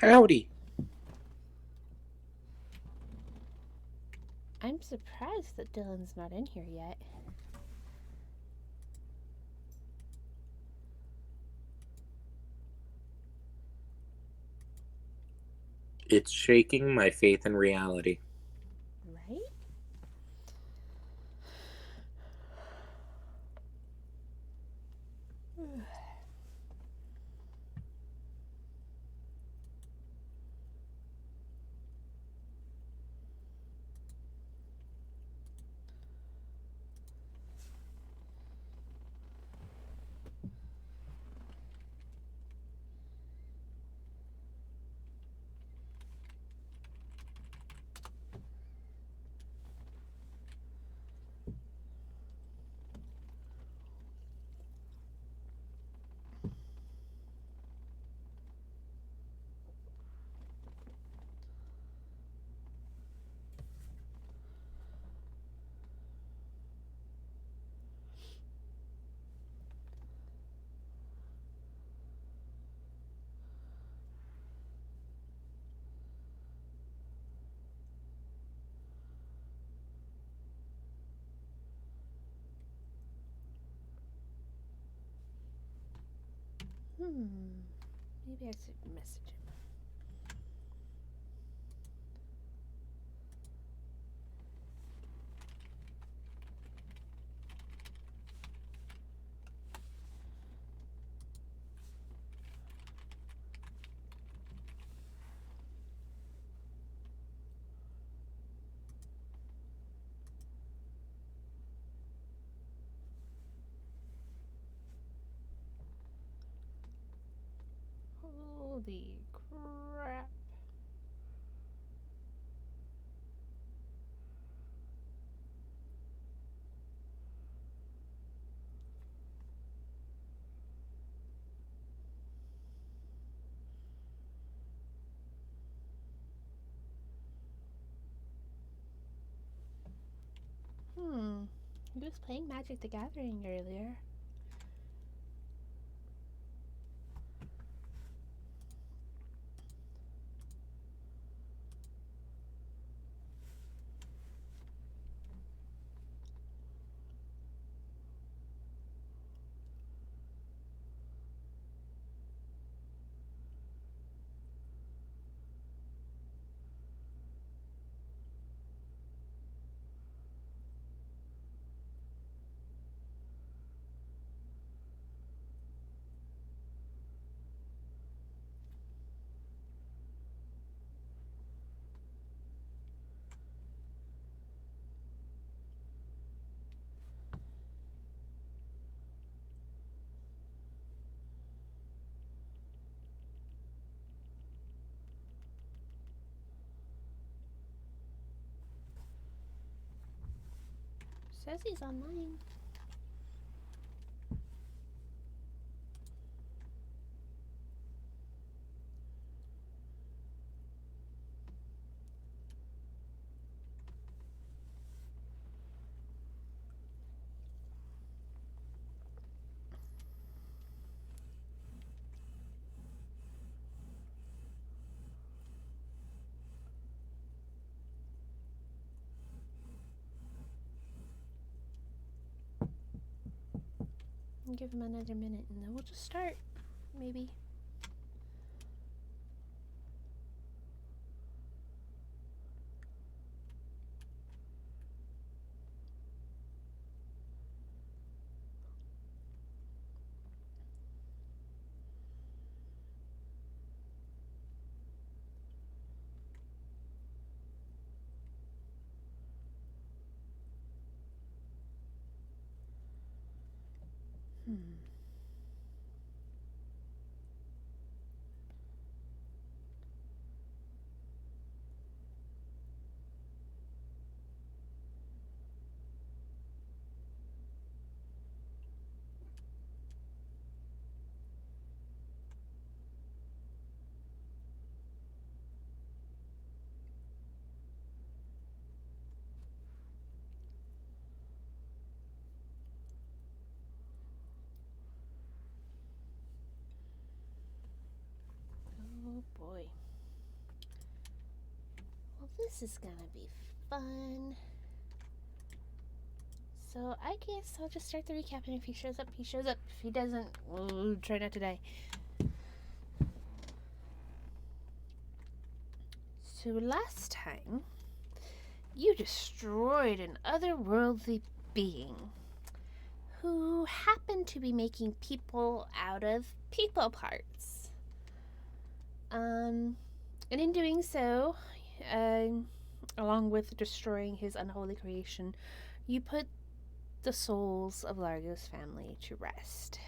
Howdy. I'm surprised that Dylan's not in here yet. It's shaking my faith in reality. Right? Hmm. Maybe I should message him. Holy crap. Hmm. He was playing Magic the Gathering earlier. Says he's online. I'll give him another minute and then we'll just start. Maybe. Hmm. This is gonna be fun. So I guess I'll just start the recap, and if he shows up, he shows up. If he doesn't, we'll try not to die. So last time, you destroyed an otherworldly being who happened to be making people out of people parts. And in doing so, along with destroying his unholy creation, you put the souls of Largo's family to rest,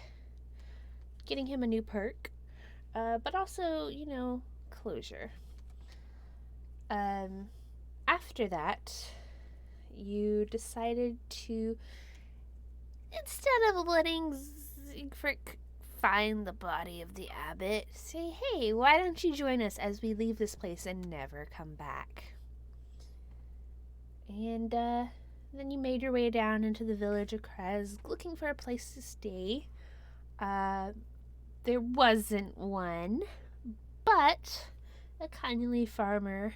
getting him a new perk, but also, closure. After that, you decided to, instead of letting Siegfried find the body of the abbot, say, hey, why don't you join us as we leave this place and never come back? And then you made your way down into the village of Krez, looking for a place to stay. There wasn't one, but a kindly farmer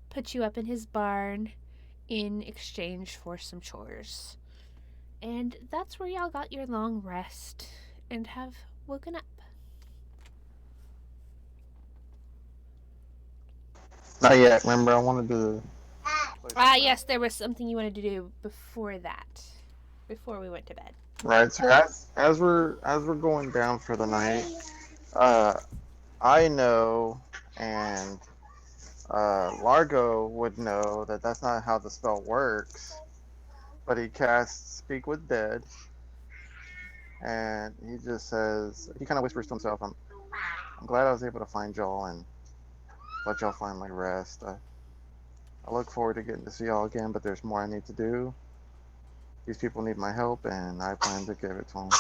put you up in his barn in exchange for some chores. And that's where y'all got your long rest and have woken up. Not yet. Remember, I wanted to. Yes, there was something you wanted to do before that, before we went to bed. Right. So as we're going down for the night, I know, and Largo would know that that's not how the spell works. But he casts Speak with Dead, and he just says he kind of whispers to himself, I'm glad I was able to find y'all and let y'all finally rest. I look forward to getting to see y'all again, but there's more I need to do. These people need my help, and I plan to give it to them.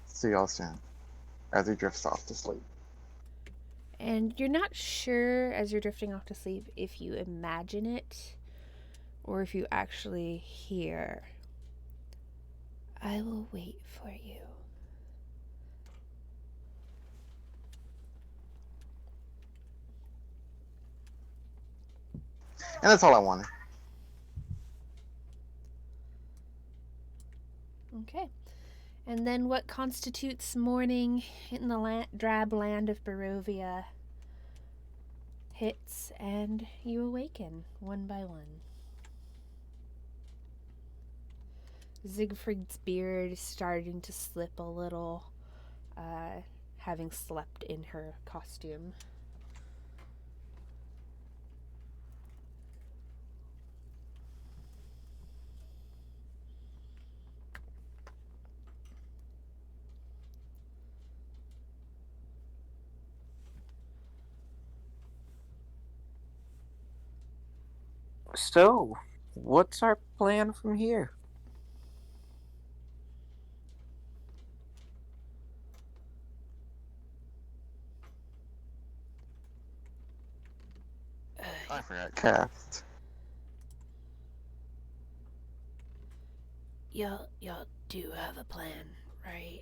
See y'all soon. As he drifts off to sleep. And you're not sure, as you're drifting off to sleep, if you imagine it or if you actually hear. I will wait for you. And that's all I wanted. Okay. And then what constitutes morning in the drab land of Barovia hits, and you awaken one by one. Siegfried's beard is starting to slip a little, having slept in her costume. So, what's our plan from here? I forgot cast. Y'all do have a plan, right?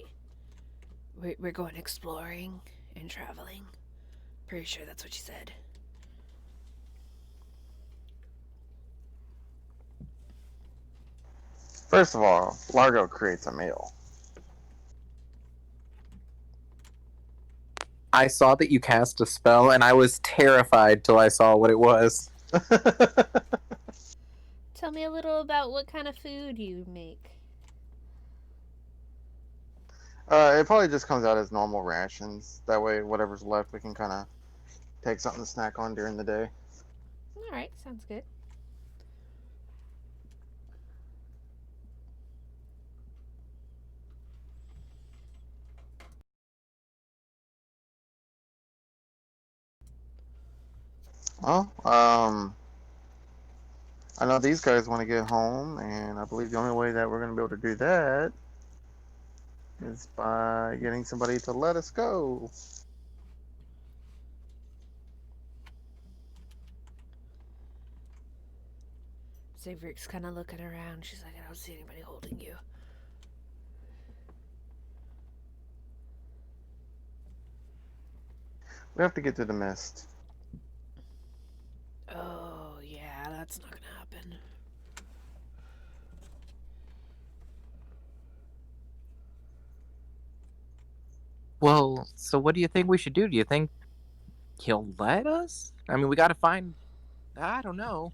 We're going exploring and traveling. Pretty sure that's what you said. First of all, Largo creates a meal. I saw that you cast a spell, and I was terrified till I saw what it was. Tell me a little about what kind of food you make. It probably just comes out as normal rations. That way, whatever's left, we can kind of take something to snack on during the day. Alright, sounds good. Well, I know these guys want to get home, and I believe the only way that we're going to be able to do that is by getting somebody to let us go. Xavier's kind of looking around. She's like, I don't see anybody holding you. We have to get through the mist. Well, so what do you think we should do? Do you think he'll let us? I mean, we gotta find. I don't know.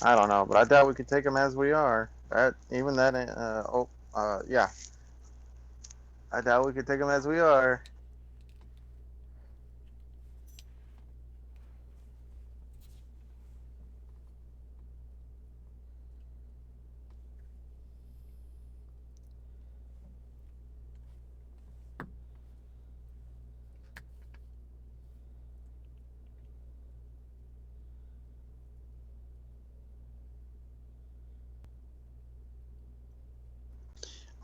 I don't know, but I doubt we could take them as we are. That even that. Yeah. I doubt we could take them as we are.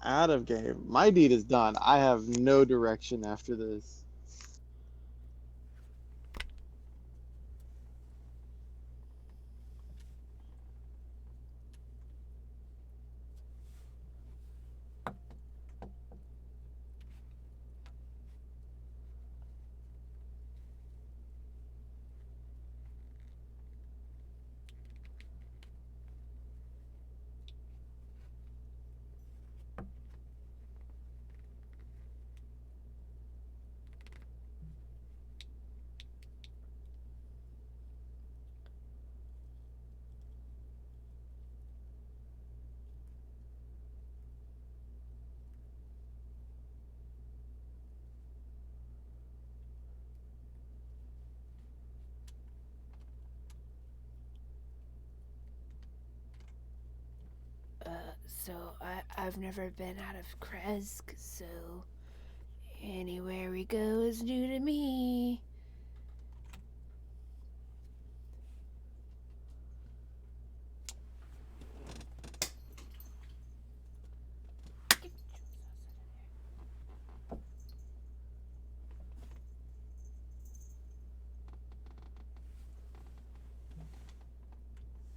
Out of game. My deed is done. I have no direction after this. I've never been out of Kresk, so anywhere we go is new to me.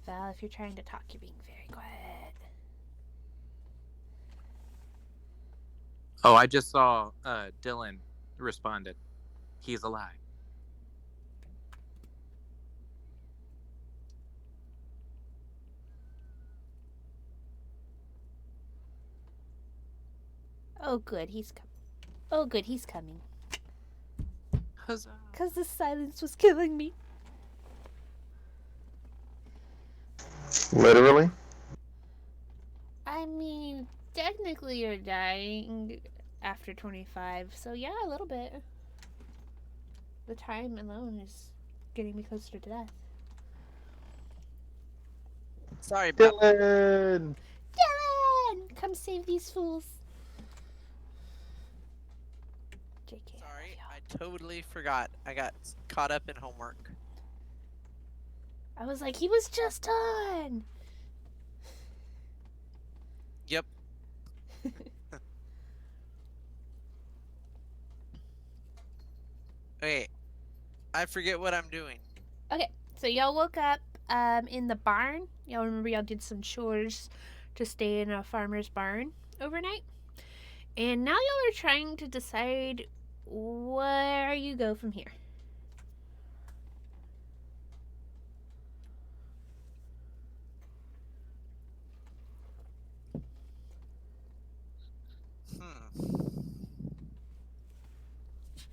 Val, if you're trying to talk, you're being very quiet. Oh, I just saw Dylan responded. He's alive. Oh, good, he's coming. Oh, good, he's coming. Huzzah. Because the silence was killing me. Literally. I mean, technically you're dying after 25, so yeah, a little bit. The time alone is getting me closer to death. Sorry about Dylan! Dylan! Come save these fools. JK. Sorry, I totally forgot. I got caught up in homework. I was like, he was just on. Yep. Okay, I forget what I'm doing. Okay, so y'all woke up in the barn. Y'all remember y'all did some chores to stay in a farmer's barn overnight? And now y'all are trying to decide where you go from here.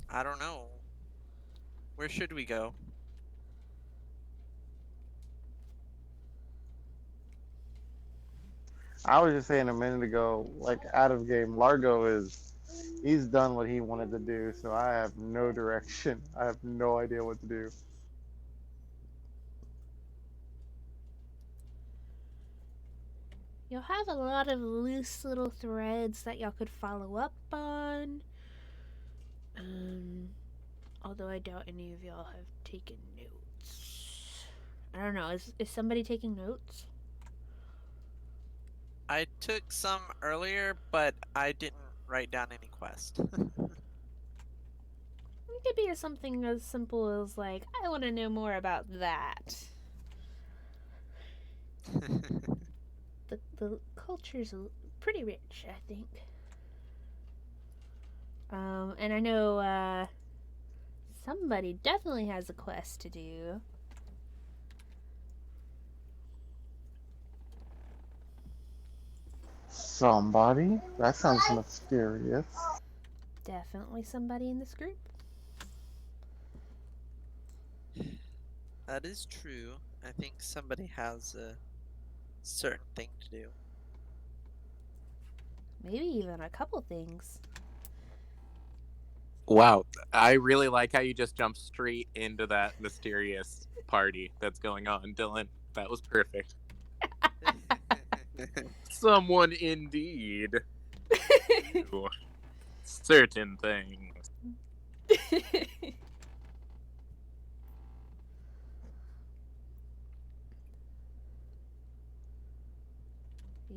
I don't know. Where should we go? I was just saying a minute ago, like out of game, Largo he's done what he wanted to do, so I have no direction. I have no idea what to do. You'll have a lot of loose little threads that y'all could follow up on. Although I doubt any of y'all have taken notes. I don't know. Is somebody taking notes? I took some earlier, but I didn't write down any quest. It could be something as simple as like, I want to know more about that. The culture's pretty rich, I think. And I know somebody definitely has a quest to do. Somebody? That sounds mysterious. Definitely somebody in this group. That is true. I think somebody has a certain thing to do. Maybe even a couple things. Wow, I really like how you just jumped straight into that mysterious party that's going on, Dylan. That was perfect. Someone indeed. Do certain things.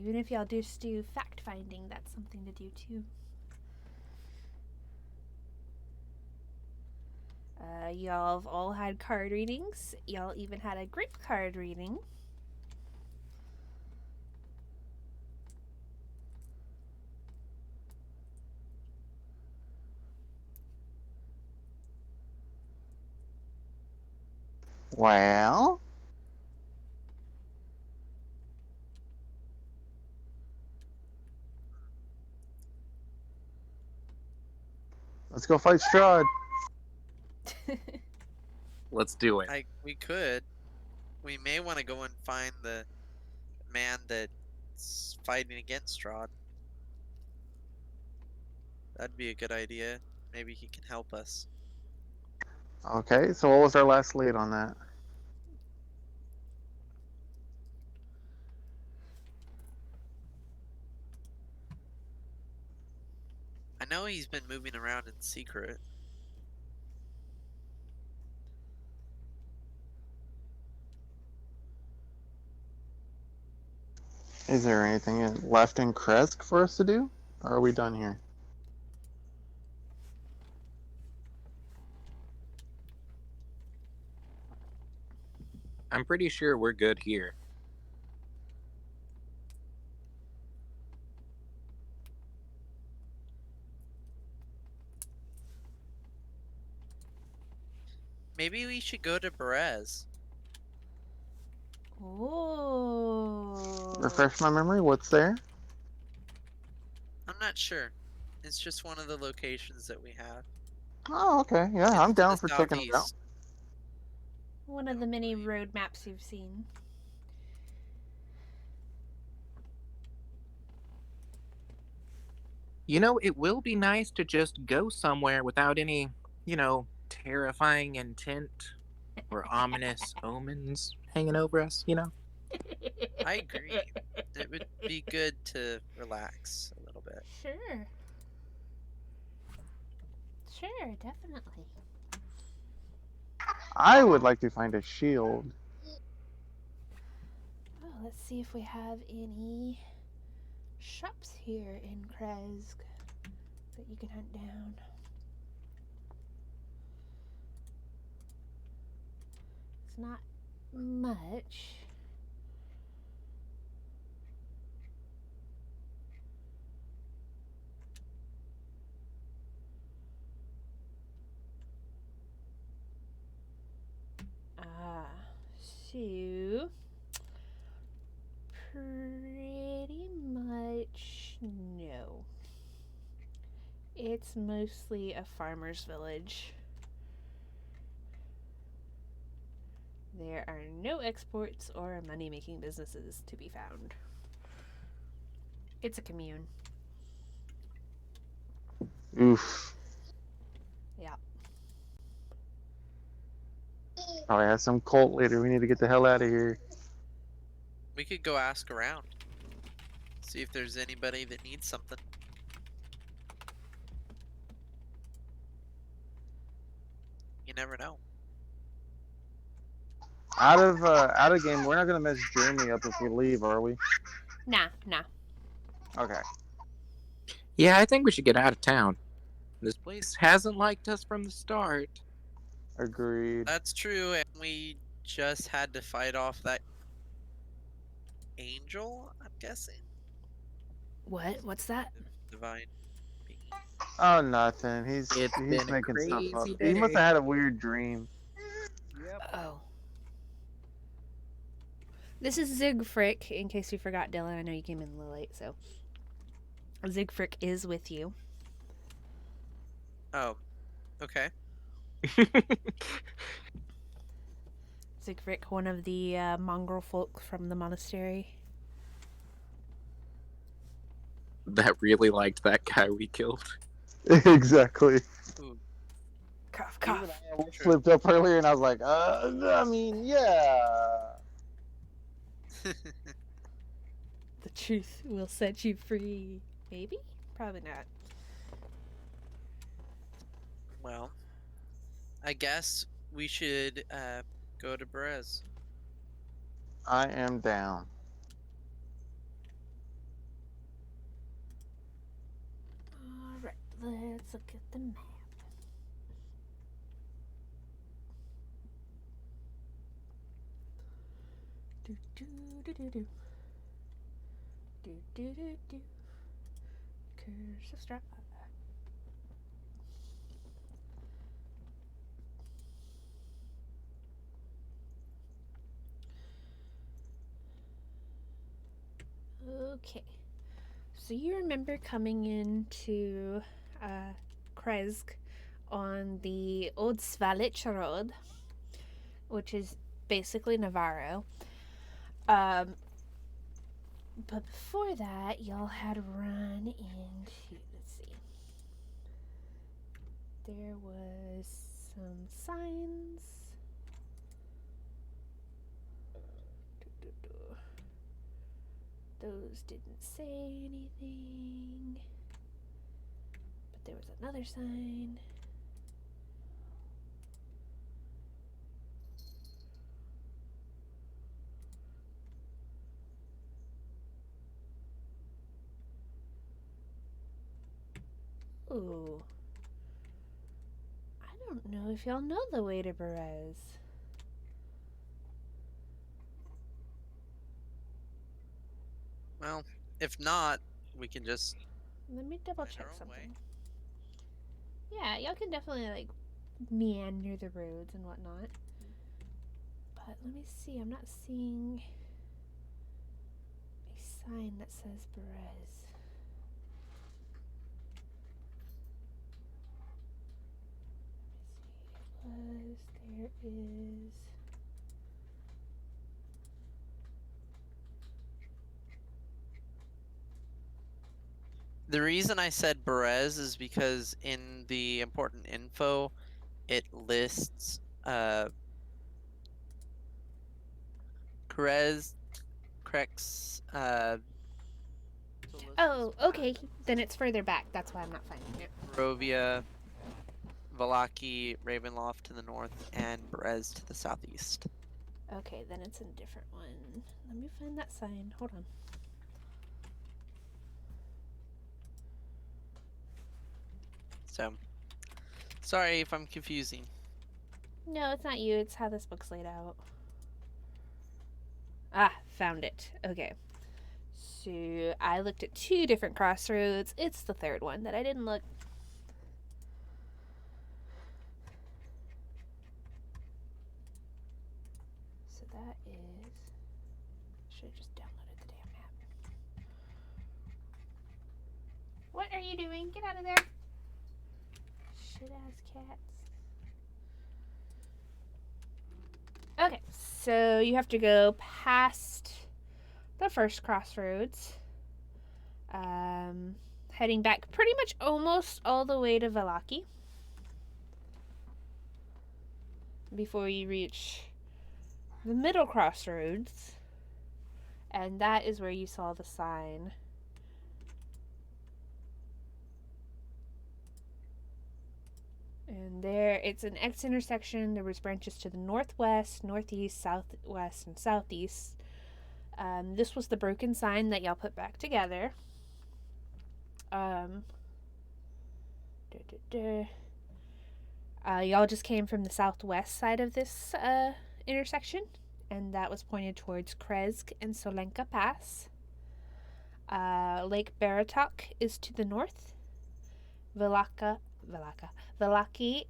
Even if y'all just do fact finding, that's something to do too. Y'all have all had card readings. Y'all even had a group card reading. Well, let's go fight Strahd. Let's do it. We could. We may want to go and find the man that's fighting against Strahd. That'd be a good idea. Maybe he can help us. Okay, so what was our last lead on that? I know he's been moving around in secret. Is there anything left in Kresk for us to do? Or are we done here? I'm pretty sure we're good here. Maybe we should go to Perez. Oh. Refresh my memory, what's there? I'm not sure. It's just one of the locations that we have. Oh, okay. Yeah, It's I'm to down the for checking it out. southeast. One of the many road maps you've seen. You know, it will be nice to just go somewhere without any, terrifying intent or ominous omens hanging over us, I agree. It would be good to relax a little bit. Sure. Sure, definitely. I would like to find a shield. Oh, let's see if we have any shops here in Kresk that you can hunt down. It's not much. So pretty much no. It's mostly a farmer's village. There are no exports or money making businesses to be found. It's a commune. Oof. Yeah. Probably has some cult leader. We need to get the hell out of here. We could go ask around. See if there's anybody that needs something. You never know. Out of game, we're not gonna mess Jeremy up if we leave, are we? Nah. Okay. Yeah, I think we should get out of town. This place hasn't liked us from the start. Agreed. That's true, and we just had to fight off that angel, I'm guessing. What? What's that? The divine being. Oh, nothing. It's He's been a making stuff up. crazy He must day. have had a weird dream. Yep. Oh. This is Zigfrick, in case you forgot, Dylan. I know you came in a little late, so. Zigfrick is with you. Oh, okay. Zigfrick, one of the mongrel folk from the monastery. That really liked that guy we killed. Exactly. Ooh, Cough, Even cough. I almost true. slipped up earlier, and I was like, I mean, yeah. The truth will set you free. Maybe? Probably not. Well, I guess we should go to Perez. I am down. Alright, let's look at the map. Do do do do do. Do do do do. Curse of Strahd. Okay. So you remember coming into Kresk on the Old Svalich Road, which is basically Navarro. But before that, y'all had run into, let's see, there was some signs. Those didn't say anything. But there was another sign. Ooh. I don't know if y'all know the way to Perez. Well, if not, we can just Let me double find check our own something. way. Yeah, y'all can definitely like meander the roads and whatnot. But let me see, I'm not seeing a sign that says Perez. There is. The reason I said Perez is because in the important info, it lists Perez, Crex, Oh, okay. Then it's further back. That's why I'm not finding it. Barovia, Valaki, Ravenloft to the north, and Perez to the southeast. Okay, then it's a different one. Let me find that sign. Hold on. So, sorry if I'm confusing. No, it's not you. It's how this book's laid out. Ah, found it. Okay. So I looked at two different crossroads. It's the third one that I didn't look. So that is. Should have just downloaded the damn map. What are you doing? Get out of there. Shit ass cats. Okay, so you have to go past the first crossroads, heading back pretty much almost all the way to Valaki before you reach the middle crossroads, and that is where you saw the sign. And there, it's an X intersection. There was branches to the northwest, northeast, southwest, and southeast. This was the broken sign that y'all put back together. Y'all just came from the southwest side of this intersection, and that was pointed towards Kresk and Solenka Pass. Lake Baratok is to the north. Vallaki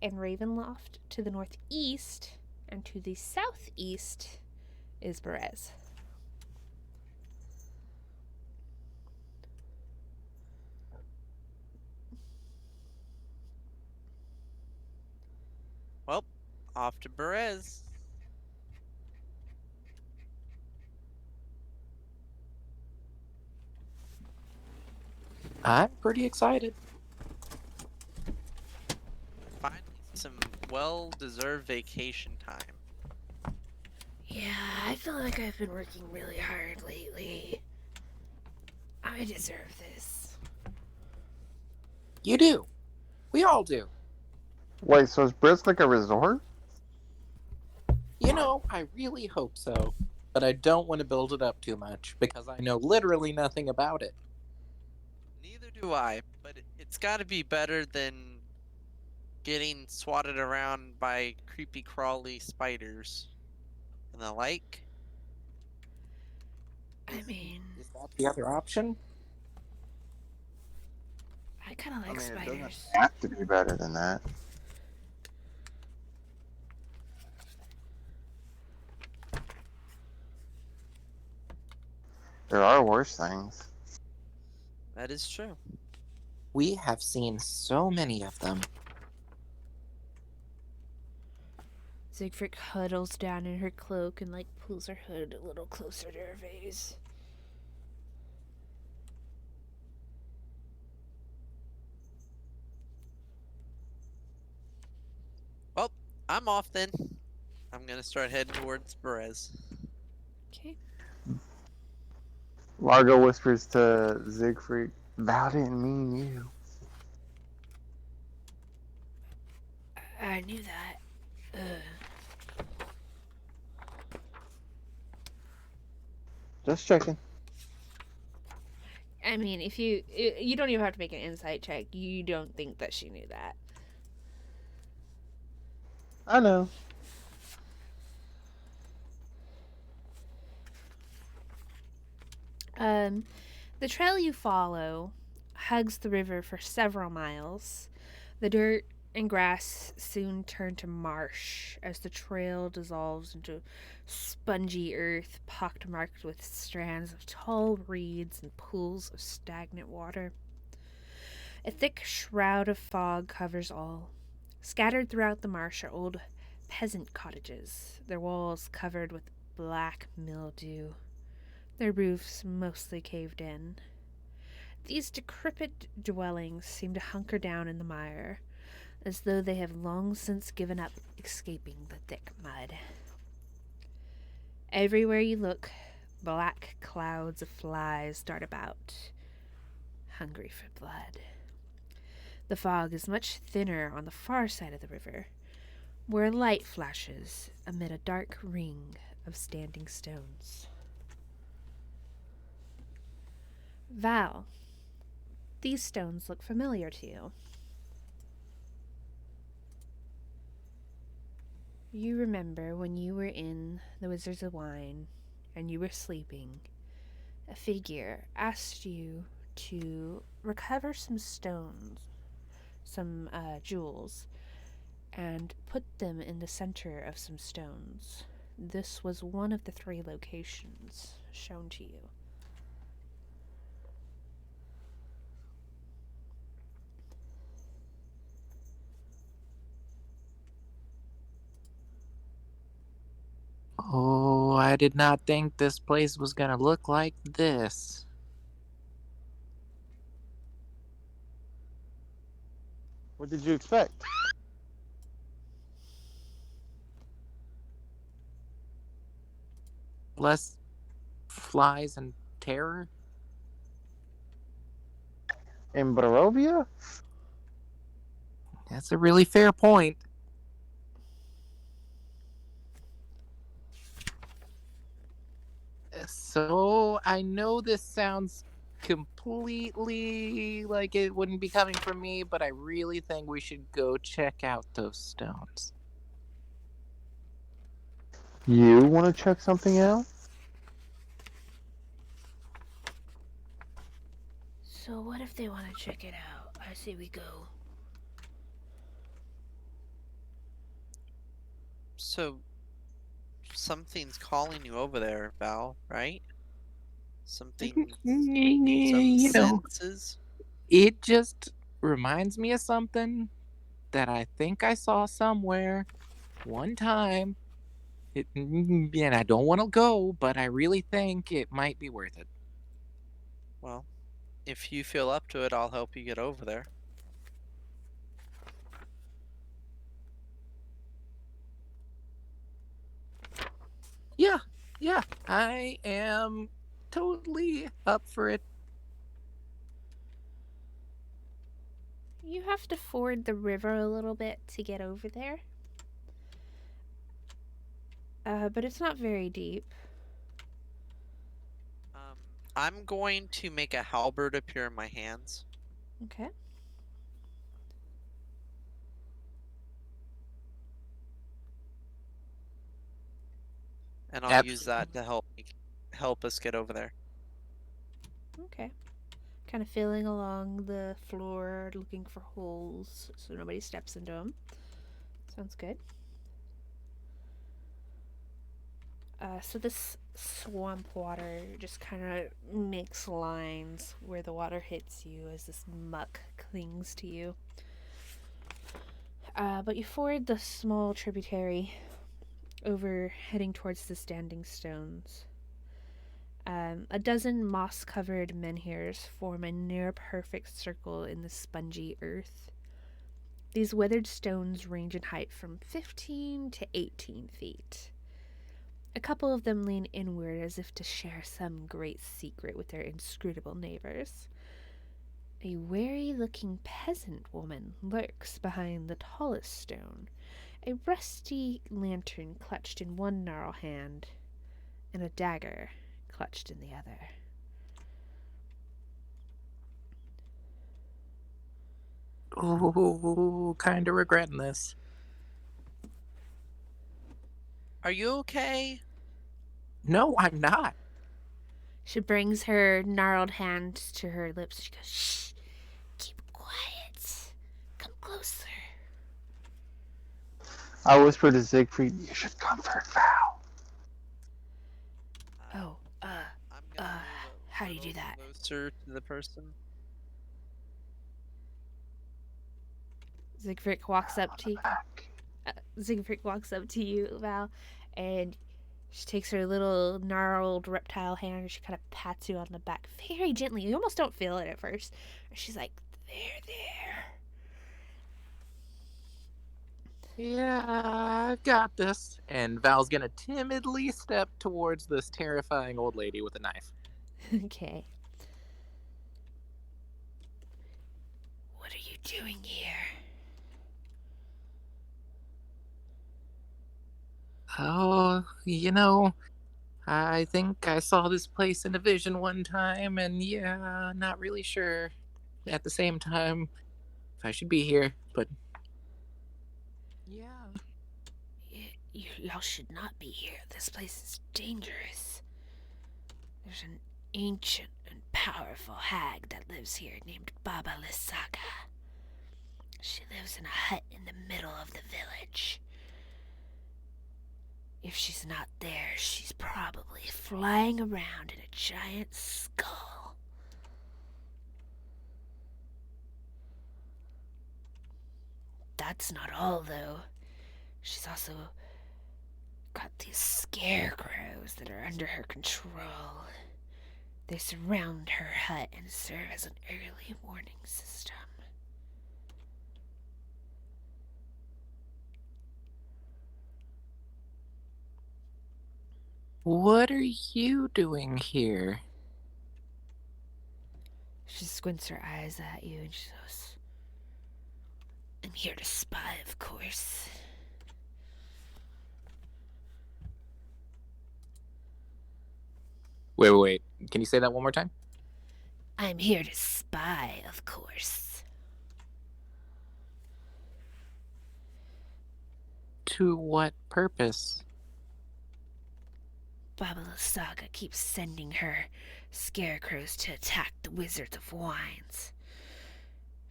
and Ravenloft to the northeast, and to the southeast is Berez. Well, off to Berez. I'm pretty excited. Finally, some well-deserved vacation time. Yeah, I feel like I've been working really hard lately. I deserve this. You do. We all do. Wait, so is Brit's like a resort? You know, I really hope so. But I don't want to build it up too much because I know literally nothing about it. Neither do I, but it's got to be better than getting swatted around by creepy crawly spiders and the like. I mean, Is that the other option? I kind of I like mean, it doesn't spiders. have to be better than that. There are worse things. That is true. We have seen so many of them. Siegfried huddles down in her cloak and pulls her hood a little closer to her face. Well, I'm off then. I'm gonna start heading towards Berez. Okay. Largo whispers to Siegfried, "Val didn't mean you." I knew that. Just checking. I mean, if you don't even have to make an insight check. You don't think that she knew that. I know. The trail you follow hugs the river for several miles. The dirt and grass soon turn to marsh as the trail dissolves into spongy earth pockmarked with strands of tall reeds and pools of stagnant water. A thick shroud of fog covers all. Scattered throughout the marsh are old peasant cottages, their walls covered with black mildew, their roofs mostly caved in. These decrepit dwellings seem to hunker down in the mire, as though they have long since given up escaping the thick mud. Everywhere you look, black clouds of flies dart about, hungry for blood. The fog is much thinner on the far side of the river, where light flashes amid a dark ring of standing stones. Val, these stones look familiar to you. You remember when you were in the Wizards of Wine and you were sleeping, a figure asked you to recover some stones, some jewels, and put them in the center of some stones. This was one of the 3 locations shown to you. Oh, I did not think this place was gonna look like this. What did you expect? Less flies and terror? In Barovia? That's a really fair point. So, I know this sounds completely like it wouldn't be coming from me, but I really think we should go check out those stones. You want to check something out? So what if they want to check it out? I I say we go. So something's calling you over there, Val, right? Something, some You know, senses. it just reminds me of something that I think I saw somewhere one time. And I don't want to go, but I really think it might be worth it. Well, if you feel up to it, I'll help you get over there. Yeah, yeah, I am totally up for it. You have to ford the river a little bit to get over there. But it's not very deep. Um, I'm going to make a halberd appear in my hands, Okay. and I'll use Absolutely. that to help us get over there. Okay. Kind of feeling along the floor, looking for holes so nobody steps into them. Sounds good. So this swamp water just kind of makes lines where the water hits you as this muck clings to you. But you ford the small tributary over heading towards the standing stones. A dozen moss covered menhirs form a near perfect circle in the spongy earth. These weathered stones range in height from 15 to 18 feet. A couple of them lean inward as if to share some great secret with their inscrutable neighbors. A wary looking peasant woman lurks behind the tallest stone, a rusty lantern clutched in one gnarled hand, and a dagger clutched in the other. Ooh, kind of regretting this. Are you okay? No, I'm not. She brings her gnarled hand to her lips. She goes, "Shh, keep quiet. Come closer." I whispered to Siegfried, "You should comfort Val." Uh, Oh, I'm gonna move how a do you do little that? closer to the person. Siegfried walks up On to the you. back. Siegfried walks up to you, Val, and she takes her little gnarled reptile hand and she kind of pats you on the back very gently. You almost don't feel it at first. She's like, there. Yeah, I've got this. And Val's gonna timidly step towards this terrifying old lady with a knife. Okay. What are you doing here? Oh, I think I saw this place in a vision one time, and yeah, not really sure at the same time if I should be here, but yeah. Y'all should not be here. This place is dangerous. There's an ancient and powerful hag that lives here named Baba Lysaga. She lives in a hut in the middle of the village. If she's not there, she's probably flying around in a giant skull. That's not all, though. She's also got these scarecrows that are under her control. They surround her hut and serve as an early warning system. What are you doing here? She squints her eyes at you and she goes, I'm here to spy, of course. Wait. Can you say that one more time? I'm here to spy, of course. To what purpose? Baba Lysaga keeps sending her scarecrows to attack the Wizards of Wines.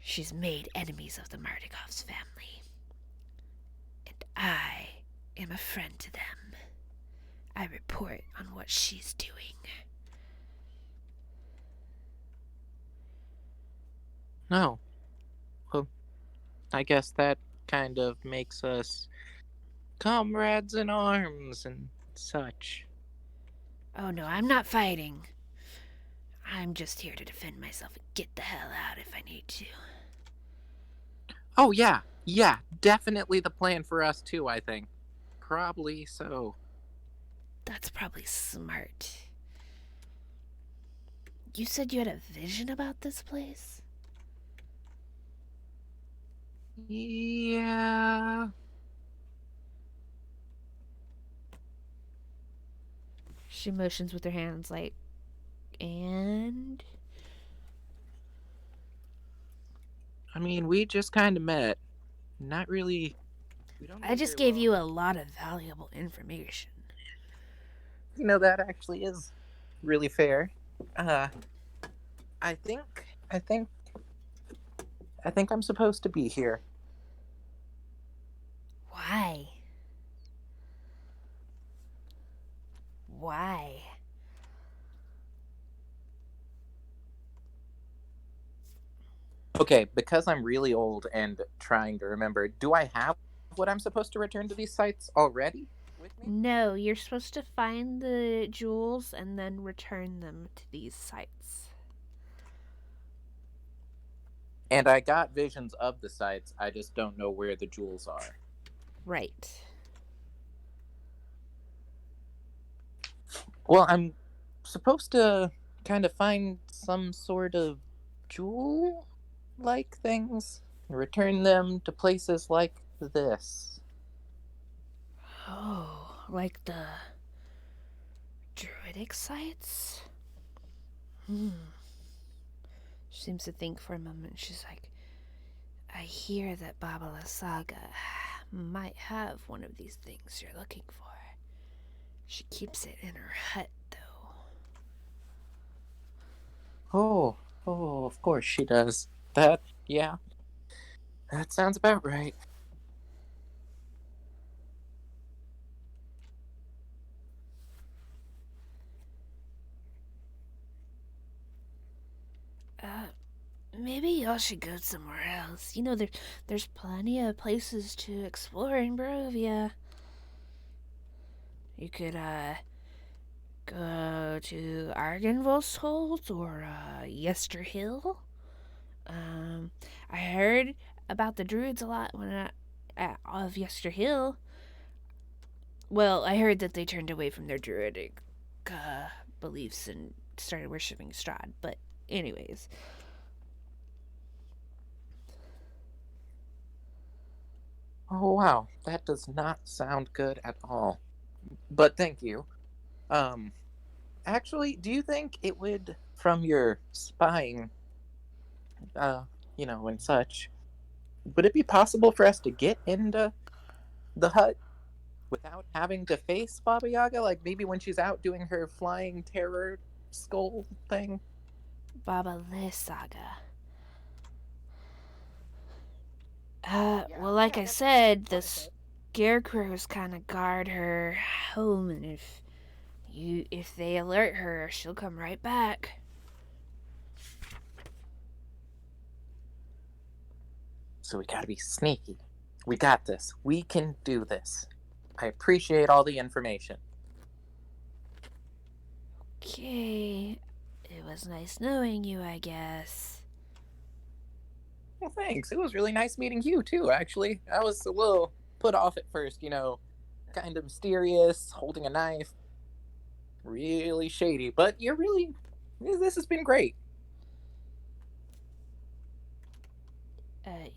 She's made enemies of the Mardikov's family, and I am a friend to them. I report on what she's doing. No. Well, I guess that kind of makes us comrades in arms and such. Oh no, I'm not fighting. I'm just here to defend myself and get the hell out if I need to. Oh, yeah. Yeah, definitely the plan for us too, I think. Probably so. That's probably smart. You said you had a vision about this place? Yeah. She motions with her hands like, and? I mean, we just kind of met. Not really. We don't I know just very gave well. you a lot of valuable information. That actually is really fair. Uh, I think, I think, I think I'm supposed to be here. Why? Why? Okay, because I'm really old and trying to remember, do I have what I'm supposed to return to these sites already with me? No, you're supposed to find the jewels and then return them to these sites. And I got visions of the sites, I just don't know where the jewels are. Right. Well, I'm supposed to kind of find some sort of jewel like things, and return them to places like this. Oh, like the druidic sites? She seems to think for a moment. She's like, I hear that Baba Saga might have one of these things you're looking for. She keeps it in her hut, though. Oh, oh, of course she does. That, yeah, that sounds about right. Uh, Maybe y'all should go somewhere else. There's plenty of places to explore in Barovia. You could, go to Argenvost or, Yester Hill. Um, I heard about the druids a lot of Yester Hill. Well, I heard that they turned away from their druidic uh, beliefs and started worshiping Strahd. But, anyways, Oh, wow, that does not sound good at all. But thank you. Um, Actually, do you think it would, from your spying, uh, and such, would it be possible for us to get into the hut without having to face Baba Yaga? Like maybe when she's out doing her flying terror skull thing? Baba Saga. Well, Yeah, like I that's said, the what I said. scarecrows kind of guard her home, and if they alert her, she'll come right back. So we gotta be sneaky. We got this. We can do this. I appreciate all the information. Okay, it was nice knowing you, I guess. Well, thanks. It was really nice meeting you, too, actually. I was a little put off at first, kind of mysterious, holding a knife, really shady, but this has been great. Uh,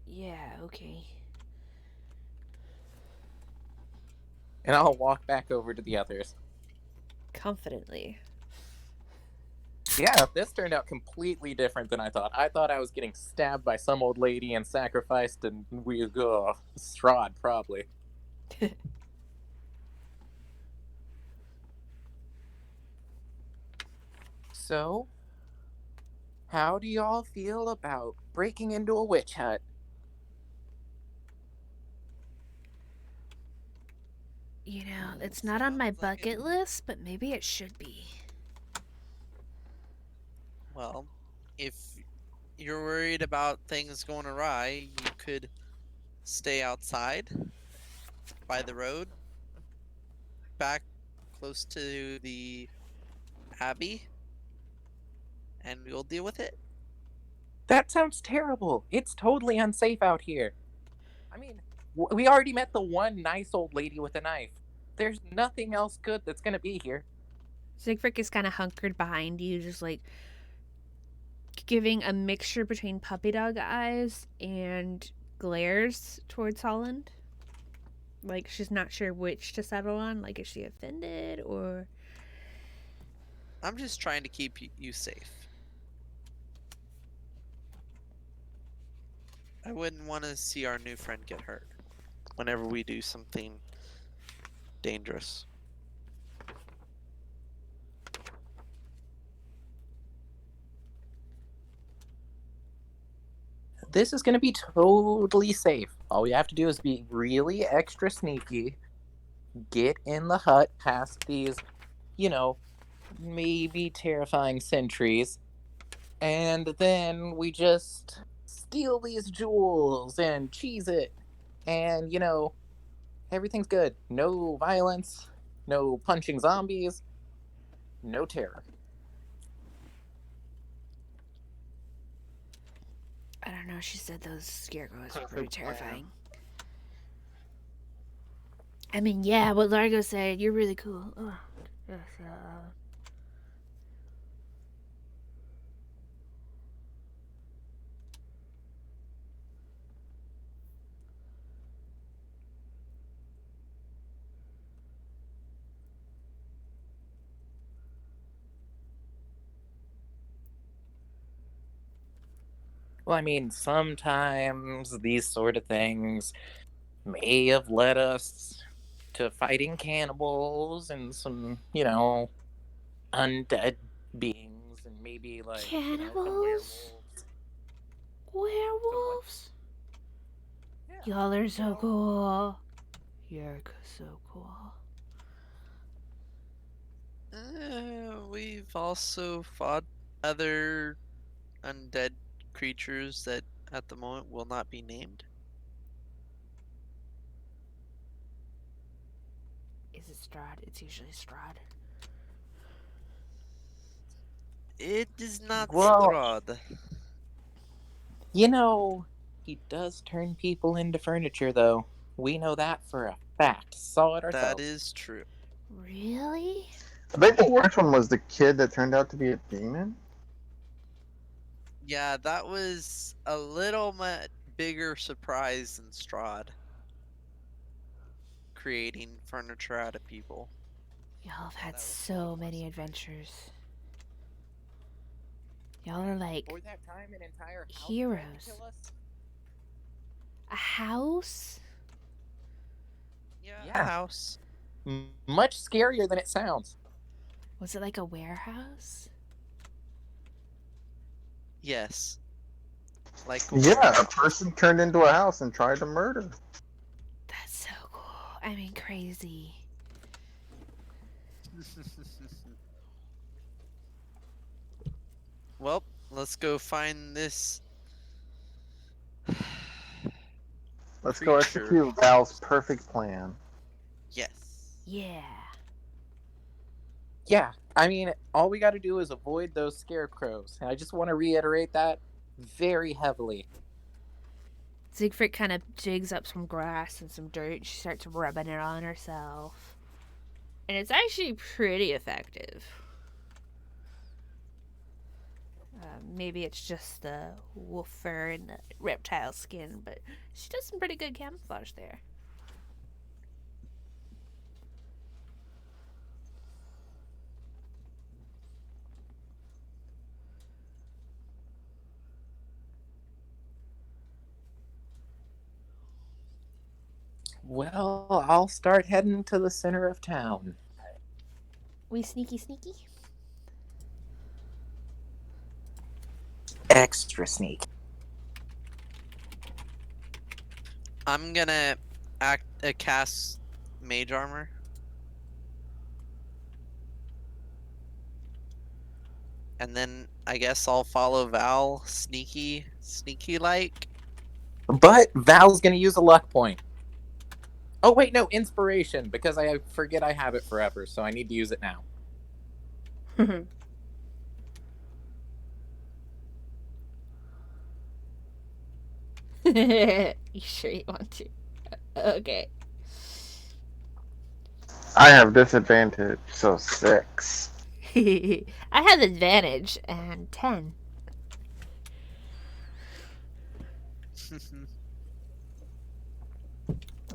yeah, okay. And I'll walk back over to the others. Confidently. Yeah, this turned out completely different than I thought. I thought I was getting stabbed by some old lady and sacrificed, and Strahd, probably. So, How do y'all feel about breaking into a witch hut? You know, it's not on my Sounds like it. bucket list, but maybe it should be. Well, if you're worried about things going awry, you could stay outside by the road, back close to the abbey, and we'll deal with it. That sounds terrible. It's totally unsafe out here. I mean, we already met the one nice old lady with a knife. There's nothing else good that's gonna be here. Siegfried is kind of hunkered behind you, just like giving a mixture between puppy dog eyes and glares towards Holland. Like she's not sure which to settle on. Like, is she offended or. I'm just trying to keep you safe. I wouldn't want to see our new friend get hurt whenever we do something dangerous. This is gonna be totally safe. All we have to do is be really extra sneaky, get in the hut past these, you know, maybe terrifying sentries, and then we just steal these jewels and cheese it, and everything's good. No violence, no punching zombies, no terror. I don't know, she said those scarecrows were pretty Perfect plan. terrifying. I mean, yeah, what Largo said, you're really cool. Ugh. Yes, Well, I mean, sometimes these sort of things may have led us to fighting cannibals and some, undead beings and maybe like, some cannibals? werewolves. Some what? Werewolves? Yeah. Y'all are You so know, cool. You're so cool. We've also fought other undead creatures that at the moment will not be named. Is it Strahd? It's usually Strahd. It is not well, Strahd. you know, he does turn people into furniture, though. We know that for a fact. Saw it That ourselves. is true. Really? I think the worst one was the kid that turned out to be a demon. Yeah, that was a little bigger surprise than Strahd creating furniture out of people. Y'all have Yeah, had that was a little so more many surprising. adventures. Y'all are like For that time, an entire house tried to heroes. kill us. A house? Yeah, a Yeah, house. much scarier than it sounds. Was it like a warehouse? Yes. Like a Yeah, a warehouse. person turned into a house and tried to murder. That's so cool. I mean, crazy. Well, let's go find this Let's go creature. execute Val's perfect plan. Yes. Yeah. Yeah, I mean, all we got to do is avoid those scarecrows. And I just want to reiterate that very heavily. Siegfried kind of digs up some grass and some dirt. She starts rubbing it on herself. And it's actually pretty effective. Maybe it's just the wolf fur and the reptile skin, but she does some pretty good camouflage there. Well, I'll start heading to the center of town. We sneaky sneaky? extra sneaky. I'm gonna cast mage armor. And then I guess I'll follow Val sneaky like. But Val's gonna use a luck point. Oh wait, no, inspiration, because I forget I have it forever, so I need to use it now. You sure you want to? Okay. I have disadvantage, so 6. I have advantage and 10.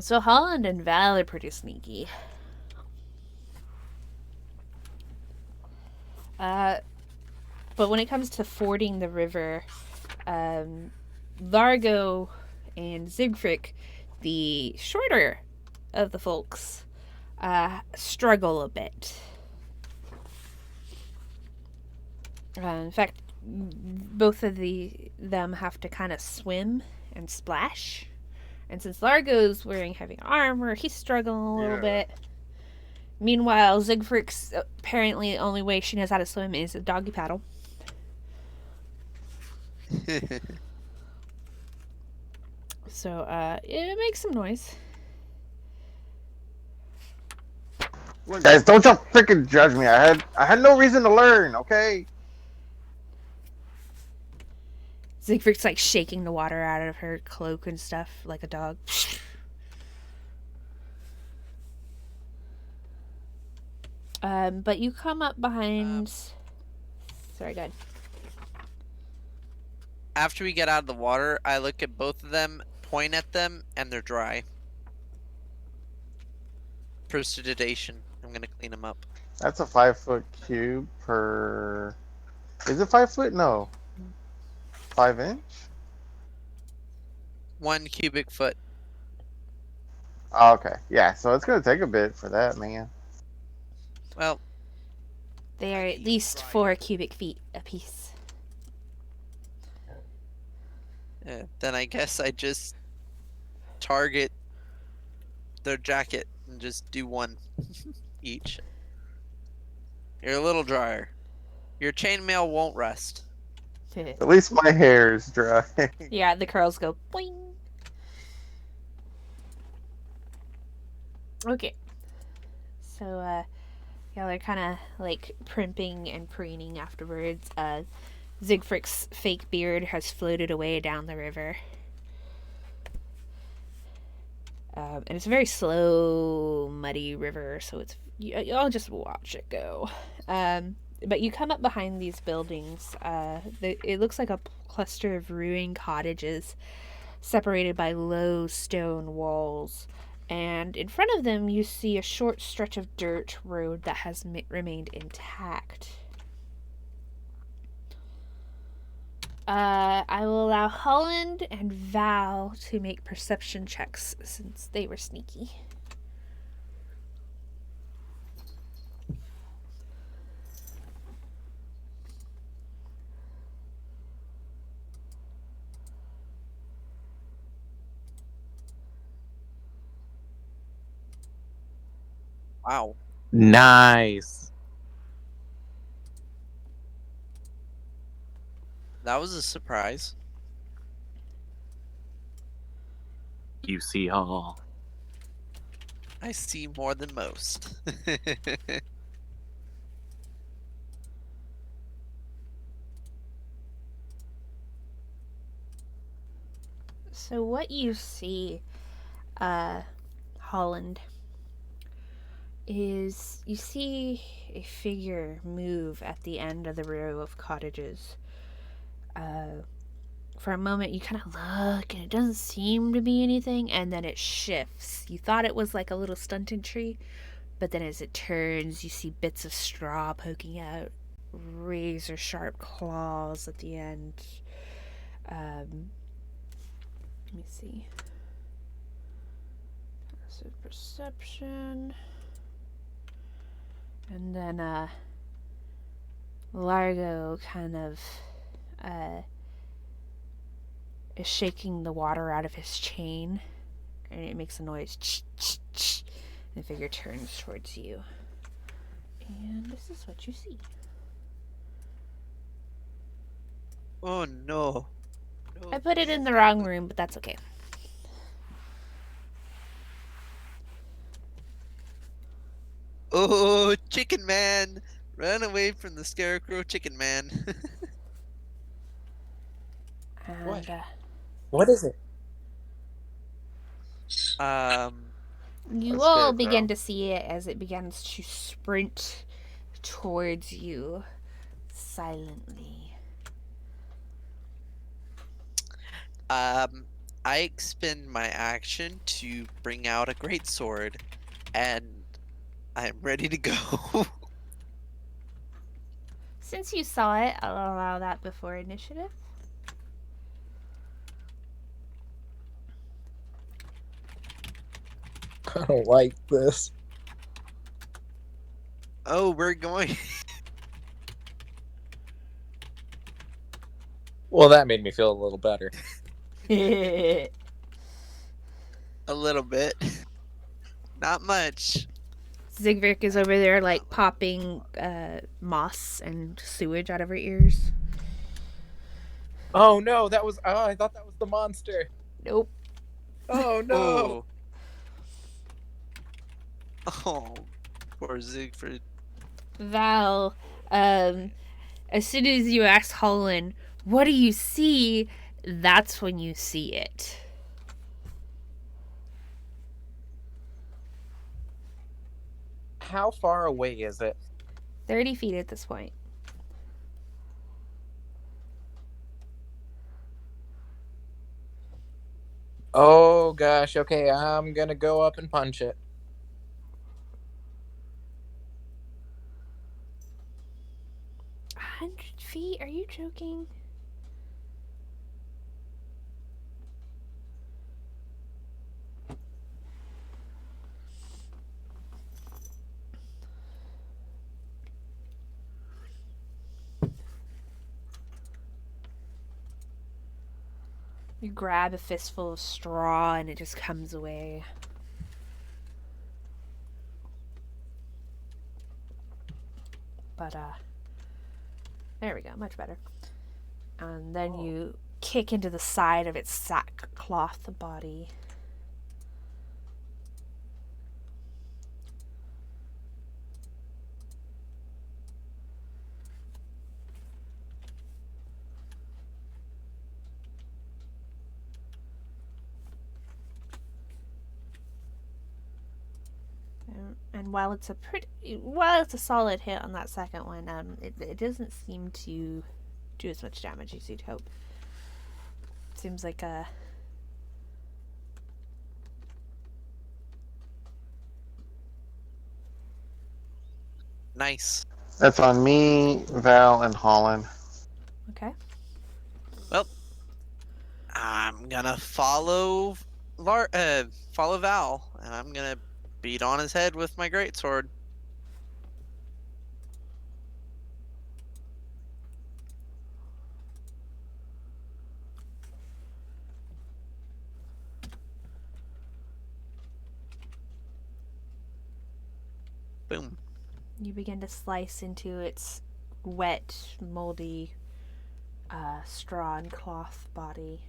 So Holland and Val are pretty sneaky. But when it comes to fording the river, Largo and Siegfried, the shorter of the folks, struggle a bit. In fact, both of them have to kind of swim and splash. And since Largo's wearing heavy armor, he's struggling a little bit. Meanwhile, Siegfried's apparently the only way she knows how to swim is a doggy paddle. So, it makes some noise. Look, guys, don't y'all freaking judge me. I had no reason to learn, okay? Siegfried's like shaking the water out of her cloak and stuff like a dog. But you come up behind. Sorry, go ahead. After we get out of the water, I look at both of them, point at them, and they're dry. Prestidigitation. I'm gonna clean them up. That's a 5-foot cube per. Is it 5 foot? No. 5 inch? 1 cubic foot. Oh, okay. Yeah, so it's gonna take a bit for that, man. Well, They are at least 4 cubic feet apiece. then I guess I just target their jacket and just do 1 each. You're a little drier. Your chainmail won't rust. At least my hair is dry. Yeah, the curls go boing. Okay. So, y'all are kind of like primping and preening afterwards. Siegfried's fake beard has floated away down the river. And it's a very slow, muddy river, so it's y'all just watch it go. But you come up behind these buildings. It looks like a cluster of ruined cottages separated by low stone walls. And in front of them, you see a short stretch of dirt road that has remained intact. I will allow Holland and Val to make perception checks since they were sneaky. Wow. Nice. That was a surprise. You see all. I see more than most. So what you see, Holland, is you see a figure move at the end of the row of cottages. For a moment, you kind of look, and it doesn't seem to be anything, and then it shifts. You thought it was like a little stunted tree, but then as it turns, you see bits of straw poking out, razor sharp claws at the end. Let me see. Passive perception. And then, Largo kind of, is shaking the water out of his chain, and it makes a noise. And the figure turns towards you. And this is what you see. Oh no. No, I put it in please the not wrong this. room, but that's okay. Oh, chicken man! Run away from the scarecrow, chicken man. What? And What is it? um, you That's all good, begin Val. to see it as it begins to sprint towards you silently. um, I expend my action to bring out a great sword, and I'm ready to go. Since you saw it, I'll allow that before initiative. I don't like this. Oh, we're going Well, that made me feel a little better. Zigvik a little bit. Not much. is over there, Not like, like the popping moss and sewage out of her ears. Oh no, that was. Oh, I thought that was the monster. Nope. Oh no. Oh, oh, poor Siegfried. Val, as soon as you ask Holland, what do you see? That's when you see it. How far away is it? 30 feet at this point. Oh gosh. Okay, I'm gonna go up and punch it. 100 feet? Are you joking? You grab a fistful of straw and it just comes away. But, there we go, much better. And then you kick into the side of its sackcloth body. And while it's a solid hit on that second one, it doesn't seem to do as much damage as you'd hope. Seems like a Nice. That's on me, Val, and Holland. okay. Well, I'm gonna follow Val, and I'm gonna beat on his head with my greatsword. Boom. You begin to slice into its wet, moldy, straw and cloth body.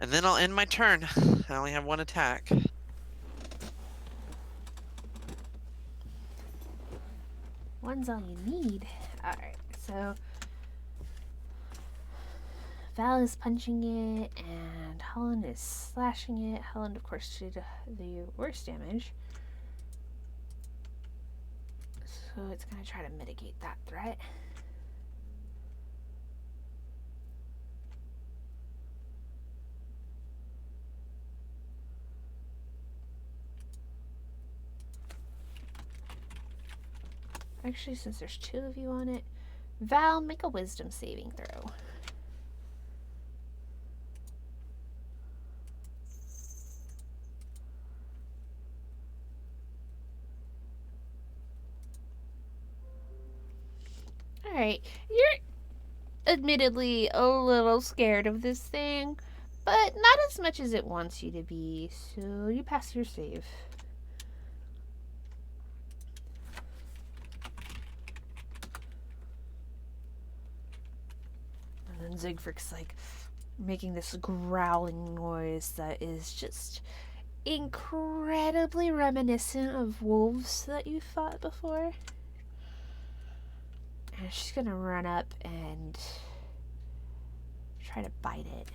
And then I'll end my turn. I only have one attack. One's all you need. Alright, so Val is punching it, and Holland is slashing it. Holland, of course, did the worst damage. So it's going to try to mitigate that threat. Actually, since there's two of you on it, Val, make a wisdom saving throw. Alright, you're admittedly a little scared of this thing, but not as much as it wants you to be, so you pass your save. And then Siegfried's like making this growling noise that is just incredibly reminiscent of wolves that you fought before. And she's gonna run up and try to bite it.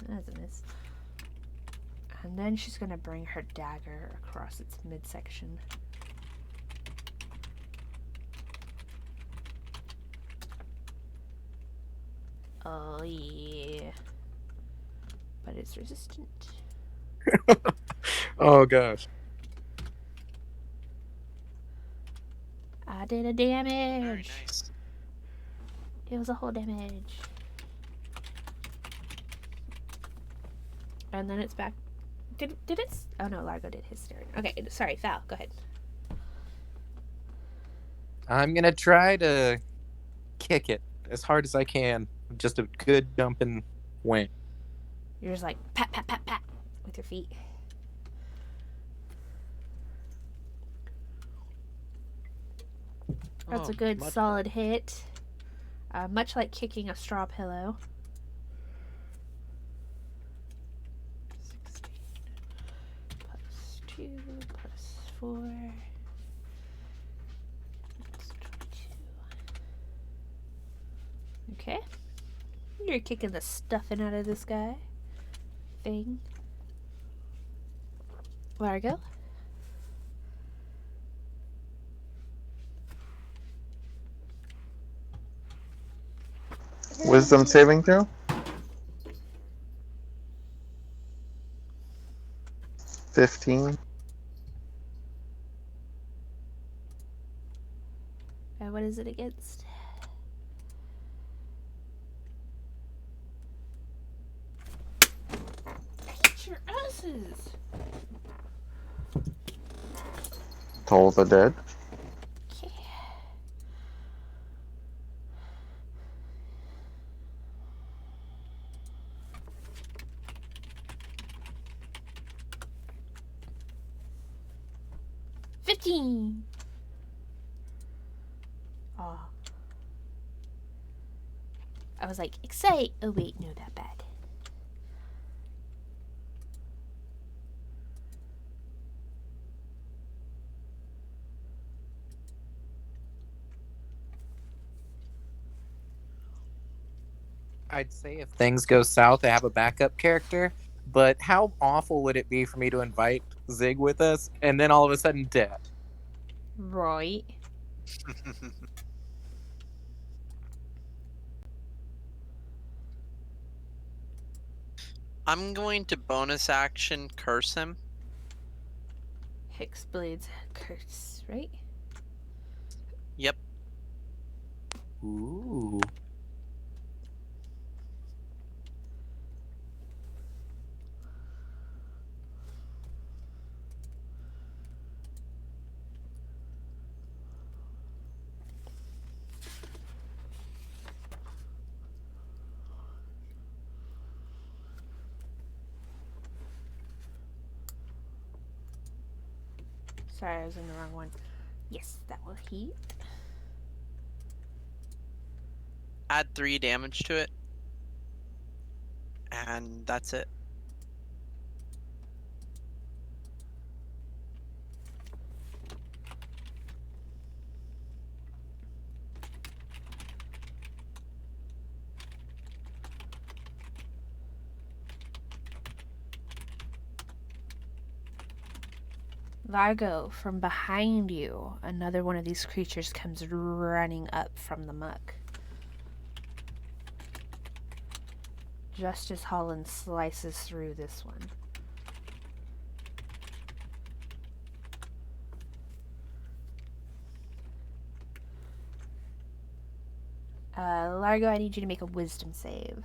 That's a miss. And then she's gonna bring her dagger across its midsection. Oh yeah. But it's resistant. Oh gosh. I did a Very damage. nice. It was a whole damage. And then it's back. Did it? Oh no, Largo did his turn. Okay, sorry, Val, go ahead. I'm gonna try to kick it as hard as I can. Just a good jumping wing. You're just like pat, pat, pat, pat with your feet. That's Oh, a good much solid hit. Much like kicking a straw pillow. 16 plus 2 plus 4. That's 22. Okay. You're kicking the stuffing out of this guy. Thing. Largo. Wisdom saving throw? 15. What is it against? Eat your asses! Toll the dead. Okay. $15. Oh. I was like, excite. Oh wait, no, that bad. I'd say if things go south, I have a backup character. But how awful would it be for me to invite Zig with us and then all of a sudden death? Right. I'm going to bonus action curse him. Hexblade's curse, right? Yep. Ooh. Sorry, I was in the wrong one. Yes, that will heat. Add 3 damage to it. And that's it. Largo, from behind you, another one of these creatures comes running up from the muck. Just as Holland slices through this one. Largo, I need you to make a wisdom save.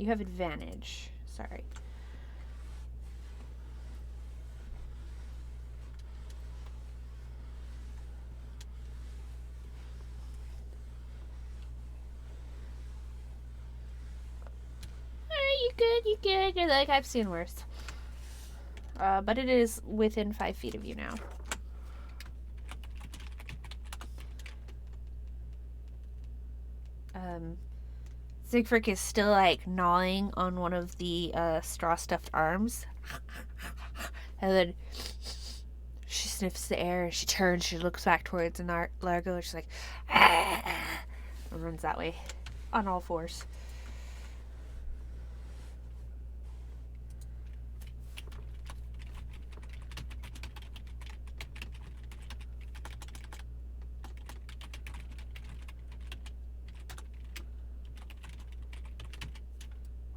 You have advantage. Sorry. You good, you good. You're like, I've seen worse. But it is within 5 feet of you now. Siegfried is still like gnawing on one of the straw stuffed arms. And then she sniffs the air, she turns, she looks back towards Largo, and she's like, and runs that way on all fours.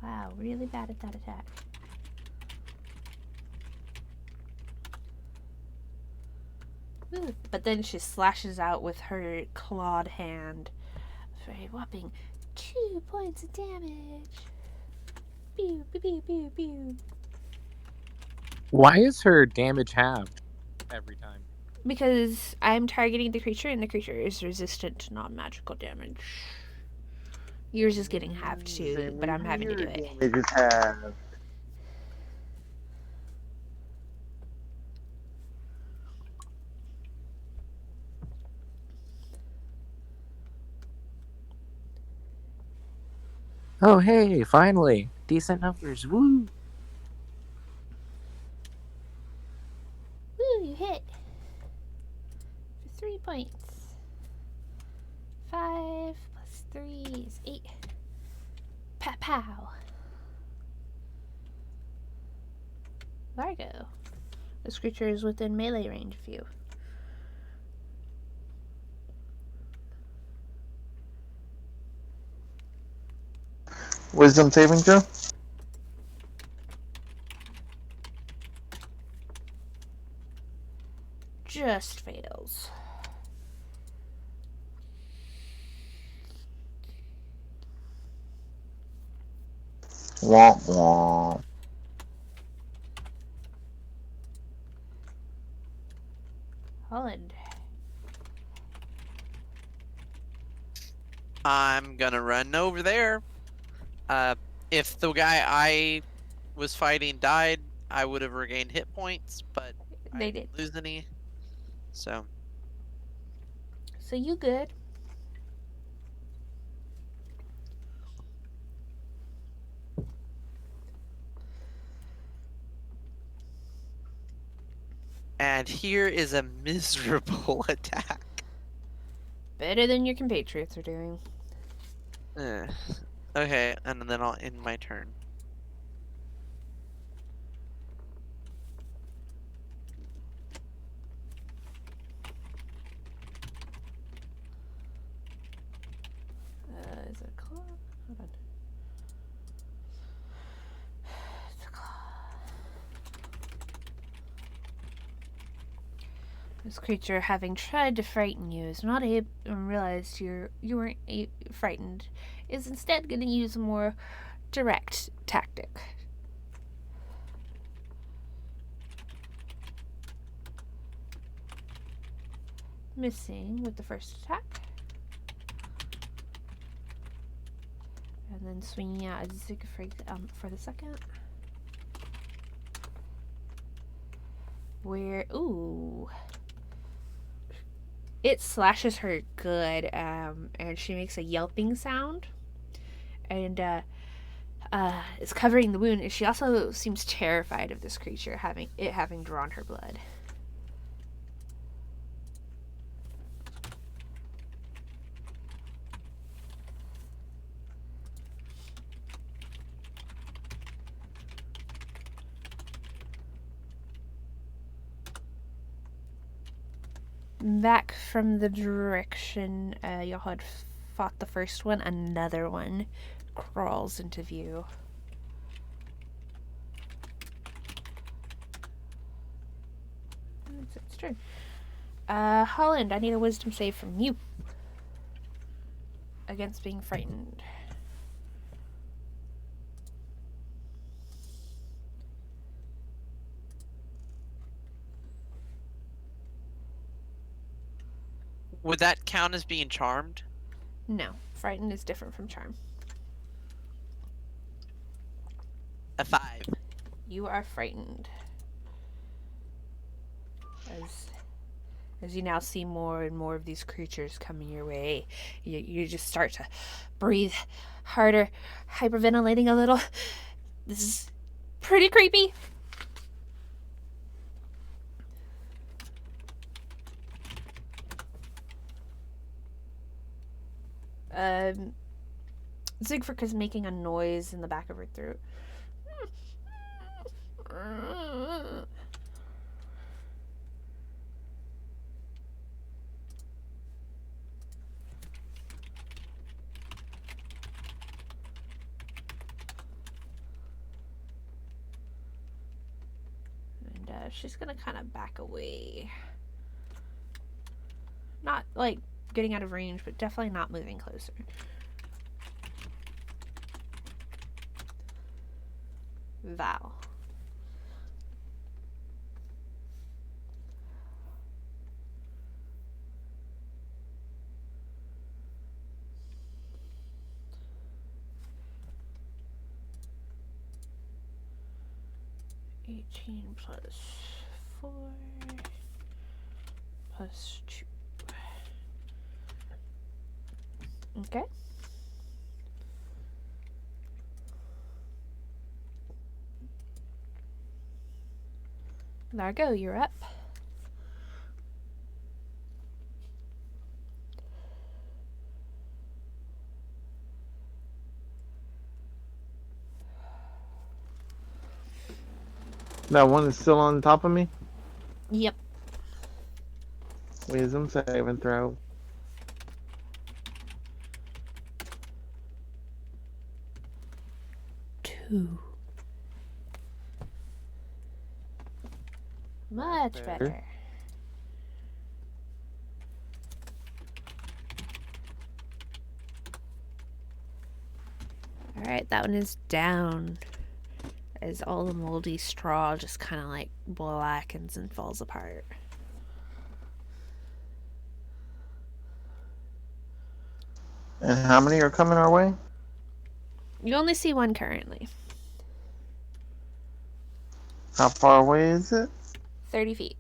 Wow, really bad at that attack. Ooh, but then she slashes out with her clawed hand for a whopping 2 points of damage. Pew, pew, pew, pew, pew. Why is her damage halved every time? Because I'm targeting the creature, and the creature is resistant to non-magical damage. Yours is getting halved too, but I'm having to do it. Damage is halved. Oh, hey, finally. Decent numbers. Woo! Woo, you hit. For 3 points. 5 plus 3 is 8. Pow pow. Largo. This creature is within melee range of you. Wisdom saving throw? Just fails. Womp womp. Holland. I'm gonna run over there. If the guy I was fighting died, I would have regained hit points, but I They didn't did. lose any. So So you good. and here is a miserable attack. Better than your compatriots are doing. Okay, and then I'll end my turn. Is it a claw? Hold on. It's a claw. This creature, having tried to frighten you, is not able and realized you weren't frightened, is instead going to use a more direct tactic. Missing with the first attack. And then swinging out as Siegfried for the second. Where, ooh. It slashes her good, and she makes a yelping sound. And, is covering the wound. And she also seems terrified of this creature, having drawn her blood. Back from the direction y'all had fought the first one, another one crawls into view. That's its turn. Holland, I need a wisdom save from you against being frightened. Would that count as being charmed? No, frightened is different from charm. A 5. You are frightened. As you now see more and more of these creatures coming your way, you just start to breathe harder, hyperventilating a little. This is pretty creepy. Siegfried is making a noise in the back of her throat. 'And she's gonna kind of back away. Not like getting out of range, but definitely not moving closer. Val. +18 +4 +2. Okay. Largo, you're up. That one is still on top of me? Yep. Wisdom saving throw. Two. Much better. Alright, that one is down. As all the moldy straw just kind of like blackens and falls apart. And how many are coming our way? You only see one currently. How far away is it? 30 feet.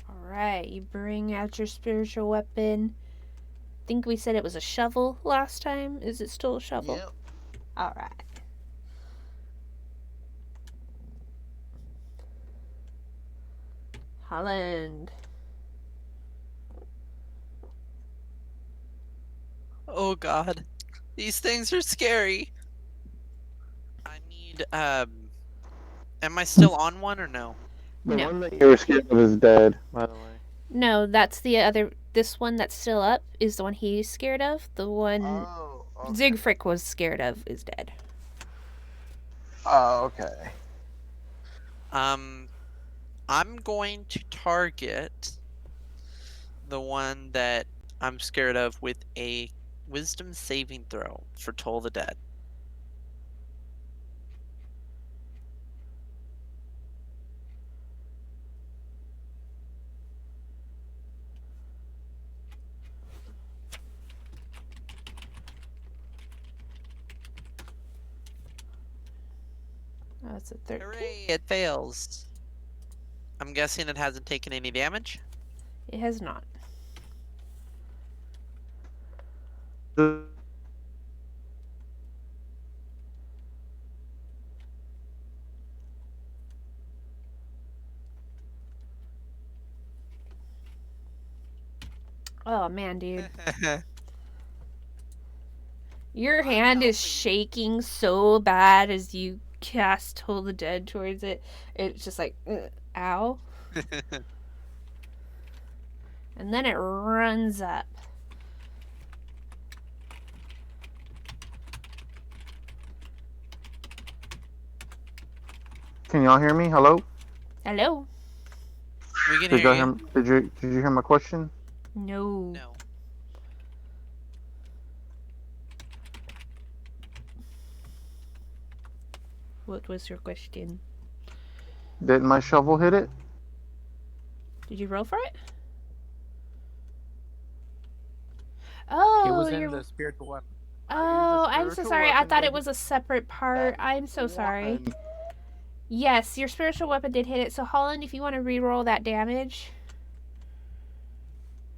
Alright, you bring out your spiritual weapon. Think we said it was a shovel last time. Is it still a shovel? Yep. Alright. Holland. Oh god. These things are scary. I need am I still on one or no? The No. one that you were scared of is dead, by the way. No, that's the other. This one that's still up is the one he's scared of. The one Oh, okay. Siegfried was scared of is dead. Oh, okay. I'm going to target the one that I'm scared of with a wisdom saving throw for Toll the Dead. Oh, it's a 13. Hooray, it fails. I'm guessing it hasn't taken any damage? It has not. Oh man, dude. Your I'm hand is helping you. shaking so bad as you cast Toll the Dead towards it. It's just like, ow. And then it runs up. Can y'all hear me? Hello? Hello? We can Did hear y'all you. hear? Did you hear my question? No. No. What was your question? Didn't my shovel hit it? Did you roll for it? It Oh, was in you're. the spiritual weapon. I used a Oh, I'm so spiritual sorry. I weapon. thought it Didn't was a separate part. that I'm so sorry. one? Yes, your spiritual weapon did hit it. So, Holland, if you want to re-roll that damage.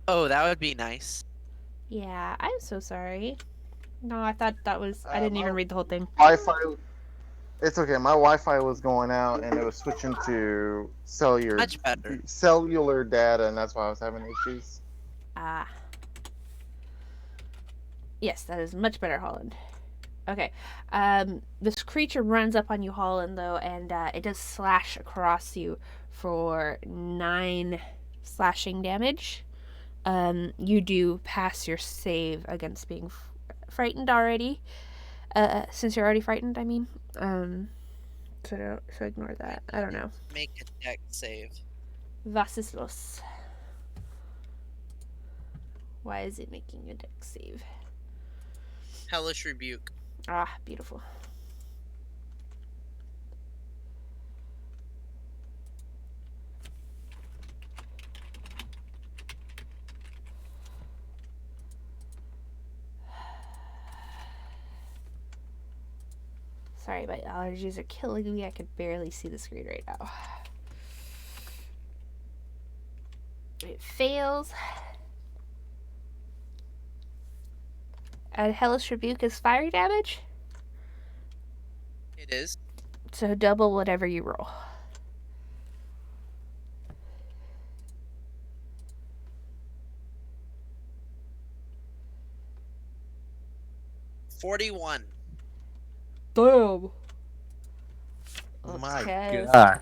Oh, that would be nice. Yeah, I'm so sorry. No, I thought that was. I didn't even My read the whole thing. Wi-Fi. It's okay. My Wi-Fi was going out, and it was switching to Much better. cellular data, and that's why I was having issues. Ah. Yes, that is much better, Holland. Okay. This creature runs up on you, Holland, though, and it does slash across you for 9 slashing damage. You do pass your save against being frightened already. Since you're already frightened, I mean. So ignore that. I don't know. Make a deck save. Was ist los? Why is it making a deck save? Hellish Rebuke. Ah, beautiful. Sorry, my allergies are killing me. I can barely see the screen right now. It fails. And Hellish Rebuke is fire damage, It is. so double whatever you roll. $41. Damn. My Okay. God.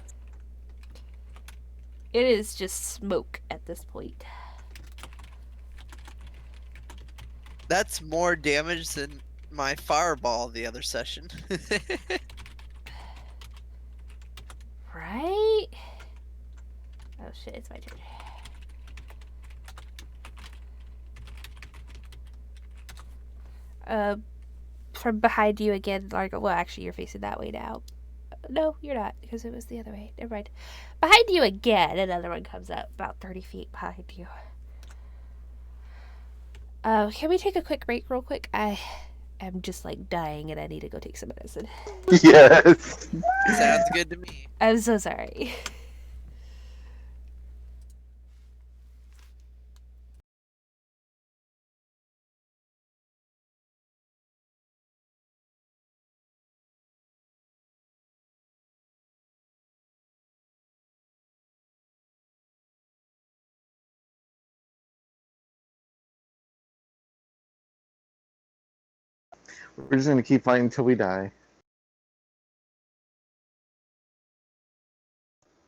It is just smoke at this point. That's more damage than my fireball the other session. Right? Oh shit, it's my turn. From behind you again, Largo. Well, actually, you're facing that way now. No, you're not, because it was the other way. Never mind. Behind you again, another one comes up about 30 feet behind you. Can we take a quick break real quick? I am just like dying and I need to go take some medicine. Yes. Sounds good to me. I'm so sorry. We're just gonna keep fighting until we die.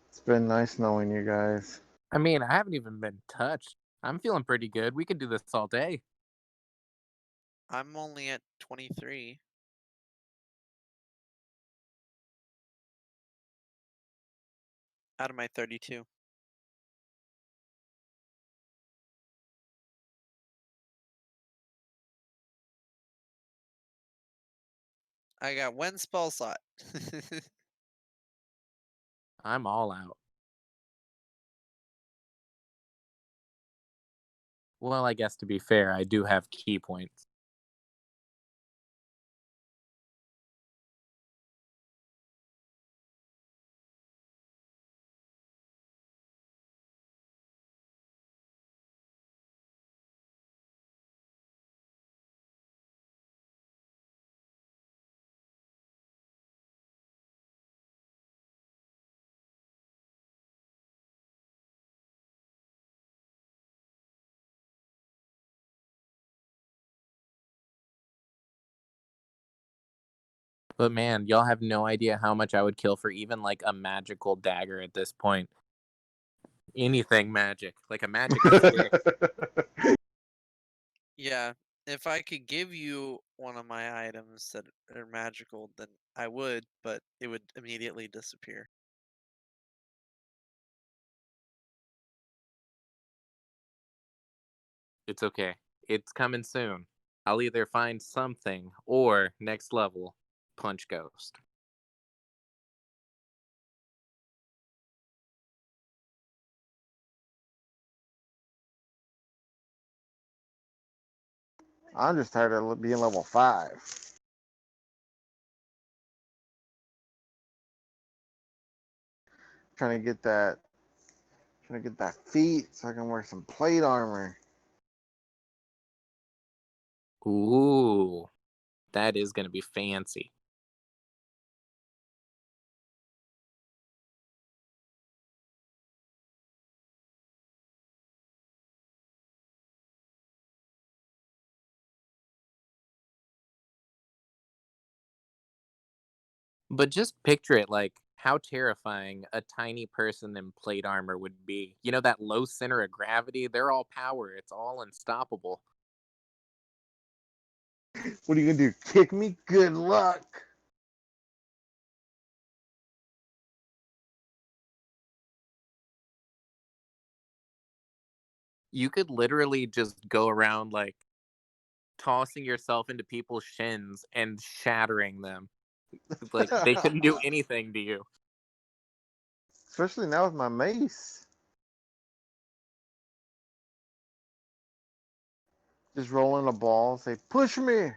It's been nice knowing you guys. I mean, I haven't even been touched. I'm feeling pretty good. We could do this all day. I'm only at 23 out of my 32. I got one spell slot. I'm all out. Well, I guess to be fair, I do have key points. But man, y'all have no idea how much I would kill for even like a magical dagger at this point. Anything magic, like a magic stick. Yeah, if I could give you one of my items that are magical, then I would, but it would immediately disappear. It's okay. It's coming soon. I'll either find something or next level, punch ghost. I'm just tired of being level 5. Trying to get that Trying to get that feat so I can wear some plate armor. Ooh, that is gonna be fancy. But just picture it like how terrifying a tiny person in plate armor would be. You know, that low center of gravity? They're all power, it's all unstoppable. What are you gonna do? Kick me? Good luck. You could literally just go around like tossing yourself into people's shins and shattering them. Like they couldn't do anything to you. Especially now with my mace. Just rolling a ball, say, push me.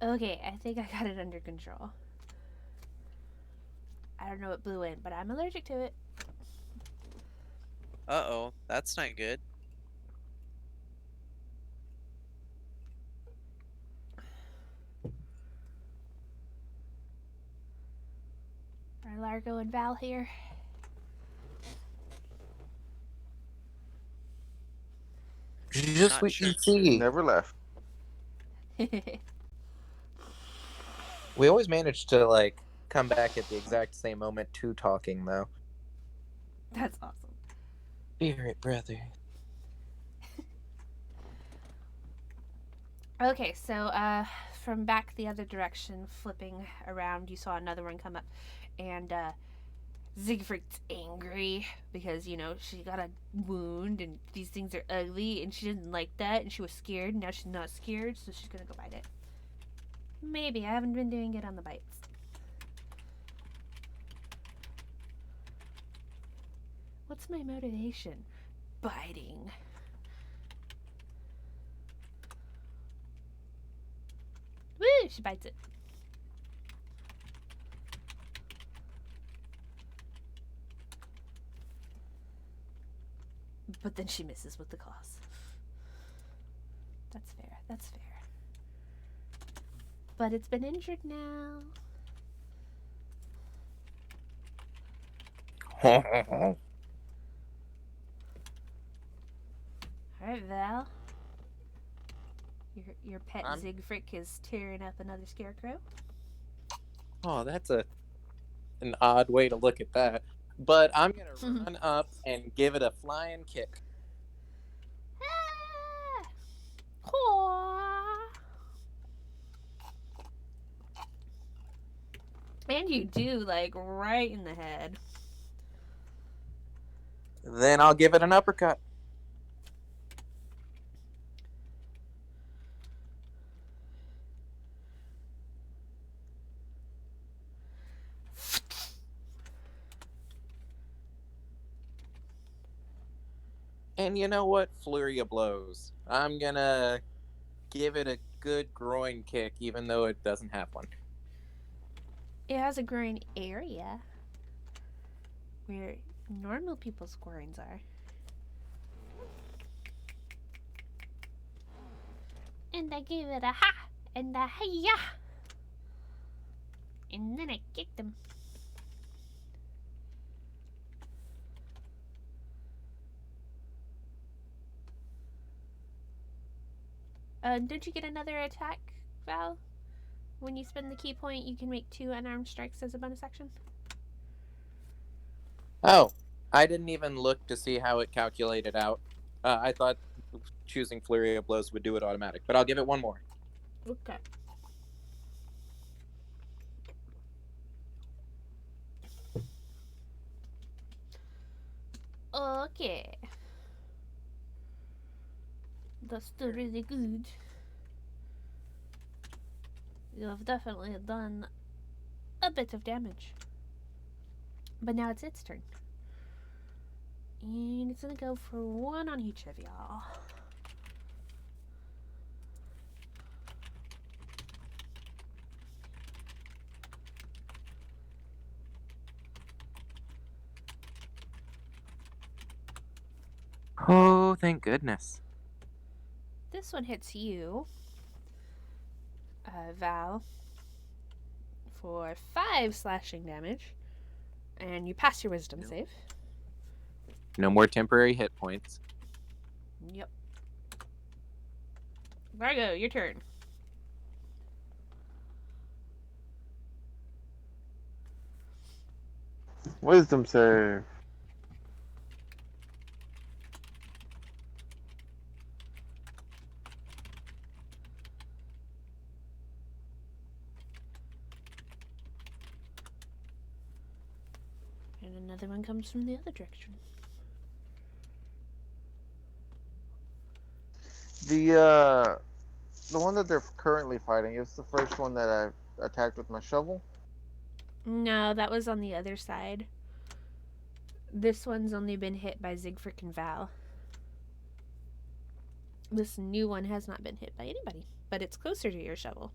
Okay, I think I got it under control. I don't know what blew in, but I'm allergic to it. Uh-oh, that's not good. Are Largo and Val here? Je Not suis sure. ici. Never left. We always manage to like come back at the exact same moment to talking though. That's awesome. Spirit brother. Okay, so from back the other direction, flipping around, you saw another one come up, and Siegfried's angry because she got a wound and these things are ugly, and she didn't like that, and she was scared. Now she's not scared, so she's gonna go bite it. Maybe I haven't been doing it on the bites. What's my motivation? Biting. Woo! She bites it. But then she misses with the CoS. That's fair. That's fair. But it's been injured now. Alright, Val. Your pet I'm- Siegfried is tearing up another scarecrow. Oh, that's an odd way to look at that. But I'm gonna run up and give it a flying kick. Ah! Aw. And you do, like, right in the head. Then I'll give it an uppercut. And you know what? Flurry of blows. I'm gonna give it a good groin kick, even though it doesn't have one. It has a groin area where normal people's groins are. And I gave it a ha and a hi-ya. And then I kicked him. Don't you get another attack, Val? When you spend the key point, you can make 2 unarmed strikes as a bonus action. Oh, I didn't even look to see how it calculated out. I thought choosing Flurry of Blows would do it automatic, but I'll give it one more. Okay. Okay. That's still really good. You have definitely done a bit of damage. But now it's its turn. And it's gonna go for 1 on each of y'all. Oh, thank goodness. This one hits you, Val, for 5 slashing damage. And you pass your wisdom save. No more temporary hit points. Yep. Vargo, your turn. Wisdom save. And another one comes from the other direction. The one that they're currently fighting is the first one that I attacked with my shovel. No, that was on the other side. This one's only been hit by Siegfried and Val. This new one has not been hit by anybody, but it's closer to your shovel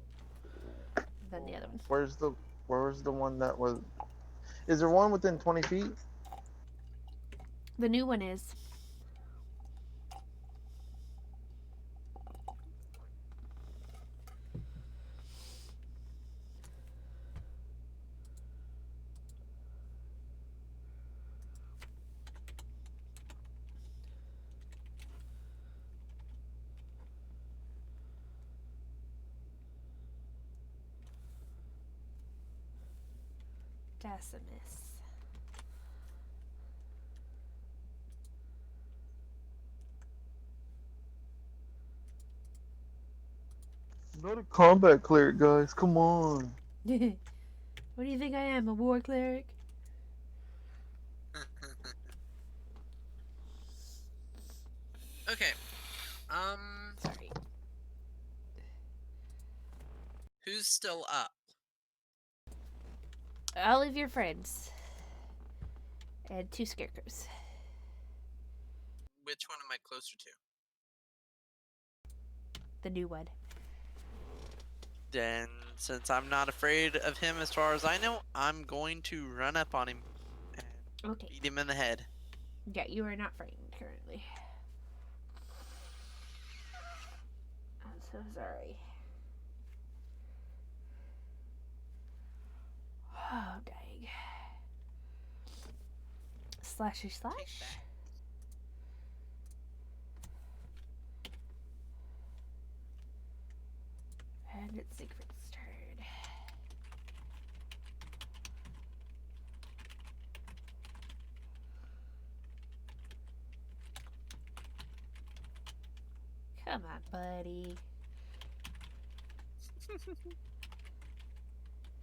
than the other one. Where's the one that was? Is there one within 20 feet? The new one is. Decimus. Not a combat cleric, guys. Come on. What do you think I am, a war cleric? Okay. Sorry. Who's still up? All of your friends. And 2 scarecrows. Which one am I closer to? The new one. Then, since I'm not afraid of him as far as I know, I'm going to run up on him and Okay. beat him in the head. Yeah, you are not frightened currently. I'm so sorry. Oh, dang. Slashy slash. Take that. And it's Siegfried's turn. Come on, buddy.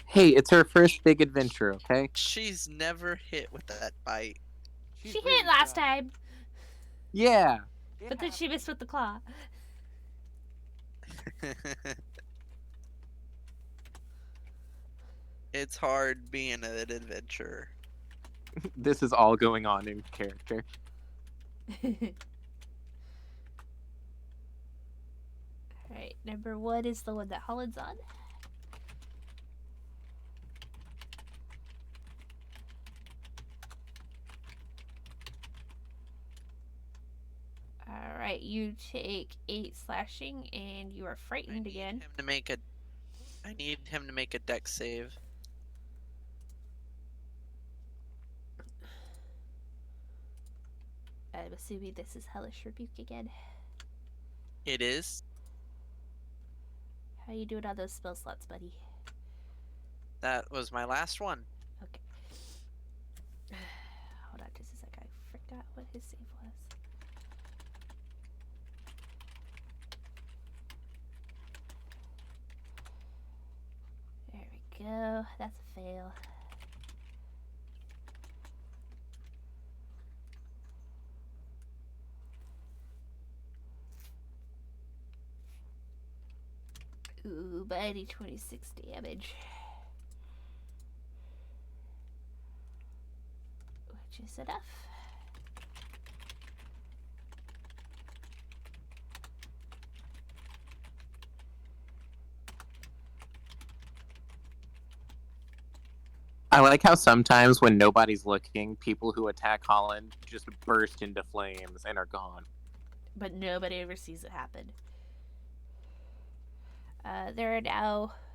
Hey, it's her first big adventure, okay? She's never hit with that bite. She hit last time, Yeah. but then she missed with the claw. It's hard being an adventurer. This is all going on in character. Alright, number 1 is the one that Holland's on. Alright, you take 8 slashing and you are frightened again. I need him to make a dex save. I'm assuming this is Hellish Rebuke again. It is. How you doing on those spell slots, buddy? That was my last one. Okay. Hold on just a sec. I forgot what his save was. There we go. That's a fail. Ooh, buddy, 26 damage. Which is enough. I like how sometimes when nobody's looking, people who attack Holland just burst into flames and are gone. But nobody ever sees it happen.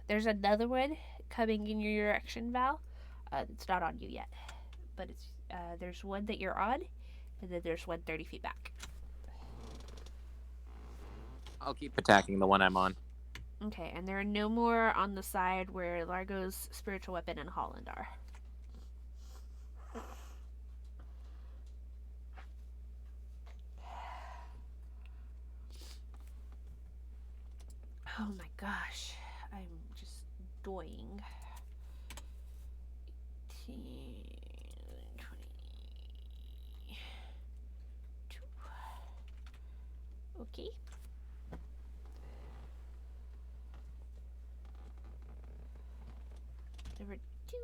There's another one coming in your direction, Val. It's not on you yet, but there's one that you're on, and then there's one 30 feet back. I'll keep attacking the one I'm on. Okay, and there are no more on the side where Largo's spiritual weapon and Holland are. Oh my gosh, I'm just doing. 18, 22. Okay. Number 2.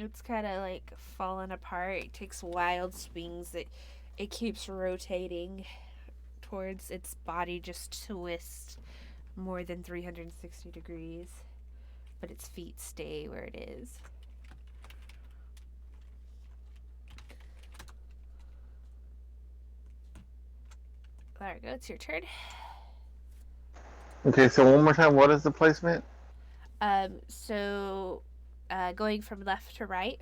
It's kind of like falling apart. It takes wild swings. It keeps rotating towards its body, just twists more than 360 degrees, but its feet stay where it is. Largo, it's your turn. Okay, so one more time, what is the placement? So going from left to right,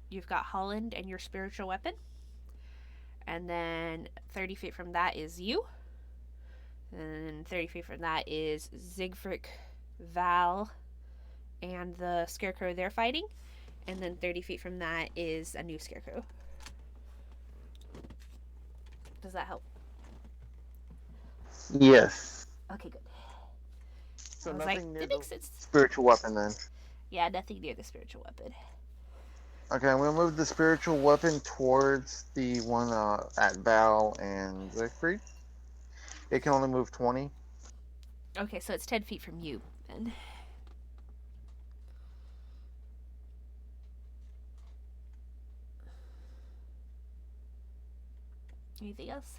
you've got Holland and your spiritual weapon. And then 30 feet from that is you. And 30 feet from that is Siegfried, Val, and the scarecrow they're fighting. And then 30 feet from that is a new scarecrow. Does that help? Yes. Okay, good. So I was like, nothing near that the makes sense. spiritual weapon then. Yeah, nothing near the spiritual weapon. Okay, I'm gonna move the spiritual weapon towards the one at Val and Siegfried. It can only move 20. Okay, so it's 10 feet from you, then. Anything else?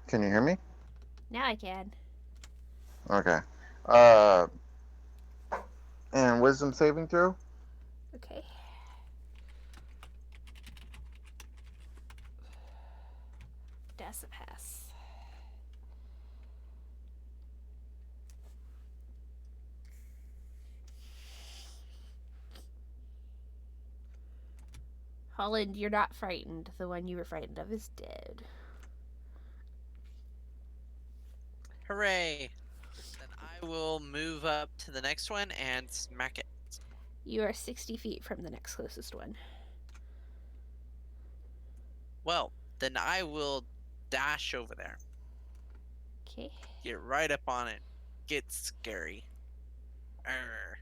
Can you hear me? Now I can. Okay. Uh, and wisdom saving throw? Okay. That's a pass. Holland, you're not frightened. The one you were frightened of is dead. Hooray! Then I will move up to the next one and smack it. You are 60 feet from the next closest one. Well, then I will dash over there. Okay. Get right up on it. Get scary. Arr.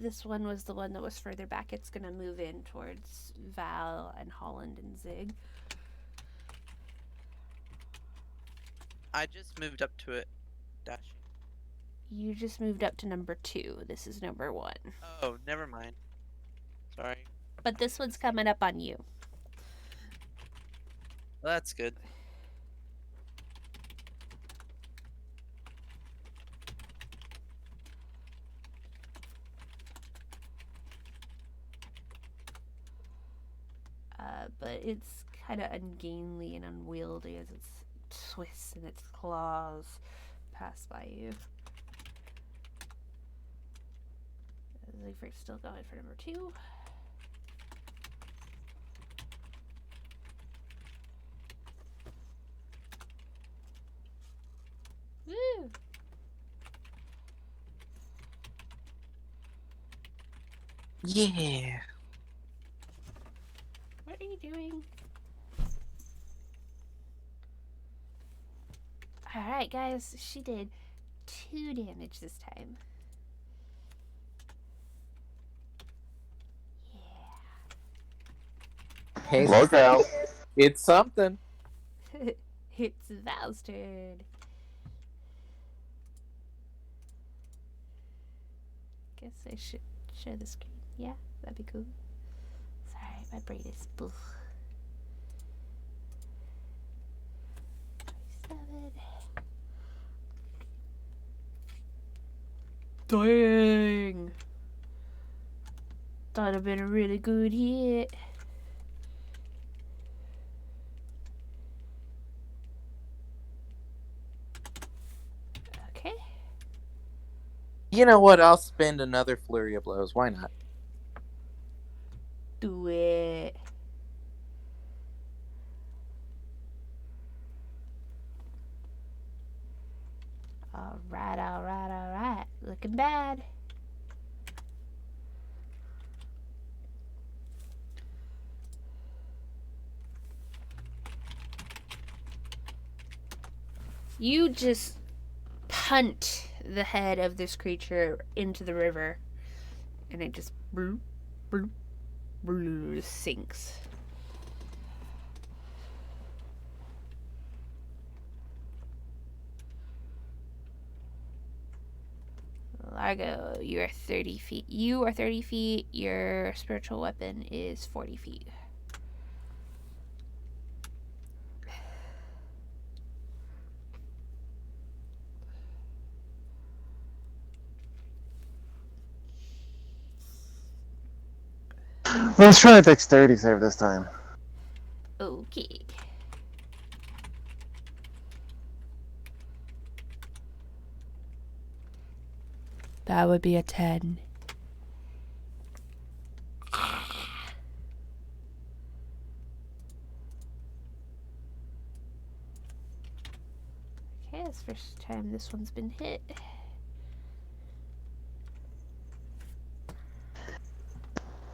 This one was the one that was further back. It's going to move in towards Val and Holland and Zig. I just moved up to it. Dash. You just moved up to number 2. This is number 1. Oh, never mind. Sorry. But this one's coming up on you. Well, that's good. But it's kind of ungainly and unwieldy as it twists and its claws pass by you. Siegfried's still going for number 2. Woo! Yeah. What are you doing? Alright, guys, she did 2 damage this time. Hey, Look out. it's something. Yeah. It's Val's turn. Guess I should share the screen. Yeah, that'd be cool. Sorry, my brain is blah. 27. Dang! That'd have been a really good hit. Okay. You know what? I'll spend another flurry of blows. Why not? Do it. Alright, alright, alright. Looking bad. You just punt the head of this creature into the river, and it just bloop, bloop, bloop, sinks. Largo, you are 30 feet. You are 30 feet. Your spiritual weapon is 40 feet. Let's try a dexterity save this time. Okay. That would be a 10. Okay, it's the first time this one's been hit.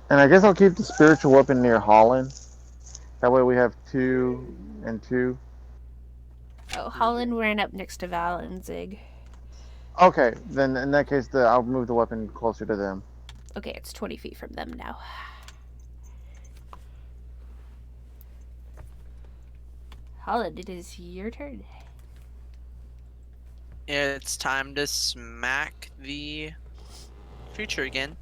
And I guess I'll keep the spiritual weapon near Holland. That way we have 2 and 2. Oh, Holland ran up next to Val and Zig. Okay, then in that case, I'll move the weapon closer to them. Okay, it's 20 feet from them now. Holland, it is your turn. It's time to smack the creature again.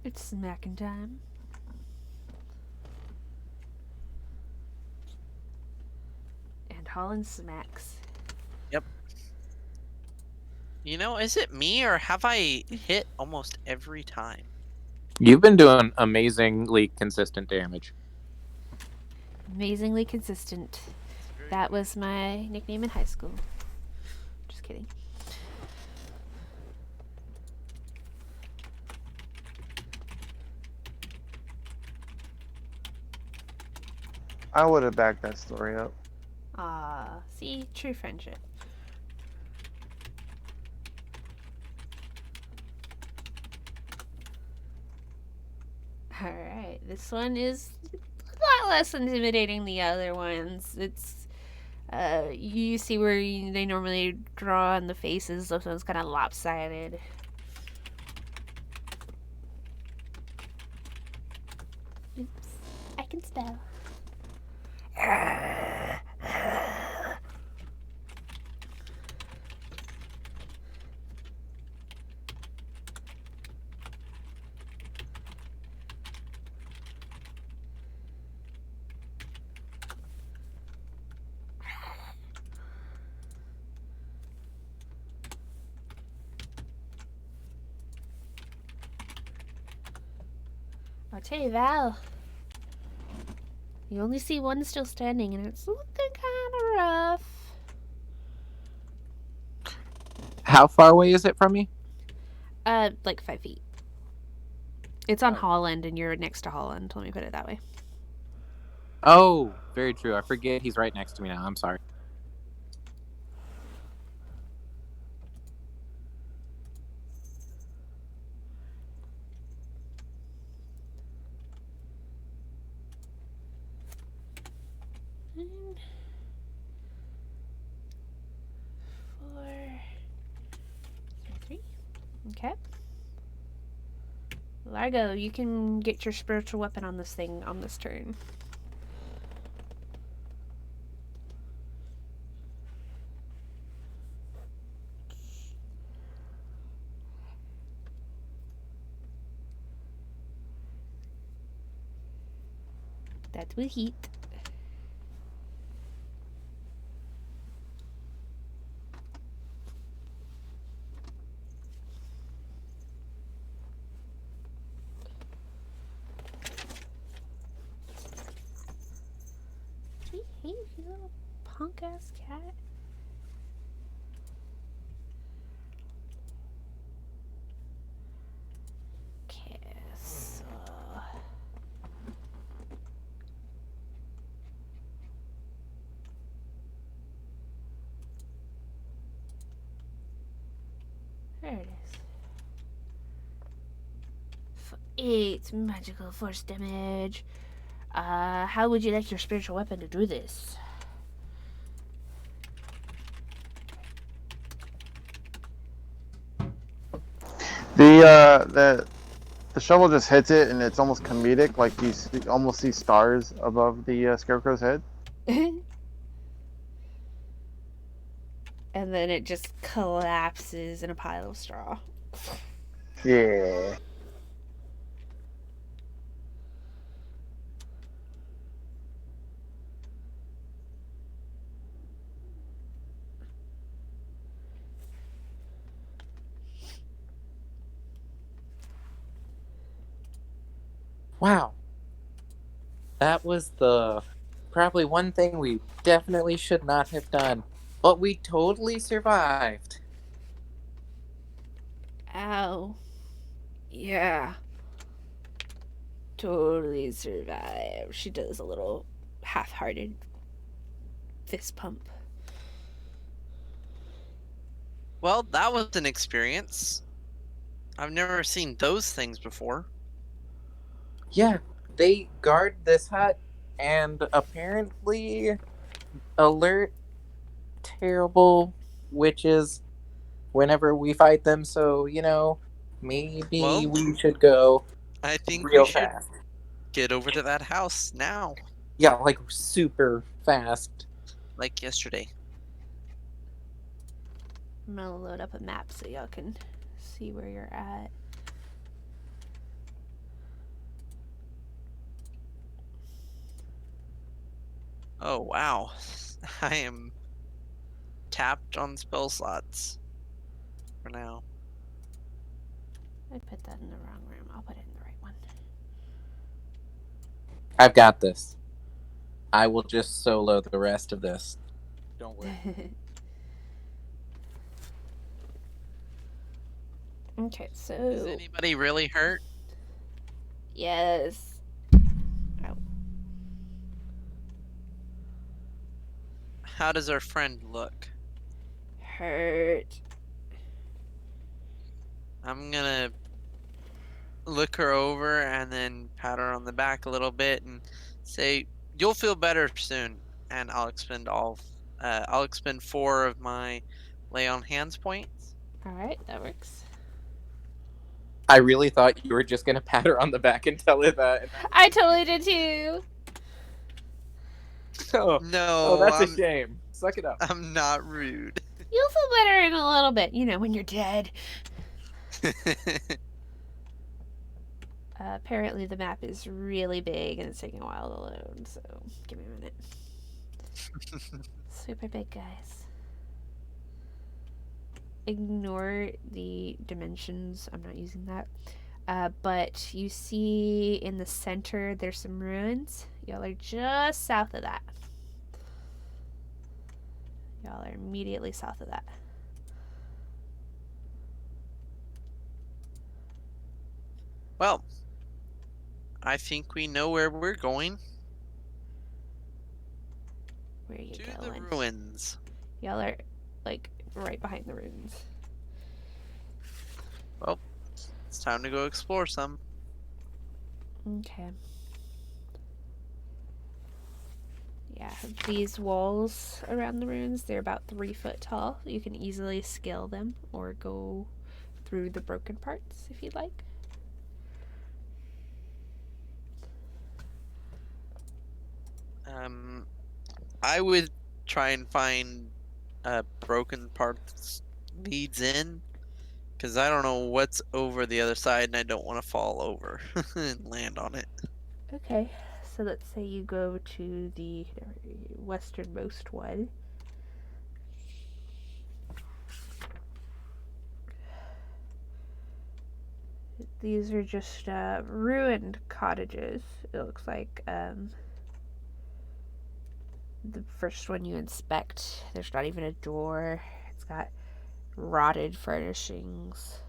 It's smacking time. And Holland smacks. You know, is it me or have I hit almost every time? You've been doing amazingly consistent damage. Amazingly consistent. That was my nickname in high school. Just kidding. I would have backed that story up. See? True friendship. Alright, this one is a lot less intimidating than the other ones. It's, you see where they normally draw on the faces, this one's kind of lopsided. Oops, I can spell. I'll tell you, Val. You only see one still standing, and it's looking kind of rough. How far away is it from me? Like 5 feet. It's on Holland, and you're next to Holland. Let me put it that way. Oh, very true. I forget he's right next to me now. I'm sorry. Okay. Largo, you can get your spiritual weapon on this thing on this turn. That will hit. Hey, you little punk ass cat. Okay, so. There it is. 8 magical force damage. How would you like your spiritual weapon to do this? The shovel just hits it, and it's almost comedic. Like almost see stars above the scarecrow's head. And then it just collapses in a pile of straw. Yeah. Wow. That was the probably one thing we definitely should not have done. But we totally survived. Ow. Yeah. Totally survived. She does a little half hearted fist pump. Well, that was an experience. I've never seen those things before. Yeah, they guard this hut and apparently alert terrible witches whenever we fight them, so, maybe Well, we should go I think we real should fast. get over to that house now, Yeah, like super fast. like yesterday. I'm gonna load up a map so y'all can see where you're at. Oh, wow. I am tapped on spell slots for now. I put that in the wrong room. I'll put it in the right one. I've got this. I will just solo the rest of this. Don't worry. Okay, Is so anybody really hurt? yes. Oh, How does our friend look? hurt. I'm gonna look her over and then pat her on the back a little bit and say, "You'll feel better soon." And I'll expend 4 of my lay on hands points. All right, that works. I really thought you were just gonna pat her on the back and tell her that. And I totally did too. oh, No, that's a shame. Suck it up. I'm not rude. You'll feel better in a little bit, when you're dead. Apparently, the map is really big and it's taking a while to load, so give me a minute. Super big, guys. Ignore the dimensions, I'm not using that. But you see in the center there's some ruins. Y'all are just south of that. Y'all are immediately south of that. Well, I think we know where we're going. Where are you To the going? ruins. Y'all are like right behind the ruins. Well, it's time to go explore some. Okay. Yeah, these walls around the ruins, they're about 3 foot tall. You can easily scale them or go through the broken parts if you'd like. I would try and find broken parts leads in, because I don't know what's over the other side, and I don't want to fall over and land on it. Okay, so let's say you go to the westernmost one. These are just ruined cottages. It looks like the first one you inspect, there's not even a door. It's got rotted furnishings.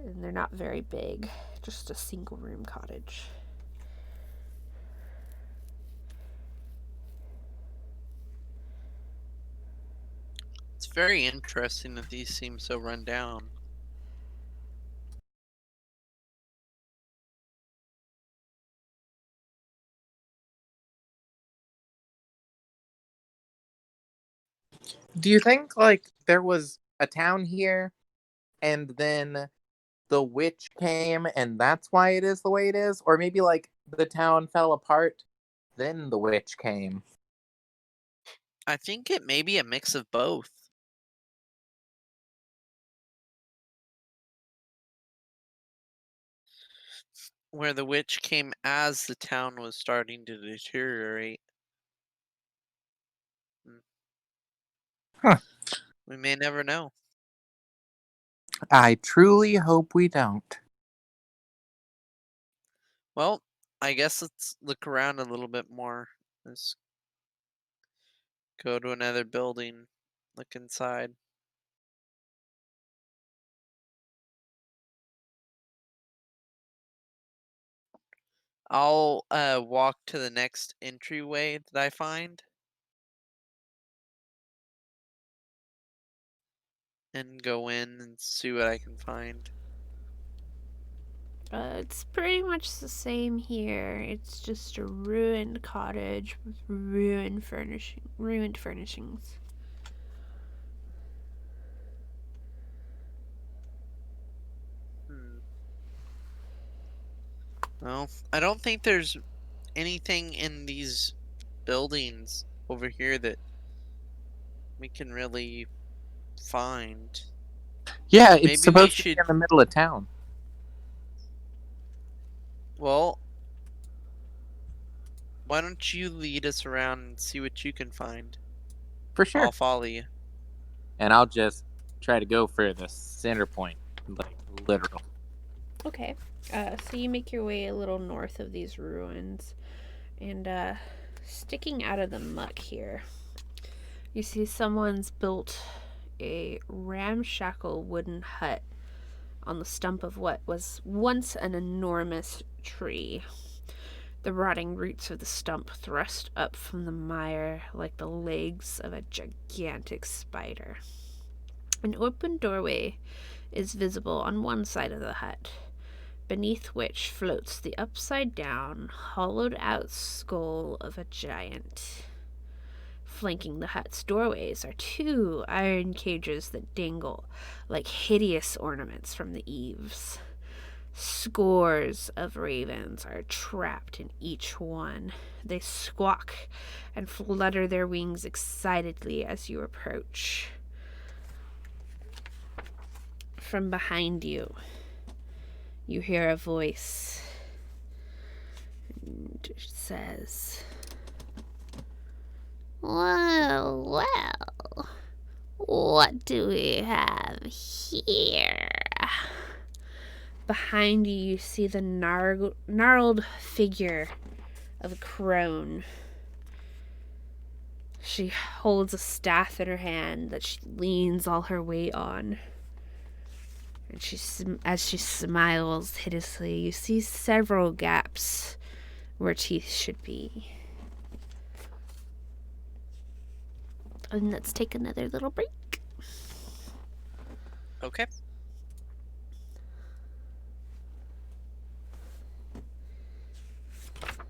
And they're not very big, just a single room cottage. It's very interesting that these seem so run down. Do you think like there was a town here and then the witch came and that's why it is the way it is? Or maybe like the town fell apart, then the witch came. I think it may be a mix of both. Where the witch came as the town was starting to deteriorate. Mm, Huh. We may never know. I truly hope we don't. Well, I guess let's look around a little bit more. Let's go to another building, look inside. I'll walk to the next entryway that I find and go in and see what I can find. It's pretty much the same here. It's just a ruined cottage with ruined furnishings. Hmm. Well, I don't think there's anything in these buildings over here that we can really find. Yeah, it's Maybe we supposed to be should. in the middle of town. Well, why don't you lead us around and see what you can find? For I'll sure. follow you. And I'll just try to go for the center point. Like literal. Okay. So you make your way a little north of these ruins, and sticking out of the muck here, you see someone's built a ramshackle wooden hut on the stump of what was once an enormous tree. The rotting roots of the stump thrust up from the mire like the legs of a gigantic spider. An open doorway is visible on one side of the hut, beneath which floats the upside down, hollowed out skull of a giant. Flanking the hut's doorways are two iron cages that dangle like hideous ornaments from the eaves. Scores of ravens are trapped in each one. They squawk and flutter their wings excitedly as you approach. From behind you, you hear a voice. And it says, well, what do we have here? Behind you, you see the gnarled figure of a crone. She holds a staff in her hand that she leans all her weight on. And as she smiles hideously, you see several gaps where teeth should be. And let's take another little break. Okay.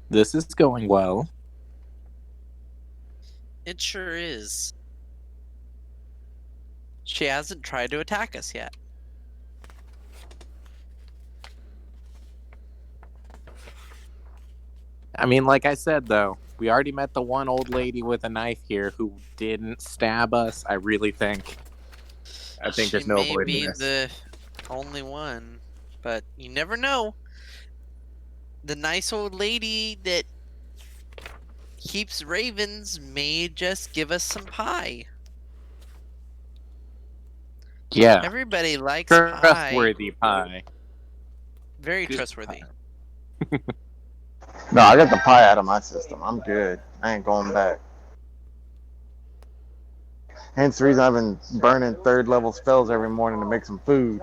This is going well. It sure is. She hasn't tried to attack us yet. I mean, like I said, though, we already met the one old lady with a knife here who didn't stab us. I really think. I think She there's no may avoiding be this. the only one, but you never know. The nice old lady that keeps ravens may just give us some pie. Yeah, Everybody likes pie. trustworthy pie. Very Good trustworthy. pie. No, I got the pie out of my system. I'm good. I ain't going back. Hence the reason I've been burning third level spells every morning to make some food.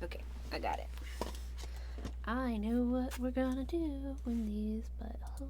Okay, I got it. I know what we're gonna do when these buttholes.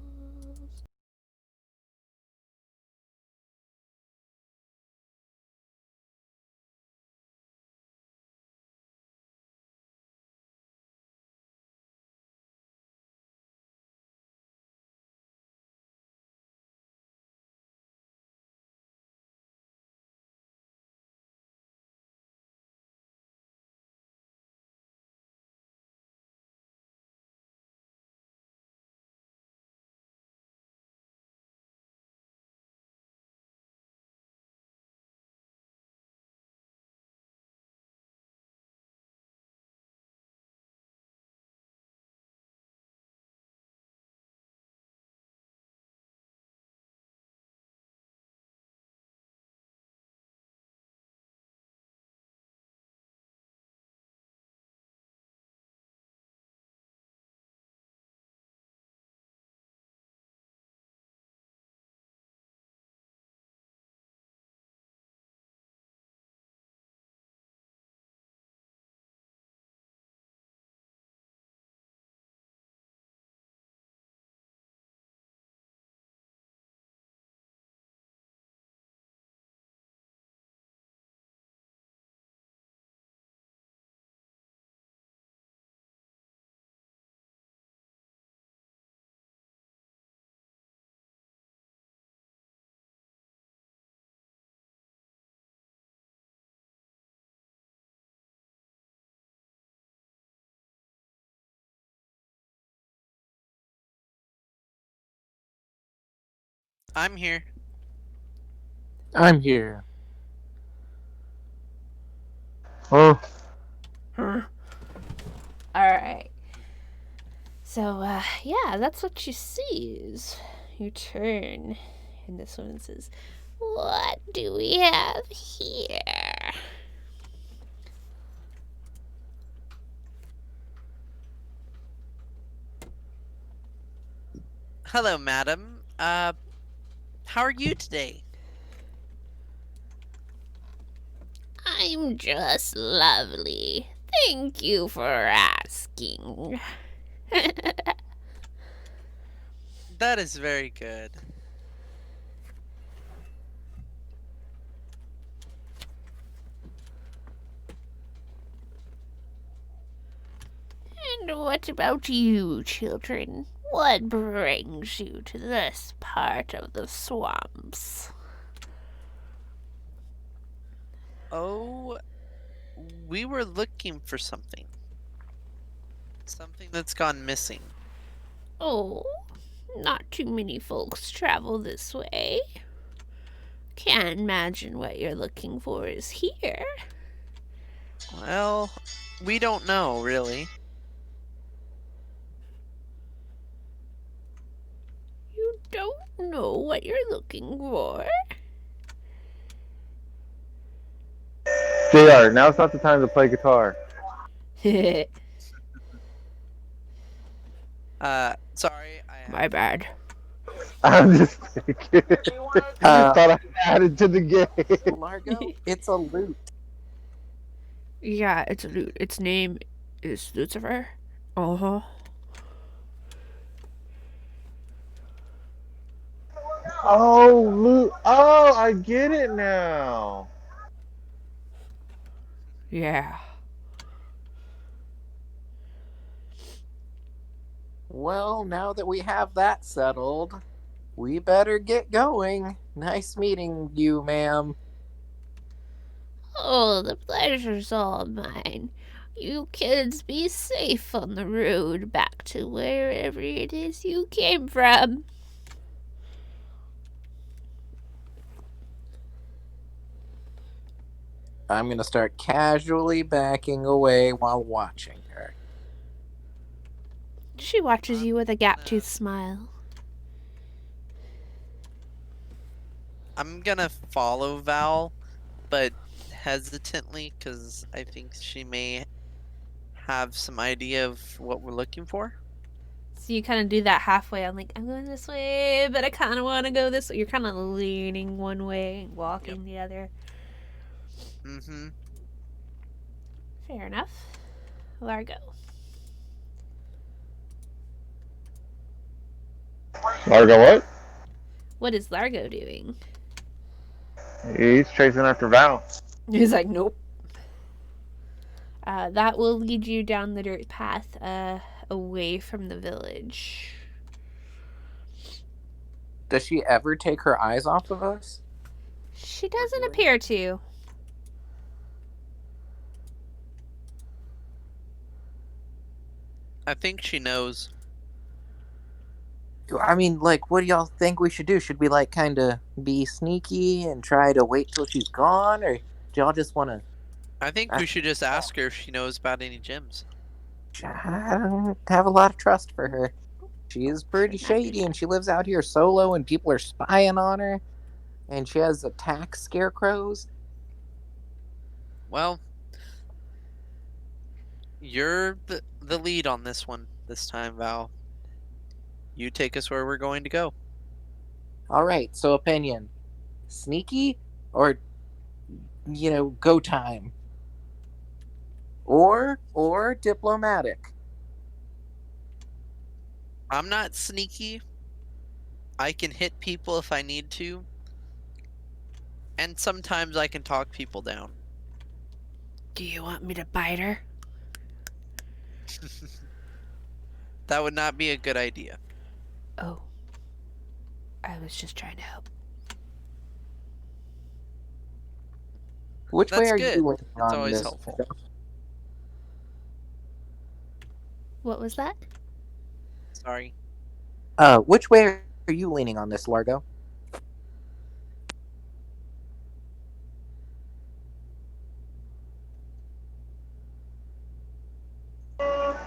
I'm here. I'm here. Oh, Huh? Alright. So, yeah, that's what you see is your turn. And this one says, what do we have here? Hello, madam. How are you today? I'm just lovely. Thank you for asking. That is very good. And what about you, children? What brings you to this part of the swamps? Oh, we were looking for something. Something that's gone missing. Oh, not too many folks travel this way. Can't imagine what you're looking for is here. Well, we don't know, really. You don't know what you're looking for? JR, now's not the time to play guitar. Sorry, I My have bad. I'm just thinking. Uh, Thought I added to the game. Largo, it's a loot. Yeah, it's a loot. Its name is Lucifer. Uh huh. Oh, Luke. Oh, I get it now. Yeah. Well, now that we have that settled, we better get going. Nice meeting you, ma'am. Oh, the pleasure's all mine. You kids be safe on the road back to wherever it is you came from. I'm gonna start casually backing away while watching her. She watches you with a gap gonna, toothed smile. I'm gonna follow Val, but hesitantly, because I think she may have some idea of what we're looking for. So you kind of do that halfway. I'm like, I'm going this way, but I kind of want to go this way. You're kind of leaning one way, walking the other. Mm-hmm. Fair enough. Largo. Largo, what? What is Largo doing? He's chasing after Val. He's like, nope. That will lead you down the dirt path away from the village. Does she ever take her eyes off of us? She Or doesn't do anything? appear to. I think she knows. I mean, like, what do y'all think we should do? Should we, like, kind of be sneaky and try to wait till she's gone? Or do y'all just want to... I think I, we should just ask her if she knows about any gyms. I don't have a lot of trust for her. She is pretty Should not do shady, and that. she lives out here solo, and people are spying on her. And she has attack scarecrows. Well, you're the lead on this one this time, Val. You take us where we're going to go. All right, so opinion. Sneaky or, go time? Or diplomatic? I'm not sneaky. I can hit people if I need to. And sometimes I can talk people down. Do you want me to bite her? That would not be a good idea. Oh. I was just trying to help. Which way That's are good. you leaning It's on always this? helpful. What was that? Sorry. Which way are you leaning on this, Largo?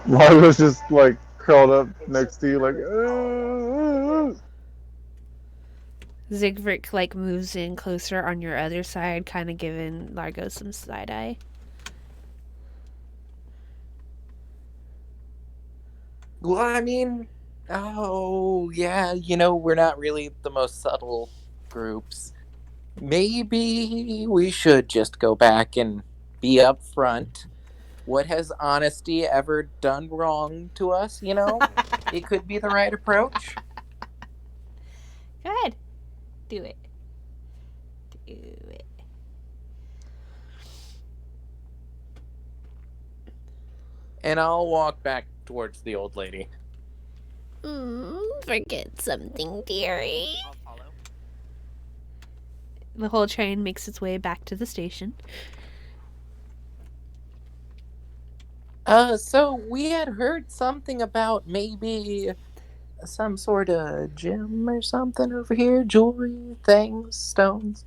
Largo's just like curled up next to you, like. Zigvrick like moves in closer on your other side, kind of giving Largo some side eye. Well, I mean, oh, yeah, we're not really the most subtle groups. Maybe we should just go back and be upfront. What has honesty ever done wrong to us, It could be the right approach. Go ahead. Do it. Do it. And I'll walk back towards the old lady. Forget something, dearie. I'll follow. The whole train makes its way back to the station. So we had heard something about maybe some sort of gem or something over here, jewelry, things, stones,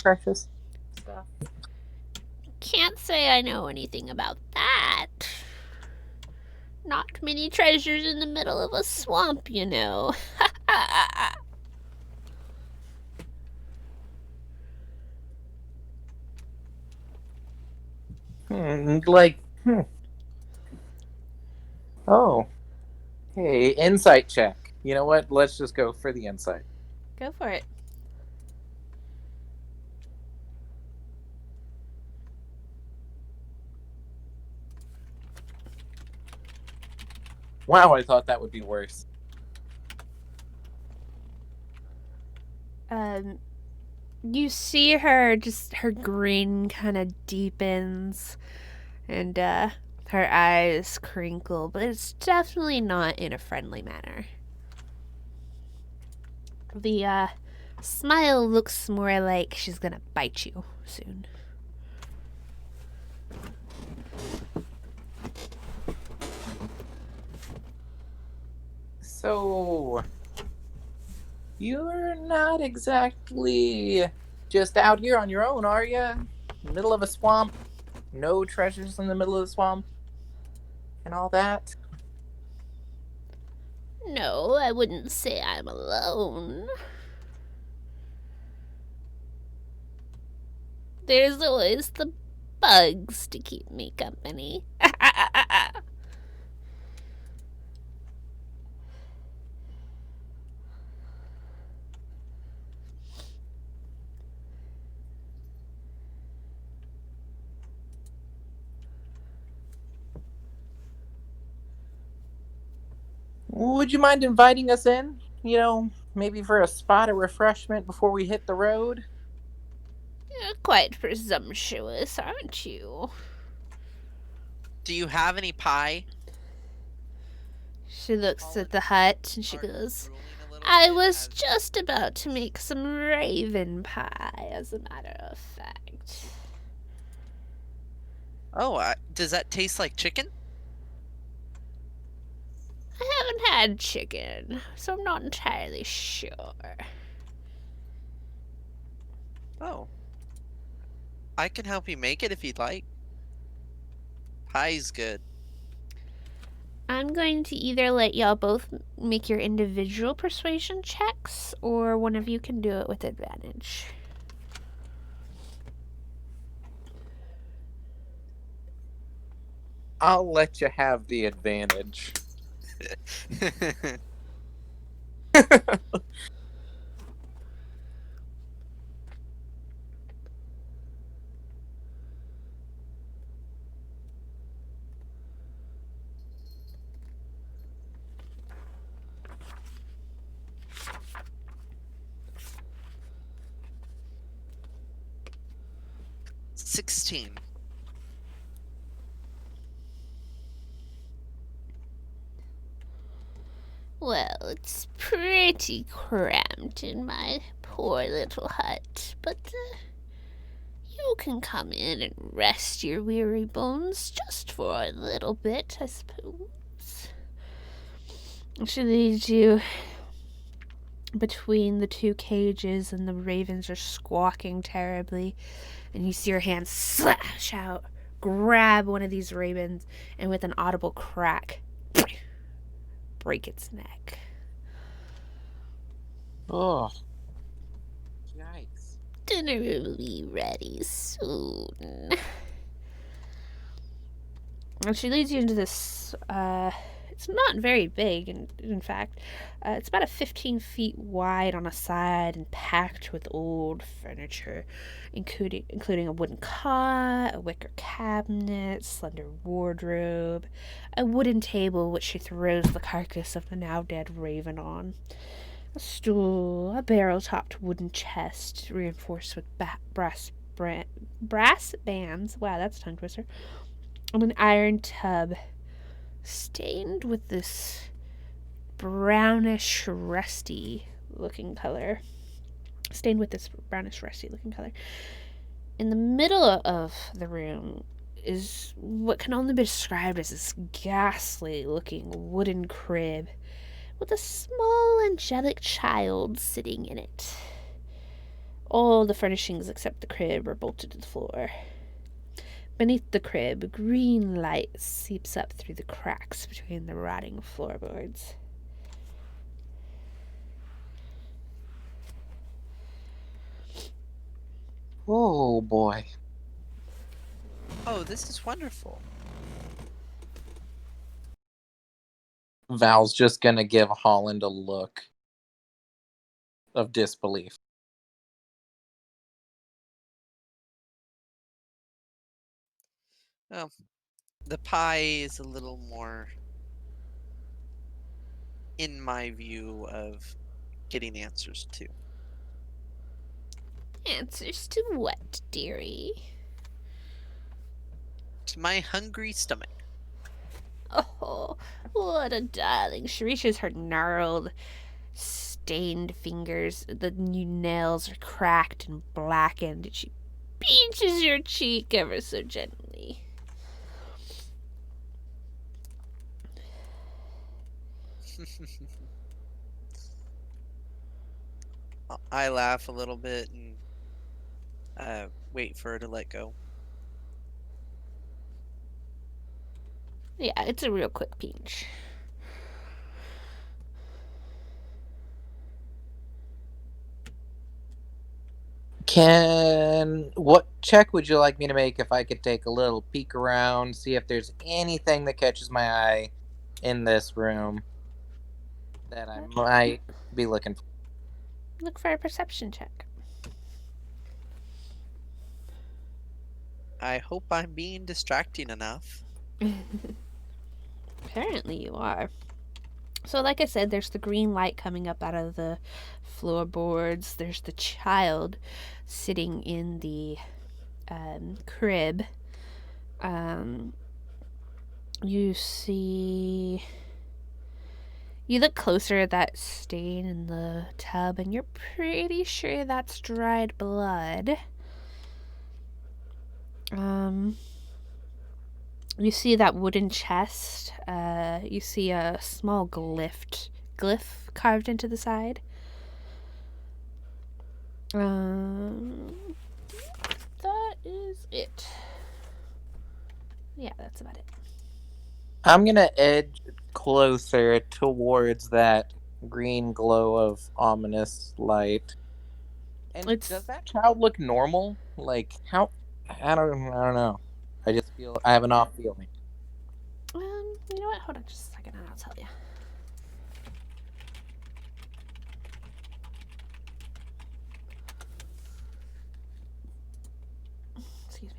precious stuff. Can't say I know anything about that. Not many treasures in the middle of a swamp, you know. Like, oh, hey, insight check. You know what? Let's just go for the insight. Go for it. Wow, I thought that would be worse. You see her, just her grin kind of deepens, and her eyes crinkle, but it's definitely not in a friendly manner. The smile looks more like she's gonna bite you soon. So, you're not exactly just out here on your own, are you? Middle of a swamp, no treasures in the middle of the swamp, and all that. No, I wouldn't say I'm alone. There's always the bugs to keep me company. Would you mind inviting us in? Maybe for a spot of refreshment before we hit the road? You're quite presumptuous, aren't you? Do you have any pie? She looks at Holland the hut and she starts goes, drooling a little I bit was as just about to make some raven pie, as a matter of fact. Oh, does that taste like chicken? I haven't had chicken, so I'm not entirely sure. Oh, I can help you make it if you'd like. Pie's good. I'm going to either let y'all both make your individual persuasion checks, or one of you can do it with advantage. I'll let you have the advantage. 16. Well, it's pretty cramped in my poor little hut, but you can come in and rest your weary bones just for a little bit, I suppose. She leads you between the two cages, and the ravens are squawking terribly. And you see your hand slash out, grab one of these ravens, and with an audible crack, break its neck. Oh, yikes. Dinner will be ready soon. And she leads you into this, it's not very big, in fact. It's about 15 feet wide on a side and packed with old furniture, including a wooden cot, a wicker cabinet, slender wardrobe, a wooden table which she throws the carcass of the now dead raven on, a stool, a barrel-topped wooden chest reinforced with brass bands. Wow, that's a tongue twister. And an iron tub stained with this brownish rusty looking color. In the middle of the room is what can only be described as this ghastly looking wooden crib with a small angelic child sitting in it. All the furnishings except the crib are bolted to the floor. Beneath the crib, green light seeps up through the cracks between the rotting floorboards. Oh boy. Oh, this is wonderful. Val's just gonna give Holland a look of disbelief. Oh, the pie is a little more, in my view, of getting answers to. Answers to what, dearie? To my hungry stomach. Oh, what a darling. She reaches her gnarled, stained fingers. The new nails are cracked and blackened, and she pinches your cheek ever so gently. I laugh a little bit and wait for her to let go. Yeah, it's a real quick pinch. What check would you like me to make if I could take a little peek around, see if there's anything that catches my eye in this room that I might be looking for? Look for a perception check. I hope I'm being distracting enough. Apparently you are. So, like I said, there's the green light coming up out of the floorboards. There's the child sitting in the crib. You see. You look closer at that stain in the tub, and you're pretty sure that's dried blood. You see that wooden chest. You see a small glyph carved into the side. That is it. Yeah, that's about it. I'm gonna edge closer towards that green glow of ominous light. And does It's that child look normal? Like how? I don't know. I just feel I have an off feeling. you know what? Hold on just a second, and I'll tell you. Excuse me.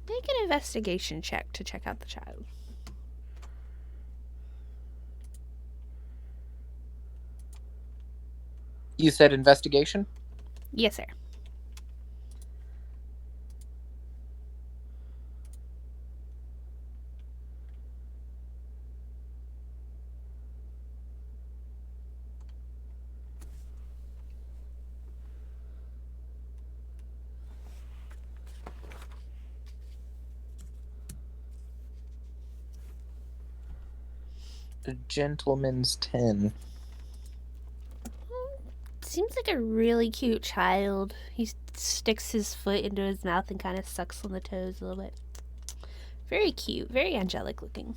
Make an investigation check to check out the child. You said investigation? Yes, sir. A gentleman's 10. Seems like a really cute child. He sticks his foot into his mouth and kind of sucks on the toes a little bit. Very cute, very angelic looking.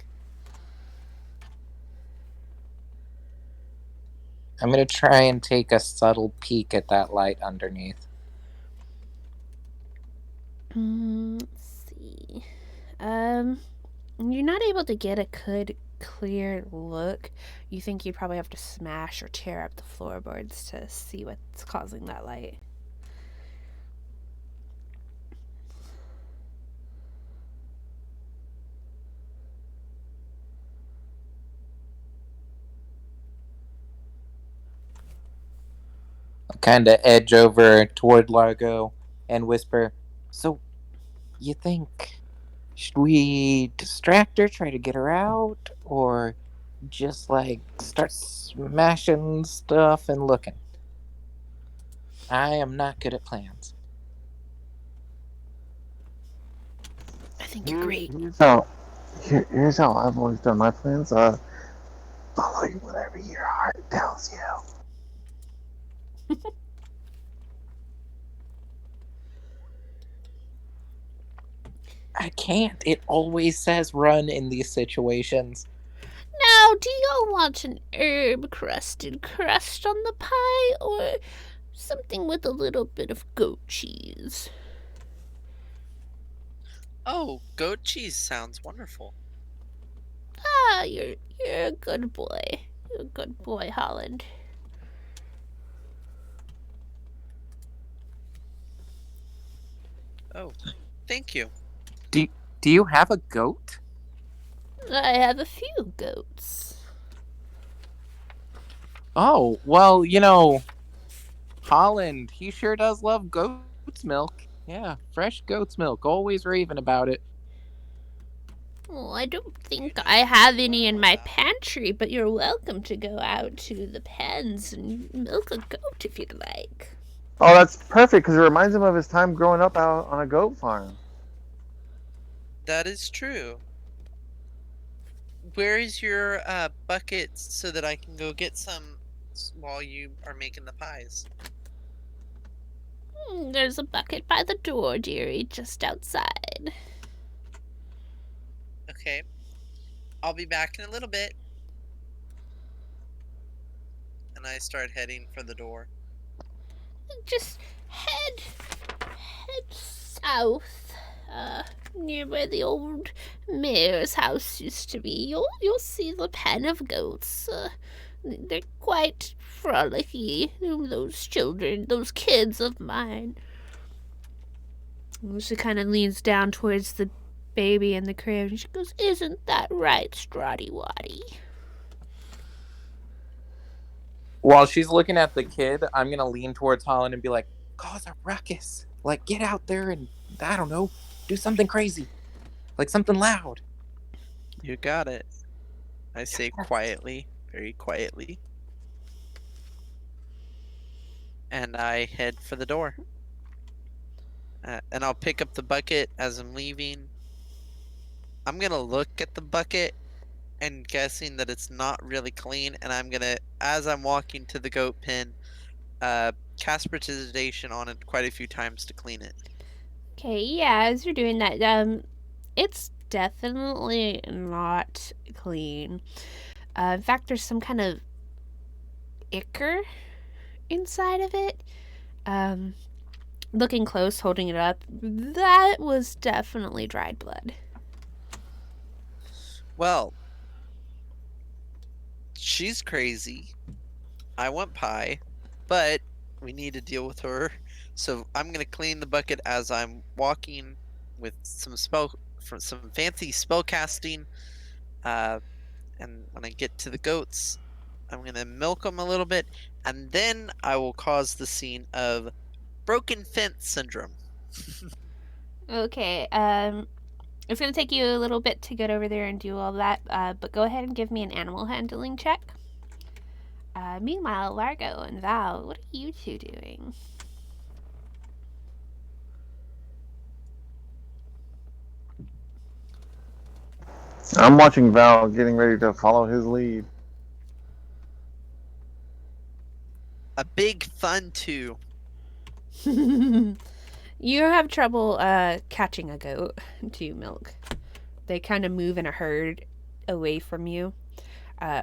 I'm gonna try and take a subtle peek at that light underneath. Let's see. You're not able to get a good, clear look. You think you'd probably have to smash or tear up the floorboards to see what's causing that light. I'll kind of edge over toward Largo and whisper, "So, you think should we distract her, try to get her out, or just like start smashing stuff and looking? I am not good at plans." I think you're great. Here's how I've always done my plans. Follow whatever your heart tells you. I can't. It always says run in these situations. Now, do you want an herb crusted crust on the pie or something with a little bit of goat cheese? Oh, goat cheese sounds wonderful. Ah, you're a good boy. You're a good boy, Holland. Oh, thank you. Do you have a goat? I have a few goats. Oh, well, Holland, he sure does love goat's milk. Yeah, fresh goat's milk. Always raving about it. Oh, I don't You think know I have something any in wonderful my about it. pantry, but you're welcome to go out to the pens and milk a goat if you'd like. Oh, that's perfect because it reminds him of his time growing up out on a goat farm. That is true. Where is your bucket so that I can go get some while you are making the pies? There's a bucket by the door, dearie, just outside. Okay. I'll be back in a little bit. And I start heading for the door. Just head south, near where the old Mayor's house used to be. You'll see the pen of goats. They're quite frolicky. Those children, those kids of mine. She kind of leans down towards the baby in the crib and she goes, "Isn't that right, Stroddy Waddy?" While she's looking at the kid, I'm gonna lean towards Holland and be like, "Cause a ruckus! Like, get out there and I don't know, do something crazy, like something loud." You got it. I say quietly, very quietly. And I head for the door. And I'll pick up the bucket as I'm leaving. I'm gonna look at the bucket and guessing that it's not really clean, and I'm gonna, as I'm walking to the goat pen, cast precipitation on it quite a few times to clean it. Okay, yeah, as you're doing that, it's definitely not clean. In fact, there's some kind of ichor inside of it. Looking close, holding it up, that was definitely dried blood. Well, she's crazy. I want pie, but we need to deal with her. So I'm gonna clean the bucket as I'm walking with some fancy spell casting. And when I get to the goats, I'm gonna milk them a little bit, and then I will cause the scene of broken fence syndrome. Okay, it's gonna take you a little bit to get over there and do all that, but go ahead and give me an animal handling check. Meanwhile, Largo and Val, what are you two doing? I'm watching Val getting ready to follow his lead. A big fun too. You have trouble catching a goat to milk. They kind of move in a herd away from you.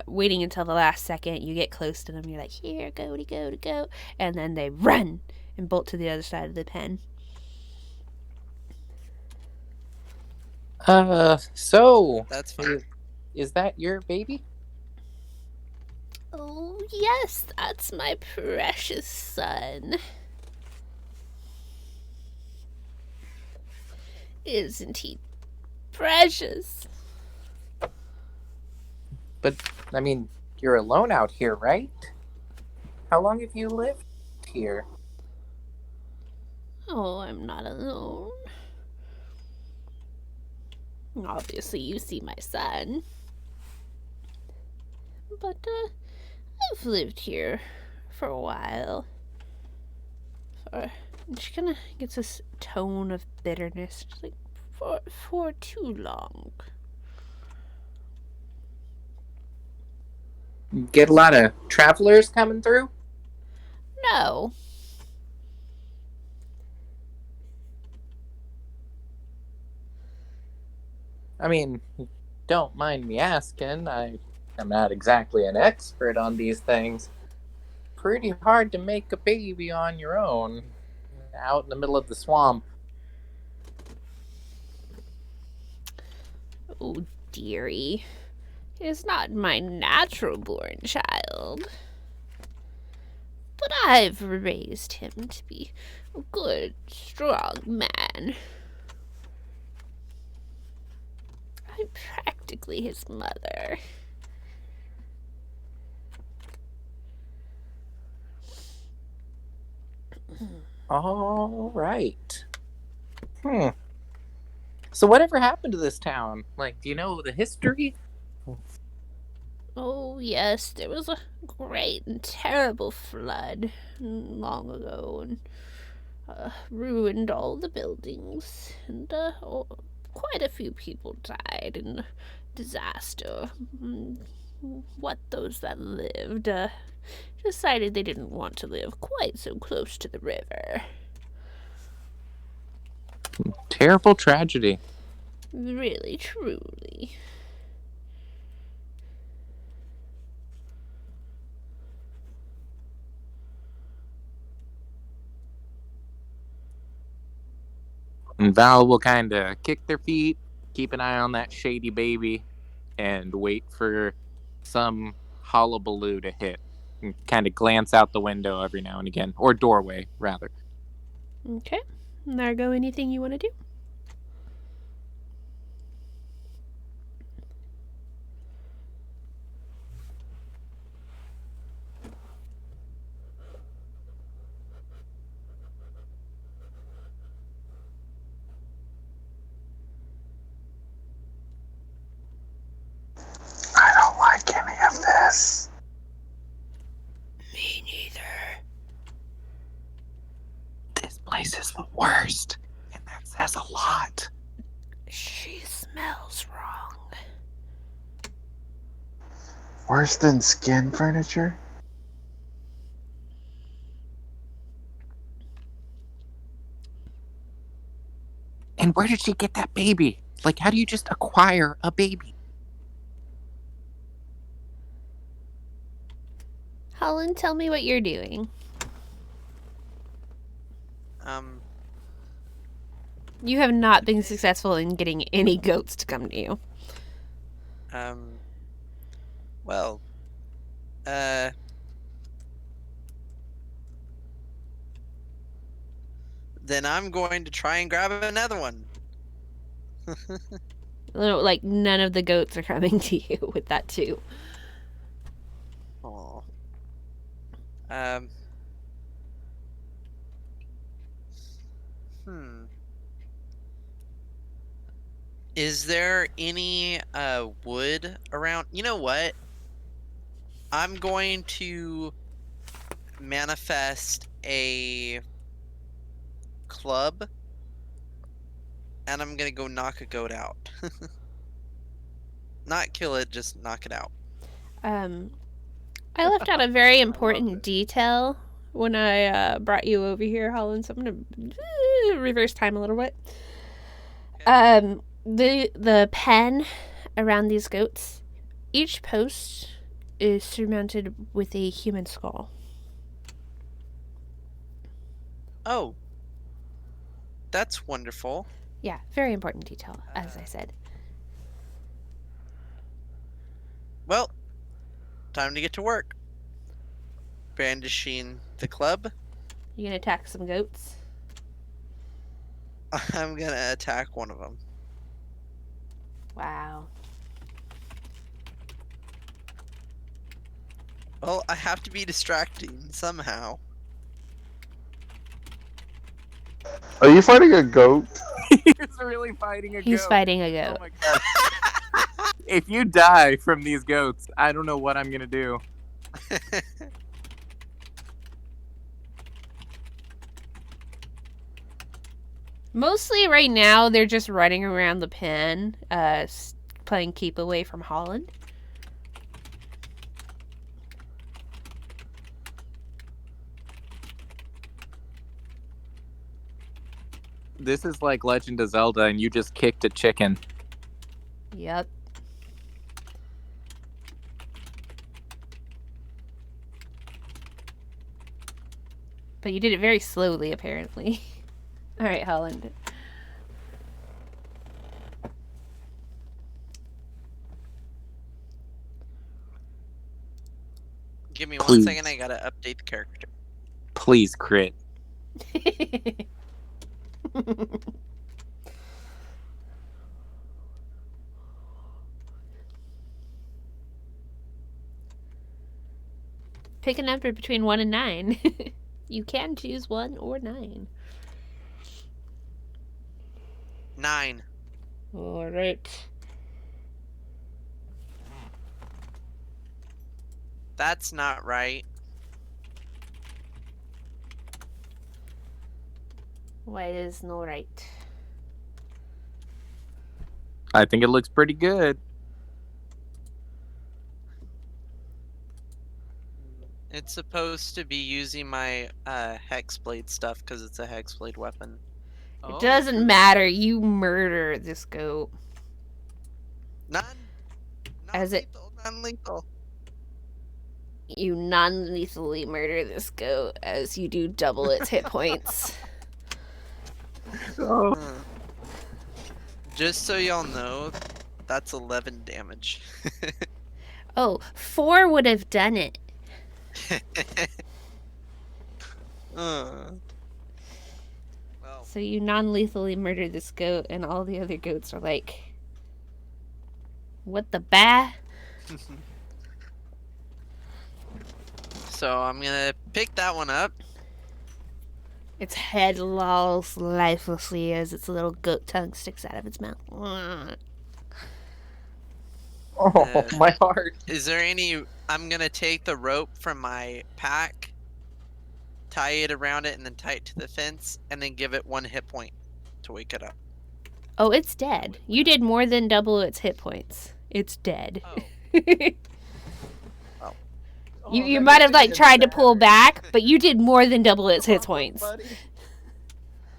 Waiting until the last second, you get close to them. You're like, "Here, goaty, goaty, goat," and then they run and bolt to the other side of the pen. So That's fine. is that your baby? Oh yes, that's my precious son. Isn't he precious? But I mean, you're alone out here, right? How long have you lived here? Oh, I'm not alone. Obviously, you see my son. But, I've lived here for a while. She kind of gets this tone of bitterness. She's like, for too long. Get a lot of travelers coming through? No. I mean, don't mind me asking. I'm not exactly an expert on these things. Pretty hard to make a baby on your own out in the middle of the swamp. Oh, dearie. He is not my natural born child. But I've raised him to be a good, strong man. I'm practically his mother. All right. So whatever happened to this town? Like, do you know the history? Oh, yes, there was a great and terrible flood long ago and ruined all the buildings, and quite a few people died in the disaster. What those that lived decided they didn't want to live quite so close to the river. Terrible tragedy. Really, truly. And Val will kind of kick their feet, keep an eye on that shady baby and wait for some hullabaloo to hit. And kind of glance out the window every now and again, or doorway, rather. Okay. Margot, anything you want to do? I don't like any of this. Me neither. This place is the worst, and that says a lot. She smells wrong. Worse than skin furniture? And where did she get that baby? Like, how do you just acquire a baby? Holland, tell me what you're doing. You have not been successful in getting any goats to come to you. Well, then I'm going to try and grab another one. Like, none of the goats are coming to you with that, too. Oh. Is there any wood around? You know what? I'm going to manifest a club, and I'm gonna go knock a goat out. Not kill it, just knock it out. I left out a very important detail when I brought you over here, Holland, so I'm going to reverse time a little bit. The pen around these goats, each post is surmounted with a human skull. Oh. That's wonderful. Yeah, very important detail, as I said. Well, time to get to work. Brandishing the club. You gonna attack some goats? I'm gonna attack one of them. Wow. Well, I have to be distracting somehow. Are you fighting a goat? He's really fighting a goat. He's fighting a goat. Oh my god. If you die from these goats, I don't know what I'm gonna do. Mostly right now, they're just running around the pen, playing keep away from Holland. This is like Legend of Zelda, and you just kicked a chicken. Yep. But you did it very slowly, apparently. All right, Holland. Give me 1 Please. second, I gotta update the character. Please crit. Pick a number between 1 and 9. You can choose 1 or 9. 9. All right. That's not right. Why is no right? I think it looks pretty good. It's supposed to be using my hexblade stuff because it's a hexblade weapon. It doesn't matter. You murder this goat. Non-lethal. You non-lethally murder this goat as you do double its hit points. Oh. Just so y'all know, that's 11 damage. Oh, 4 would have done it. Well, So you non-lethally murder this goat, and all the other goats are like, "What the bah?" so I'm gonna pick that one up. Its head lolls lifelessly as its little goat tongue sticks out of its mouth. Oh, my heart. Is there any? I'm gonna take the rope from my pack, tie it around it, and then tie it to the fence, and then give it 1 hit point to wake it up. Oh, it's dead. You did more than double its hit points. It's dead. Oh. You might have like tried to pull back, but you did more than double its hit points.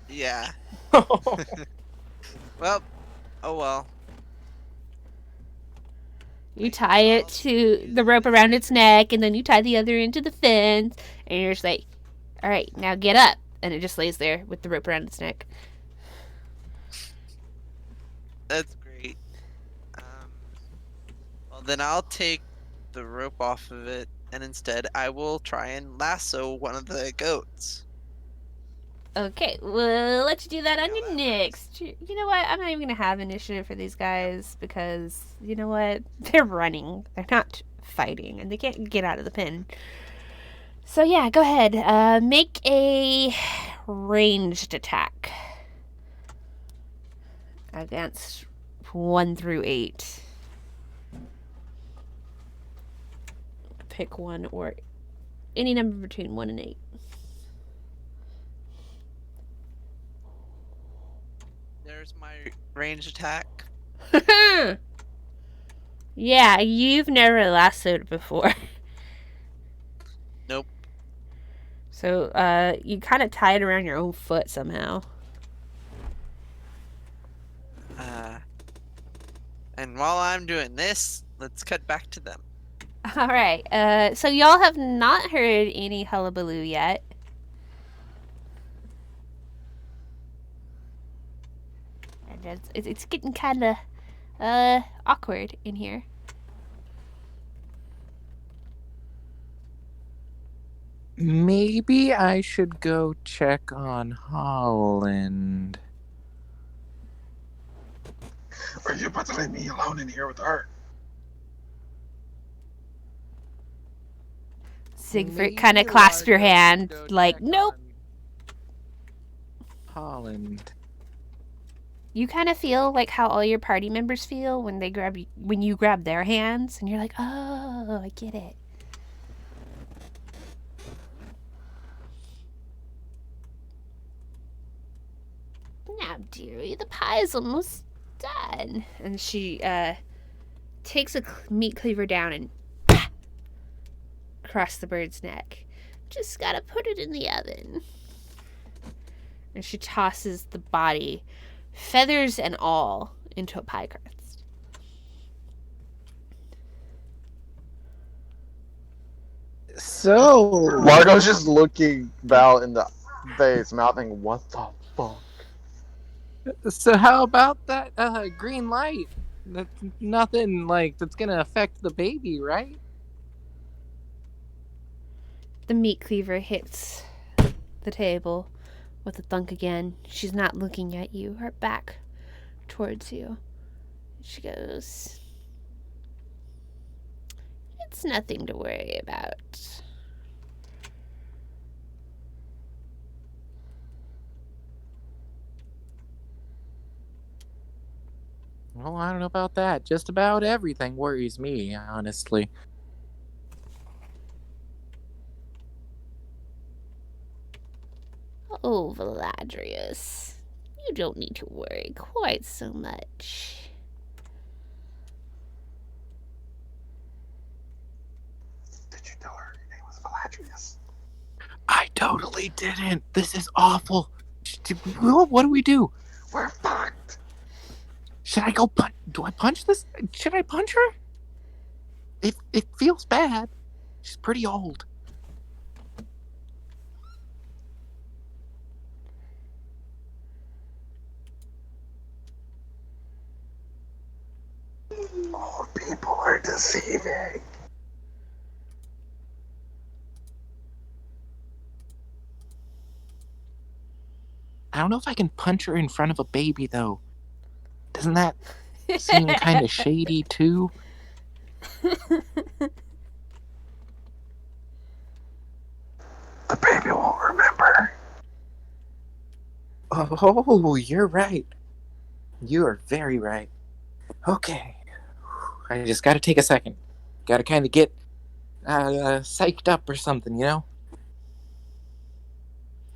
Yeah. Well. Oh well. You tie it to the rope around its neck, and then you tie the other end to the fence, and you're just like, "All right, now get up." And it just lays there with the rope around its neck. That's great. Well, then I'll take the rope off of it, and instead I will try and lasso one of the goats. Okay, well, let's do that on Yeah, your that next. You know what? I'm not even gonna have initiative for these guys because you know what? They're running. They're not fighting, and they can't get out of the pen. So yeah, go ahead. Make a ranged attack against 1 through 8. Pick one or any number between 1 and 8. There's my range attack. Yeah, you've never lassoed before. Nope. So, you kind of tie it around your own foot somehow. And while I'm doing this, let's cut back to them. All right. So y'all have not heard any hullabaloo yet. And it's getting kind of awkward in here. Maybe I should go check on Holland. Are you about to leave me alone in here with her? Siegfried kind of clasps your hand, like, nope. Holland. You kind of feel like how all your party members feel when they when you grab their hands, and you're like, oh, I get it. Now, dearie, the pie is almost done. And she takes a meat cleaver down and across the bird's neck. Just gotta put it in the oven. And she tosses the body, feathers and all, into a pie crust. So Margot's just looking Val in the face, mouthing, "What the fuck?" So how about that green light? That's nothing like that's gonna affect the baby, right? The meat cleaver hits the table with a thunk again. She's not looking at you, her back towards you. She goes, "It's nothing to worry about." Well, I don't know about that. Just about everything worries me, honestly. Oh, Valadrius, you don't need to worry quite so much. Did you tell her your name was Valadrius? I totally didn't. This is awful. What do we do? We're fucked. Should I go punch? Do I punch this? Should I punch her? It feels bad. She's pretty old. Old people are deceiving. I don't know if I can punch her in front of a baby, though. Doesn't that seem kind of shady, too? The baby won't remember. Oh, you're right. You are very right. Okay. I just gotta take a second. Gotta kind of get psyched up or something, you know?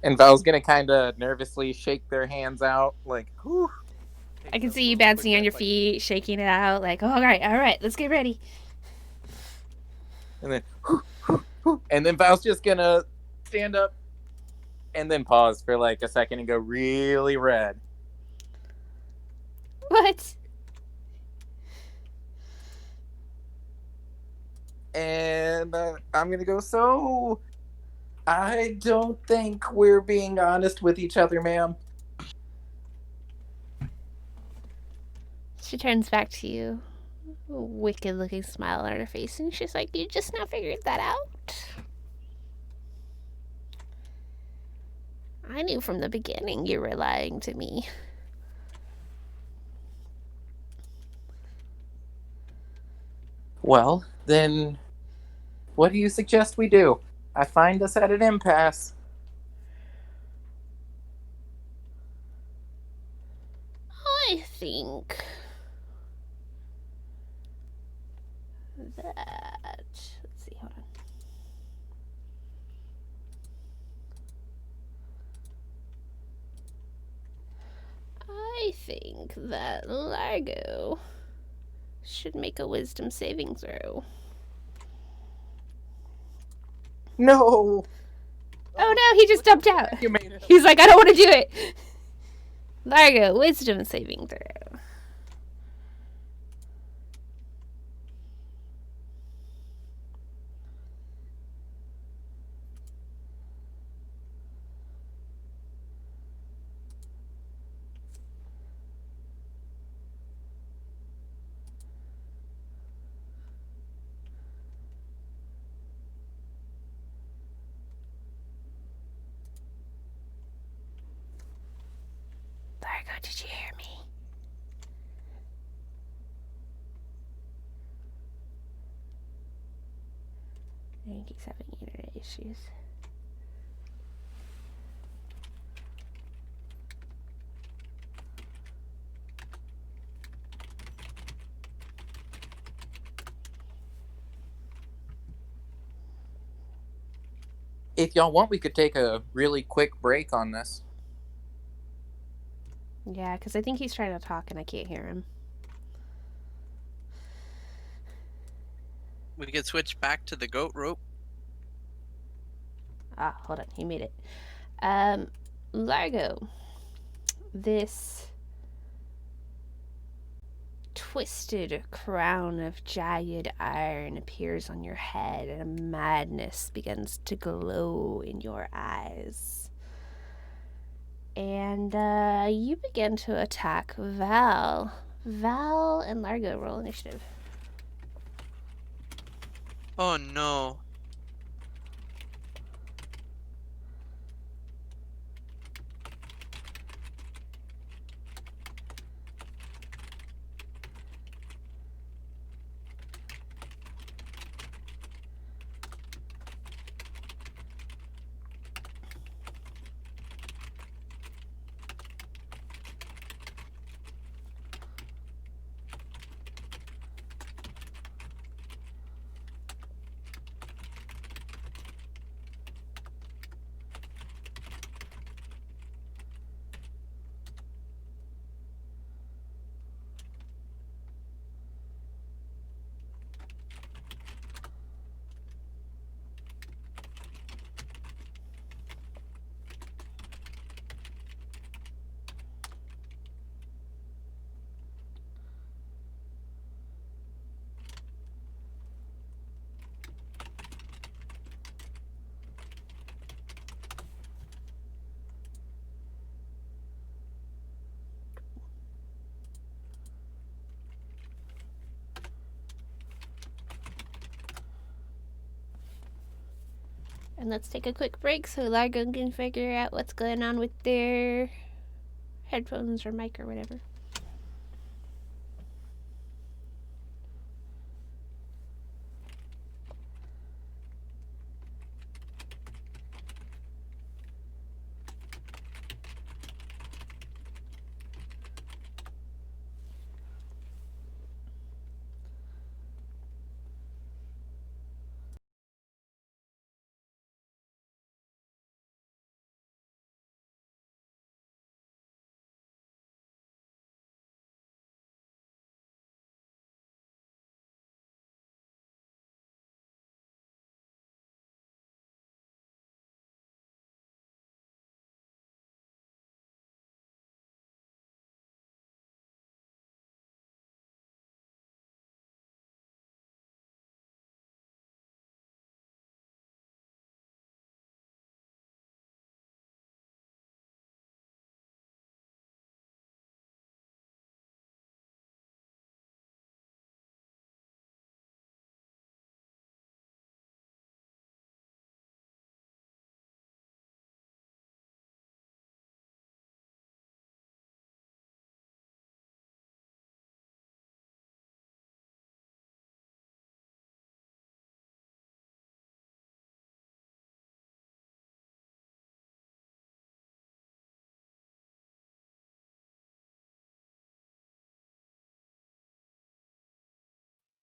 And Val's gonna kind of nervously shake their hands out, like, whew. I Take can those see you little quick bouncing on breaths, your like, feet, shaking it out, like, all right, let's get ready. and then, whew, whew, whew. And then Val's just gonna stand up and then pause for like a second and go really red. What? And I'm gonna go, so I don't think we're being honest with each other, ma'am. She turns back to you, a wicked looking smile on her face, and she's like, you just now figured that out? I knew from the beginning you were lying to me. Well, then what do you suggest we do? I find us at an impasse. I think that. Let's see, hold on. I think that Largo should make a wisdom saving throw. No. Oh no, he just dumped out. You made it. He's like, I don't want to do it. Largo, wisdom saving throw. Largo, did you hear me? And he keeps having internet issues. If y'all want, we could take a really quick break on this. Yeah, because I think he's trying to talk and I can't hear him. We could switch back to the goat rope. Ah, hold on, he made it. Largo, this twisted crown of jagged iron appears on your head, and a madness begins to glow in your eyes. And you begin to attack Val. Val and Largo, roll initiative. Oh no. And let's take a quick break so Largo can figure out what's going on with their headphones or mic or whatever.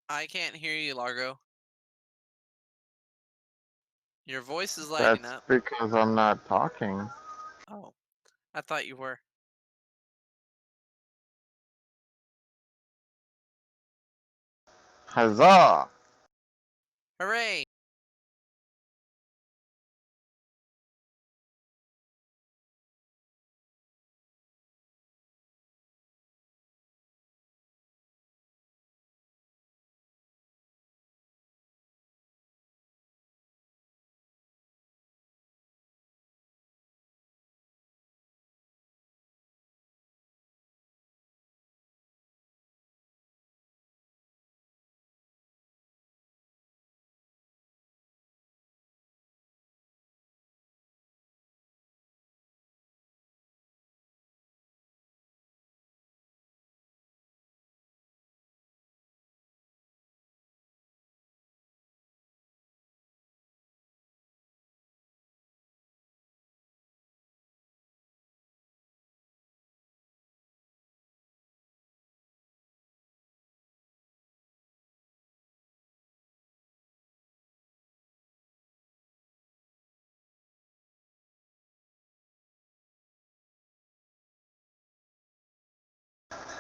I can't hear you, Largo. Your voice is lighting That's up. because I'm not talking. Oh, I thought you were. Huzzah! Hooray!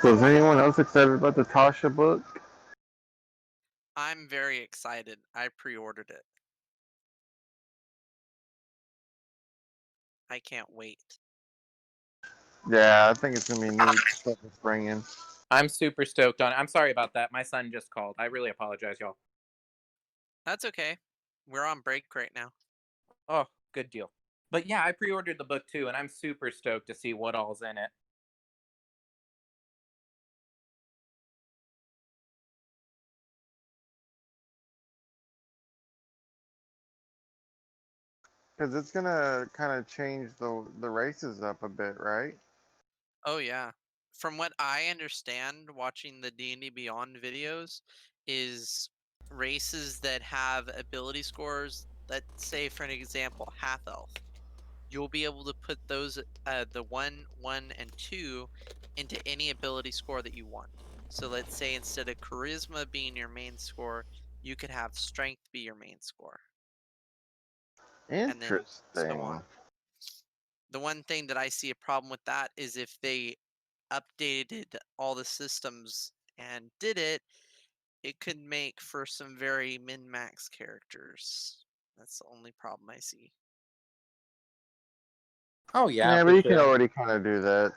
So is anyone else excited about the Tasha book? I'm very excited. I pre-ordered it. I can't wait. Yeah, I think it's gonna be neat stuff it's bringing. I'm super stoked on it. I'm sorry about that. My son just called. I really apologize, y'all. That's okay. We're on break right now. Oh, good deal. But yeah, I pre-ordered the book too, and I'm super stoked to see what all's in it. Because it's gonna kind of change the races up a bit, right? Oh yeah. From what I understand, watching the D&D Beyond videos, is races that have ability scores. Let's say, for an example, half elf. You'll be able to put those, the 1, 1, and 2, into any ability score that you want. So let's say instead of charisma being your main score, you could have strength be your main score, and then so on. Interesting. The one thing that I see a problem with that is if they updated all the systems and did it, it could make for some very min-max characters. That's the only problem I see. Oh yeah, Yeah, but for you can sure. already kind of do that.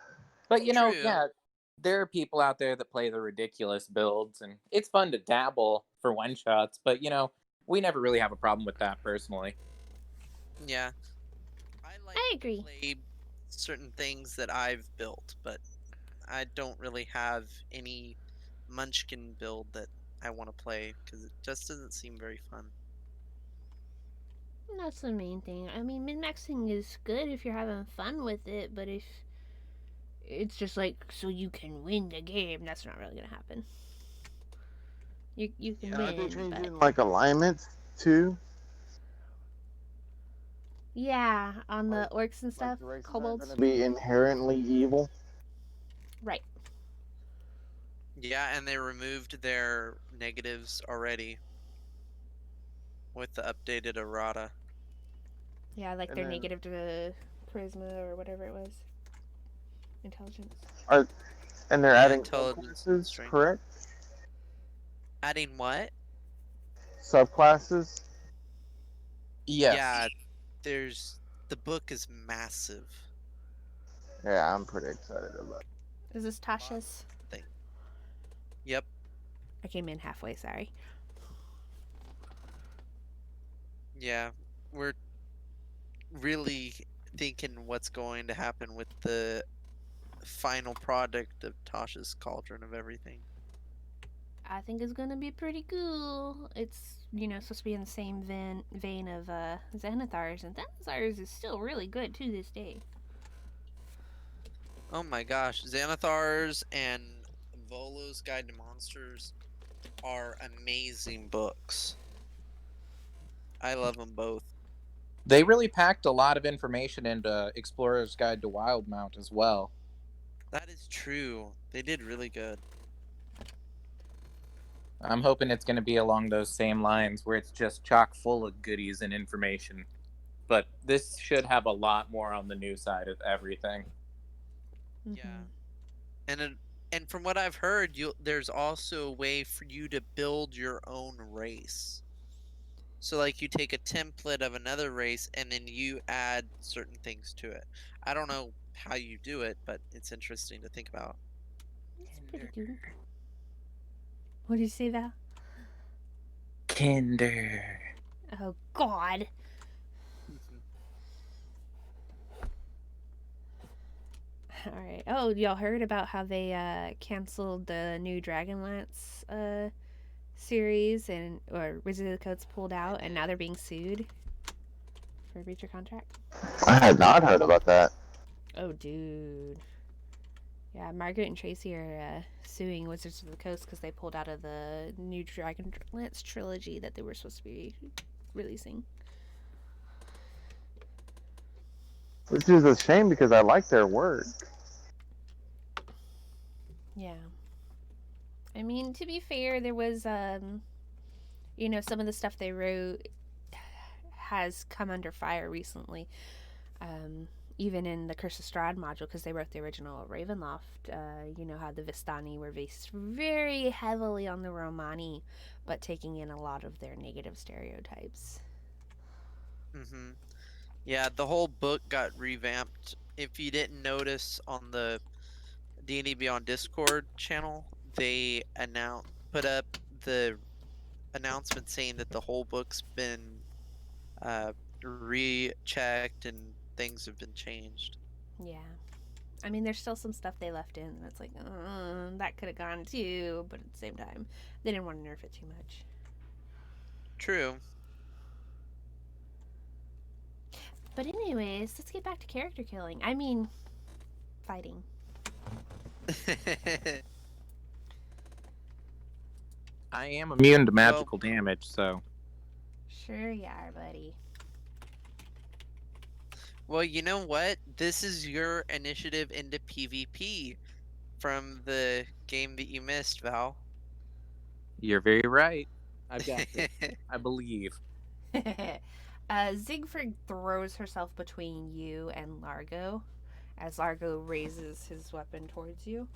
But True. yeah, there are people out there that play the ridiculous builds, and it's fun to dabble for one shots. But we never really have a problem with that personally. Yeah. I like I to agree. play certain things that I've built, but I don't really have any Munchkin build that I want to play because it just doesn't seem very fun. That's the main thing. I mean, min-maxing is good if you're having fun with it, but if it's just like so you can win the game, that's not really gonna happen. You can And aren't they win, but changing like alignments too? yeah, on the Like orcs and like stuff, the races aren't going kobolds, to be inherently evil. right? Yeah, and they removed their negatives already with the updated errata. Yeah, like And they're then negative to charisma or whatever it was, intelligence. are and they're Yeah, adding intelligence and subclasses, strength. correct? Adding what? Subclasses. Yes. Yeah, there's the book is massive. Yeah, I'm pretty excited about Is this Tasha's? Thing. Yep. I came in halfway. Sorry. Yeah, we're really thinking what's going to happen with the final product of Tasha's Cauldron of Everything. I think it's gonna be pretty cool. It's supposed to be in the same vein of Xanathar's, and Xanathar's is still really good to this day. Oh my gosh, Xanathar's and Volo's Guide to Monsters are amazing books. I love them both. They really packed a lot of information into Explorer's Guide to Wildmount as well. That is true. They did really good. I'm hoping it's going to be along those same lines where it's just chock full of goodies and information. But this should have a lot more on the new side of everything. Yeah. And from what I've heard, there's also a way for you to build your own race. So like you take a template of another race and then you add certain things to it. I don't know how you do it, but it's interesting to think about. It's pretty cool. What did you say, Val? Kinder. Oh God. All right. Oh, y'all heard about how they canceled the new Dragonlance series or Wizard of the Coast pulled out, and now they're being sued for breach of contract? it. I had not heard about that. Oh, dude. Yeah, Margaret and Tracy are suing Wizards of the Coast because they pulled out of the new Dragonlance trilogy that they were supposed to be releasing. Which is a shame because I like their work. Yeah. I mean, to be fair, there was, some of the stuff they wrote has come under fire recently. Even in the Curse of Strahd module, because they wrote the original Ravenloft, how the Vistani were based very heavily on the Romani, but taking in a lot of their negative stereotypes. Mm-hmm. Yeah, the whole book got revamped. If you didn't notice on the D&D Beyond Discord channel, they put up the announcement saying that the whole book's been rechecked and things have been changed. Yeah. I mean, there's still some stuff they left in that's like, that could have gone too, but at the same time, they didn't want to nerf it too much. True. But anyways, let's get back to character killing. I mean, fighting. I am immune to magical damage, so. Sure you are, buddy. Well, you know what? This is your initiative into PvP from the game that you missed, Val. You're very right. I've got this. I believe. Siegfried throws herself between you and Largo as Largo raises his weapon towards you.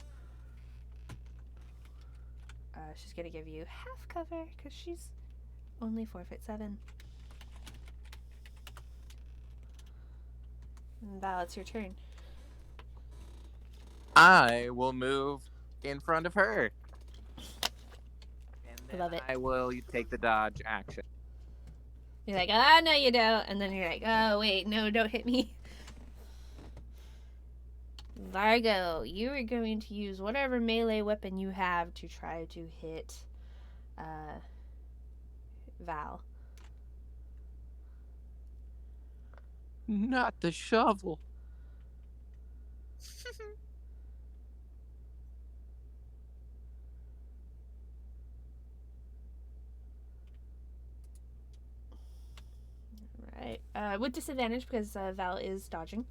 She's gonna give you half cover because she's only 4'7". Val, it's your turn. I will move in front of her. And then Love it. I will take the dodge action. You're like, no, you don't. And then you're like, oh, wait, no, don't hit me. Largo, you are going to use whatever melee weapon you have to try to hit Val. Not the shovel. Right. With disadvantage because Val is dodging.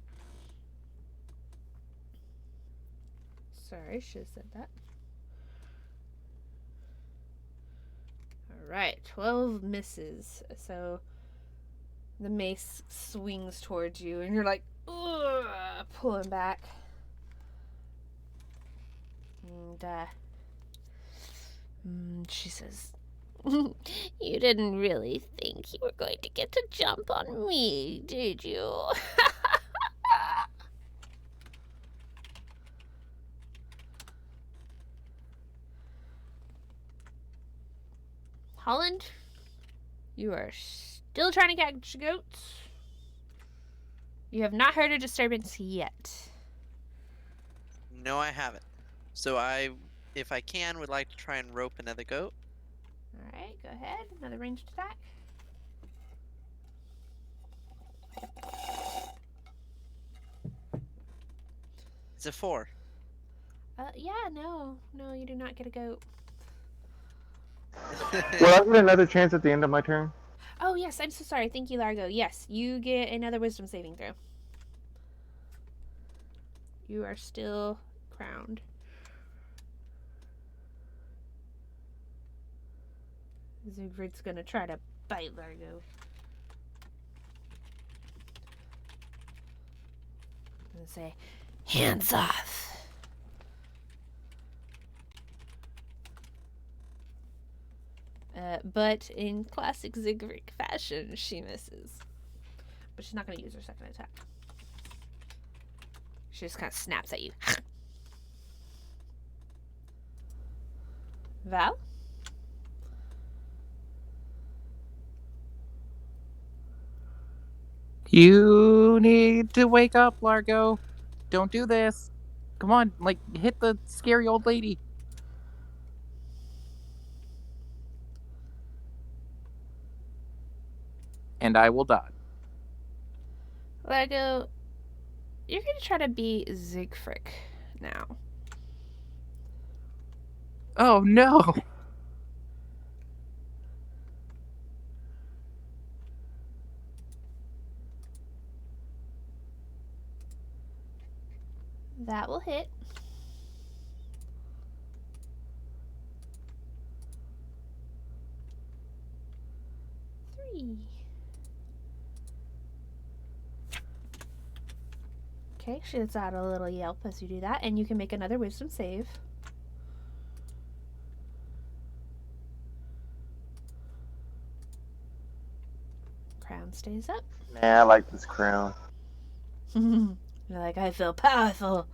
Sorry, should have said that. Alright, 12 misses. So the mace swings towards you, and you're like, ugh, pulling back. And she says, "You didn't really think you were going to get to jump on me, did you?" Holland, you are still trying to catch goats. You have not heard a disturbance yet. No, I haven't. So if I can, would like to try and rope another goat. Alright, go ahead. Another ranged attack. It's a 4. Yeah, no, you do not get a goat. Will I get another chance at the end of my turn? Oh, yes, I'm so sorry. Thank you, Largo. Yes, you get another wisdom saving throw. You are still crowned. Siegfried's gonna try to bite Largo. And say, "Hands off." But in classic Siegfried fashion, she misses. But she's not going to use her second attack. She just kind of snaps at you. Val? You need to wake up, Largo. Don't do this. Come on, like, hit the scary old lady. And I will dodge. Largo, you're going to try to be Siegfried now. Oh no! That will hit. Three. Okay, she lets out a little yelp as you do that, and you can make another wisdom save. Crown stays up. Nah, I like this crown. You're like, I feel powerful.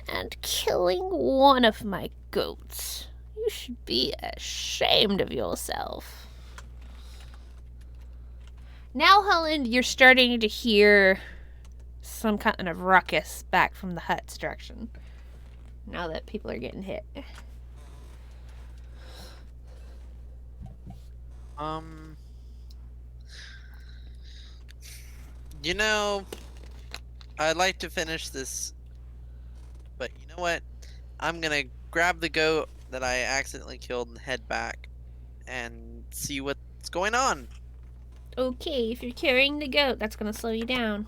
And killing one of my goats. You should be ashamed of yourself. Now, Holland, you're starting to hear some kind of ruckus back from the hut's direction. Now that people are getting hit. You know, I'd like to finish this, but you know what? I'm gonna grab the goat that I accidentally killed and head back and see what's going on. Okay, if you're carrying the goat, that's gonna slow you down.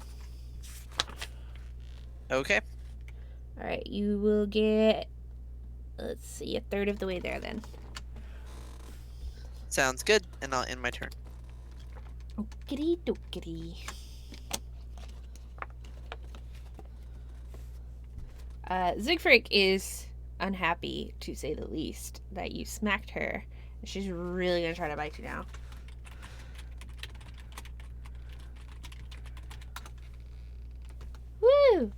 Okay. Alright, you will get, let's see, a third of the way there then. Sounds good, and I'll end my turn. Okity dokity. Siegfried is unhappy, to say the least, that you smacked her. She's really gonna try to bite you now. Woo!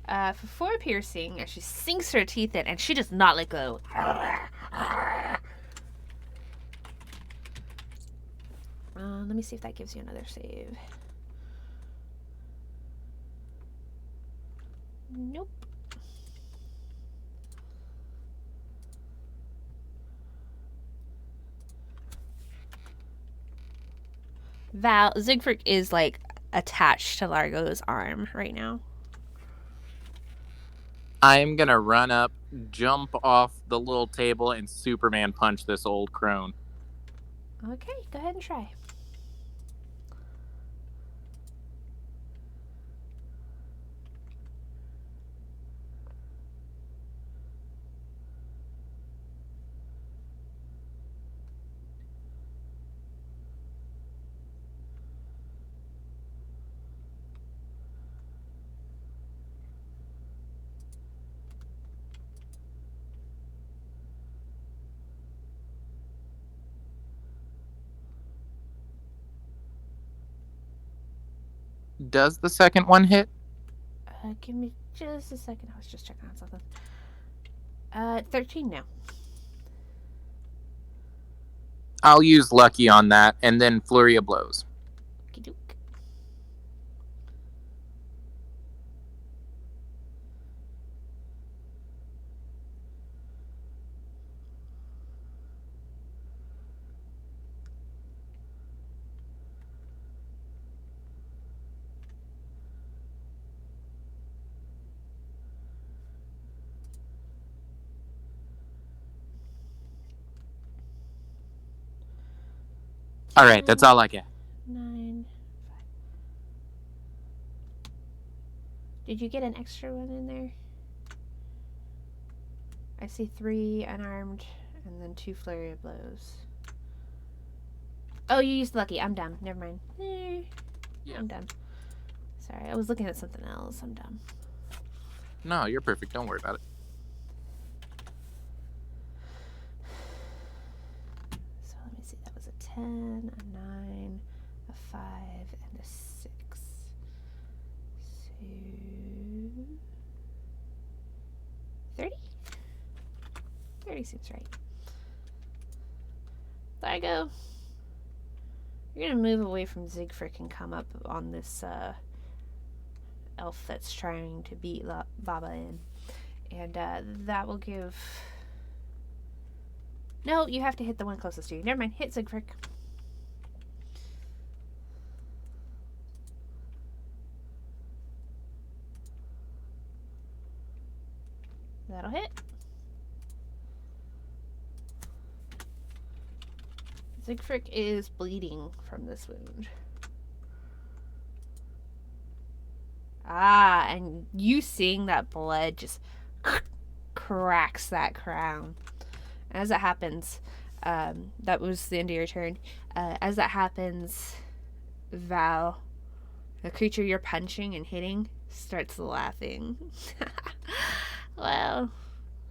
For 4 piercing, as she sinks her teeth in, and she does not let go. Let me see if that gives you another save. Nope. Val, Siegfried is like attached to Largo's arm right now. I am gonna run up, jump off the little table, and Superman punch this old crone. Okay, go ahead and try. Does the second one hit? Give me just a second. I was just checking on something. 13 now. I'll use Lucky on that, and then Flurry of Blows. Okey doke. All right, that's all I get. 9, 5. Did you get an extra one in there? I see 3 unarmed and then 2 flurry of blows. Oh, you used Lucky. I'm dumb. Never mind. Yeah. I'm dumb. Sorry, I was looking at something else. I'm dumb. No, you're perfect. Don't worry about it. So let me see. That was a 10, a 9, a 5, and a 6. So 30? 30 seems right. Largo, you're gonna move away from Siegfried and come up on this elf that's trying to beat Baba in. And that will give... No, you have to hit the one closest to you. Never mind, hit Siegfried. That'll hit. Siegfried is bleeding from this wound. Ah, and you seeing that blood just cracks that crown. As that happens, that was the end of your turn. As that happens, Val, the creature you're punching and hitting, starts laughing. Well,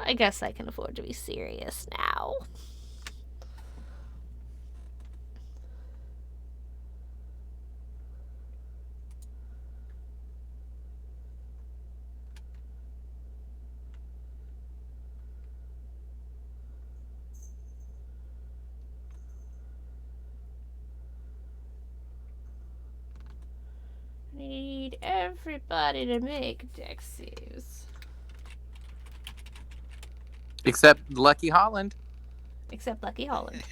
I guess I can afford to be serious now. I need everybody to make dex saves. Except Lucky Holland. Except Lucky Holland.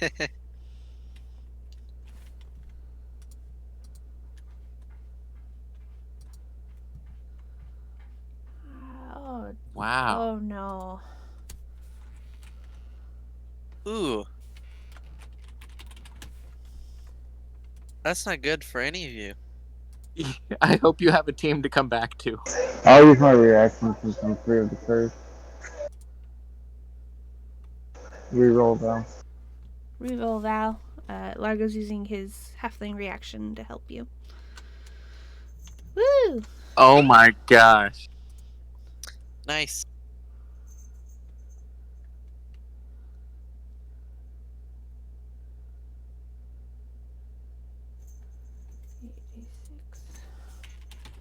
Oh, Wow. oh no. Ooh. That's not good for any of you. I hope you have a team to come back to. I'll use my reaction since I'm free of the curse. Reroll though. Reroll Val. Largo's using his halfling reaction to help you. Woo! Oh my gosh. Nice.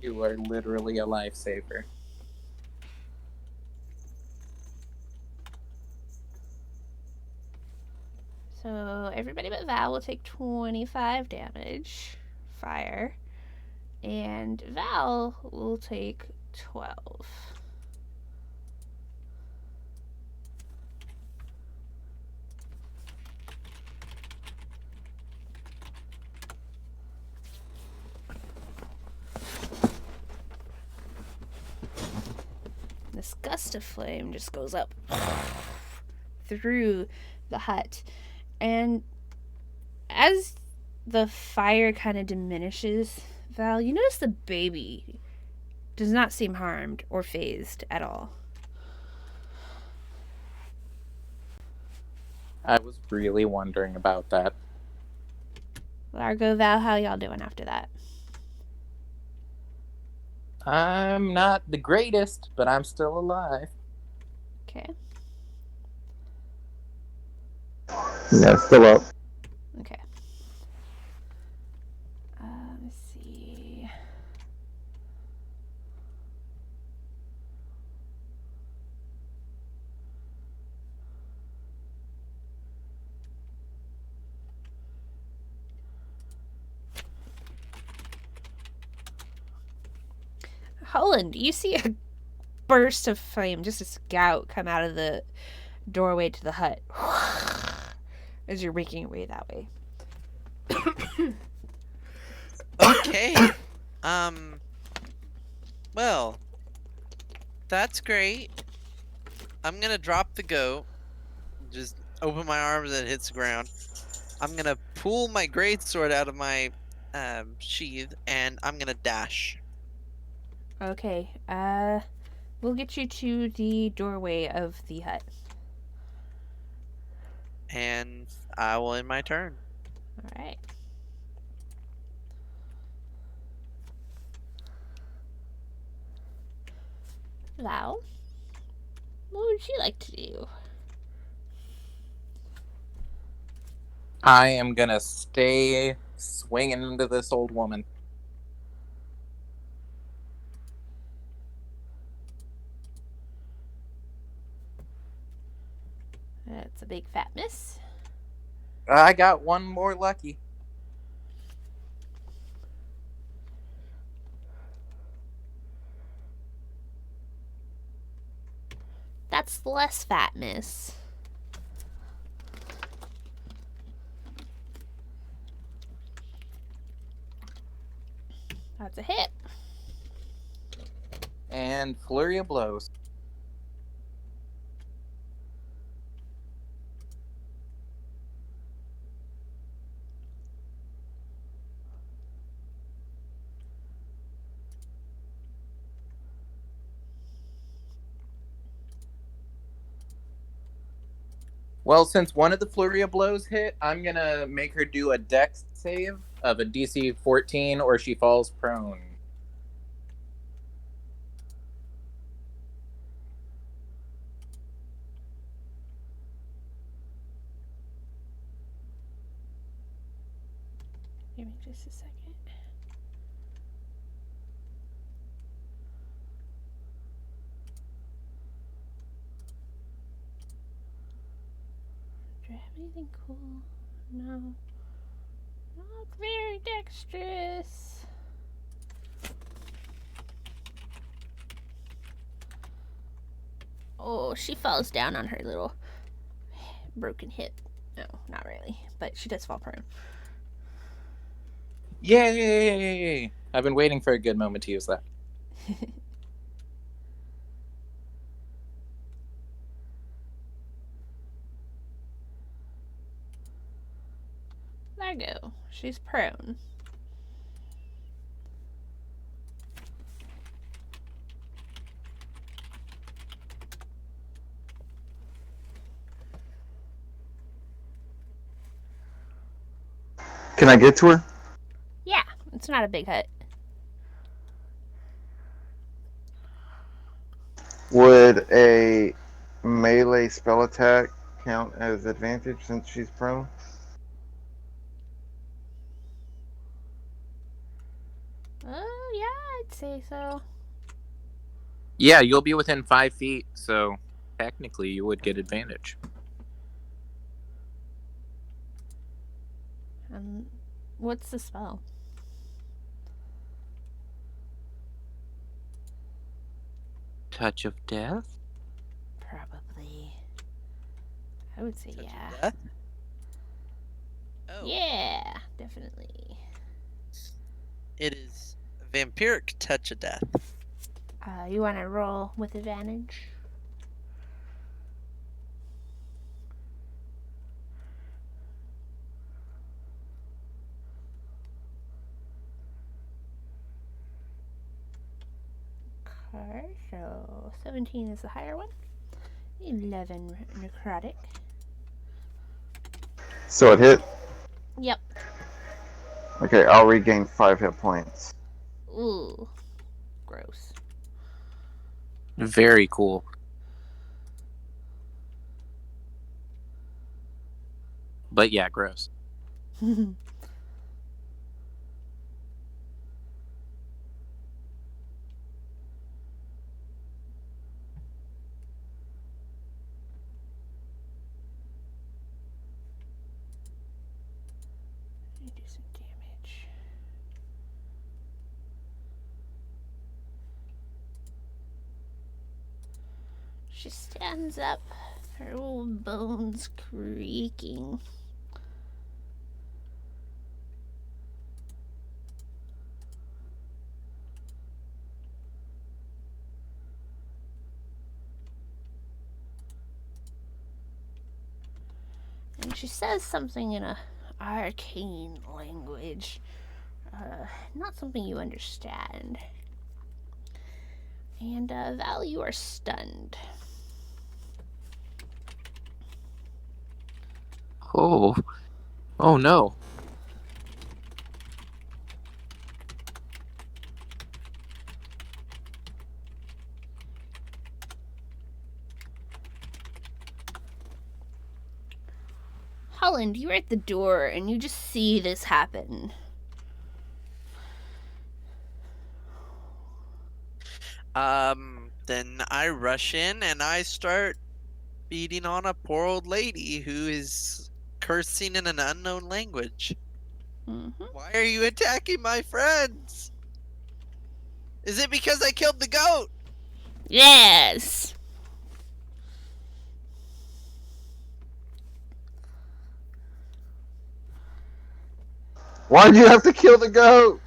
You are literally a lifesaver. So everybody but Val will take 25 damage. Fire. And Val will take 12. this gust of flame just goes up through the hut. And as the fire kind of diminishes, Val, you notice the baby does not seem harmed or phased at all. I was really wondering about that. Largo, Val, how y'all doing after that? I'm not the greatest, but I'm still alive. Okay. Yeah, still up. Okay. Let's see. Holland, you see a burst of flame, just a scout, come out of the doorway to the hut as you're making your way that way. Okay. Well, that's great. I'm gonna drop the goat. Just open my arms and it hits the ground. I'm gonna pull my greatsword out of my sheath and I'm gonna dash. Okay, we'll get you to the doorway of the hut. And I will end my turn. Alright. Val, what would you like to do? I am gonna stay swinging into this old woman. That's a big fat miss. I got one more lucky. That's less fat miss. That's a hit. And flurry of blows. Well, since one of the flurry of blows hit, I'm gonna make her do a dex save of a DC 14 or she falls prone. Give me just a second. Do I have anything cool? No. Not very dexterous. Oh, she falls down on her little broken hip. No, not really. But she does fall prone. Yay! I've been waiting for a good moment to use that. Largo, she's prone. Can I get to her? Yeah, it's not a big hut. Would a melee spell attack count as advantage since she's prone? Oh, yeah, I'd say so. Yeah, you'll be within 5 feet, so technically you would get advantage. What's the spell? Touch of death? Probably. I would say Touch of yeah. death? Oh. Yeah, definitely. It is vampiric touch of death. You want to roll with advantage? Okay, so 17 is the higher one. 11 necrotic. So it hit. Yep. Okay, I'll regain 5 hit points. Ooh, gross. Very cool. But yeah, gross. Do some damage. She stands up, her old bones creaking. And she says something in a arcane language. Not something you understand. And Val, you are stunned. Oh. Oh no. Holland, you're at the door and you just see this happen. Then I rush in and I start beating on a poor old lady who is cursing in an unknown language. Mm-hmm. Why are you attacking my friends? Is it because I killed the goat? Yes! Why'd you have to kill the goat?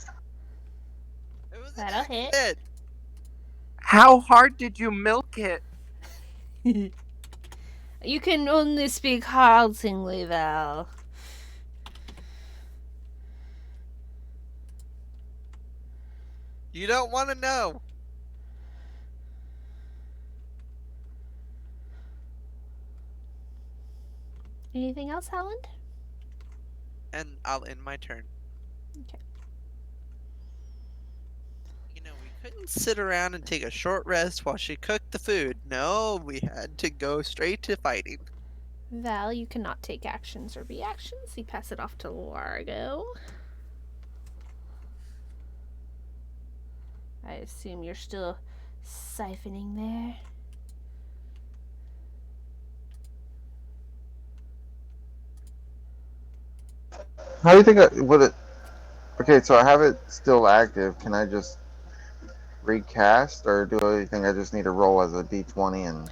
It was an That'll hit. accident. How hard did you milk it? You can only speak haltingly, Val. You don't want to know. Anything else, Holland? And I'll end my turn. Okay. You know, we couldn't sit around and take a short rest while she cooked the food. No, we had to go straight to fighting. Val, you cannot take actions or reactions. You pass it off to Largo. I assume you're still siphoning there. How do you think would it? Okay, so I have it still active. Can I just recast, or do you think I just need to roll as a d20 and?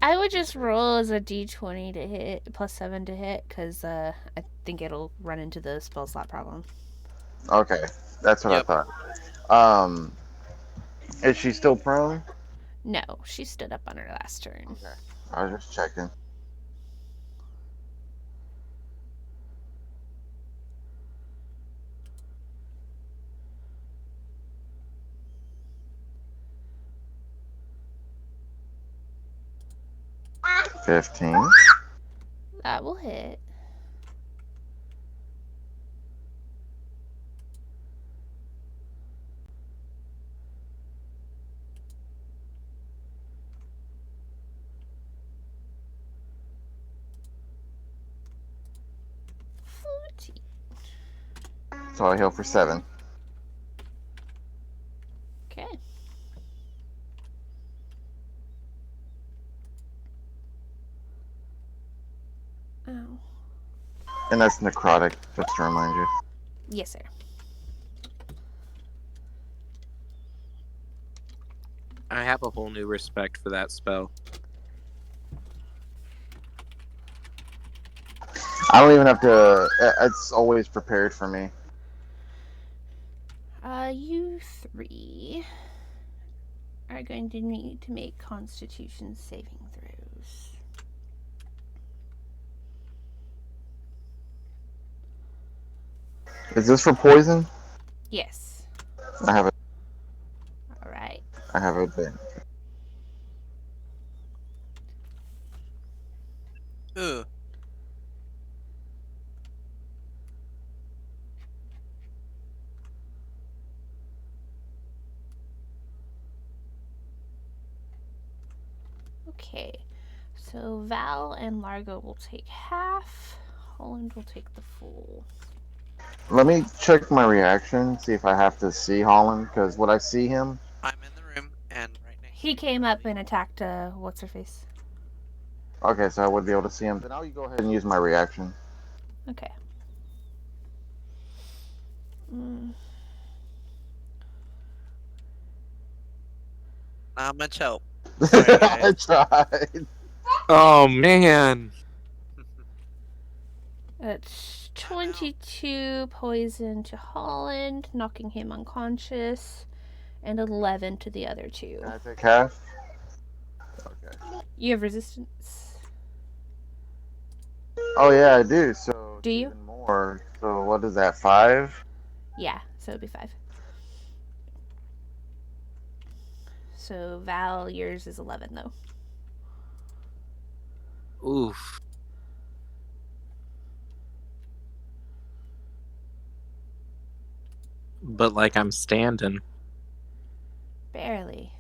I would just roll as a d20 to hit, plus 7 to hit, because I think it'll run into the spell slot problem. Okay, that's what Yep. I thought. Is she still prone? No, she stood up on her last turn. Okay, I was just checking. $15. That will hit. So I heal for 7. Okay. Oh. And that's necrotic, just to remind you. Yes, sir. I have a whole new respect for that spell. I don't even have to. It's always prepared for me. You 3 are going to need to make Constitution saving throws. Is this for poison? Yes. I have it. All right. I have advantage. Ooh. Okay. So Val and Largo will take half. Holland will take the full. Let me check my reaction, see if I have to see Holland, because would I see him? I'm in the room, and right now He came up and attacked, what's her face? Okay, so I would be able to see him. Then I'll go ahead and use my reaction. Okay. Mm. Not much help. Sorry, I guys. tried. Oh man. That's 22 poison to Holland, knocking him unconscious, and 11 to the other two. Can I take half? Okay. You have resistance. Oh yeah, I do. So Do it's you? even more. So what is that? 5? Yeah, so it'd be 5. So Val, yours is 11 though. Oof. But like I'm standing. Barely.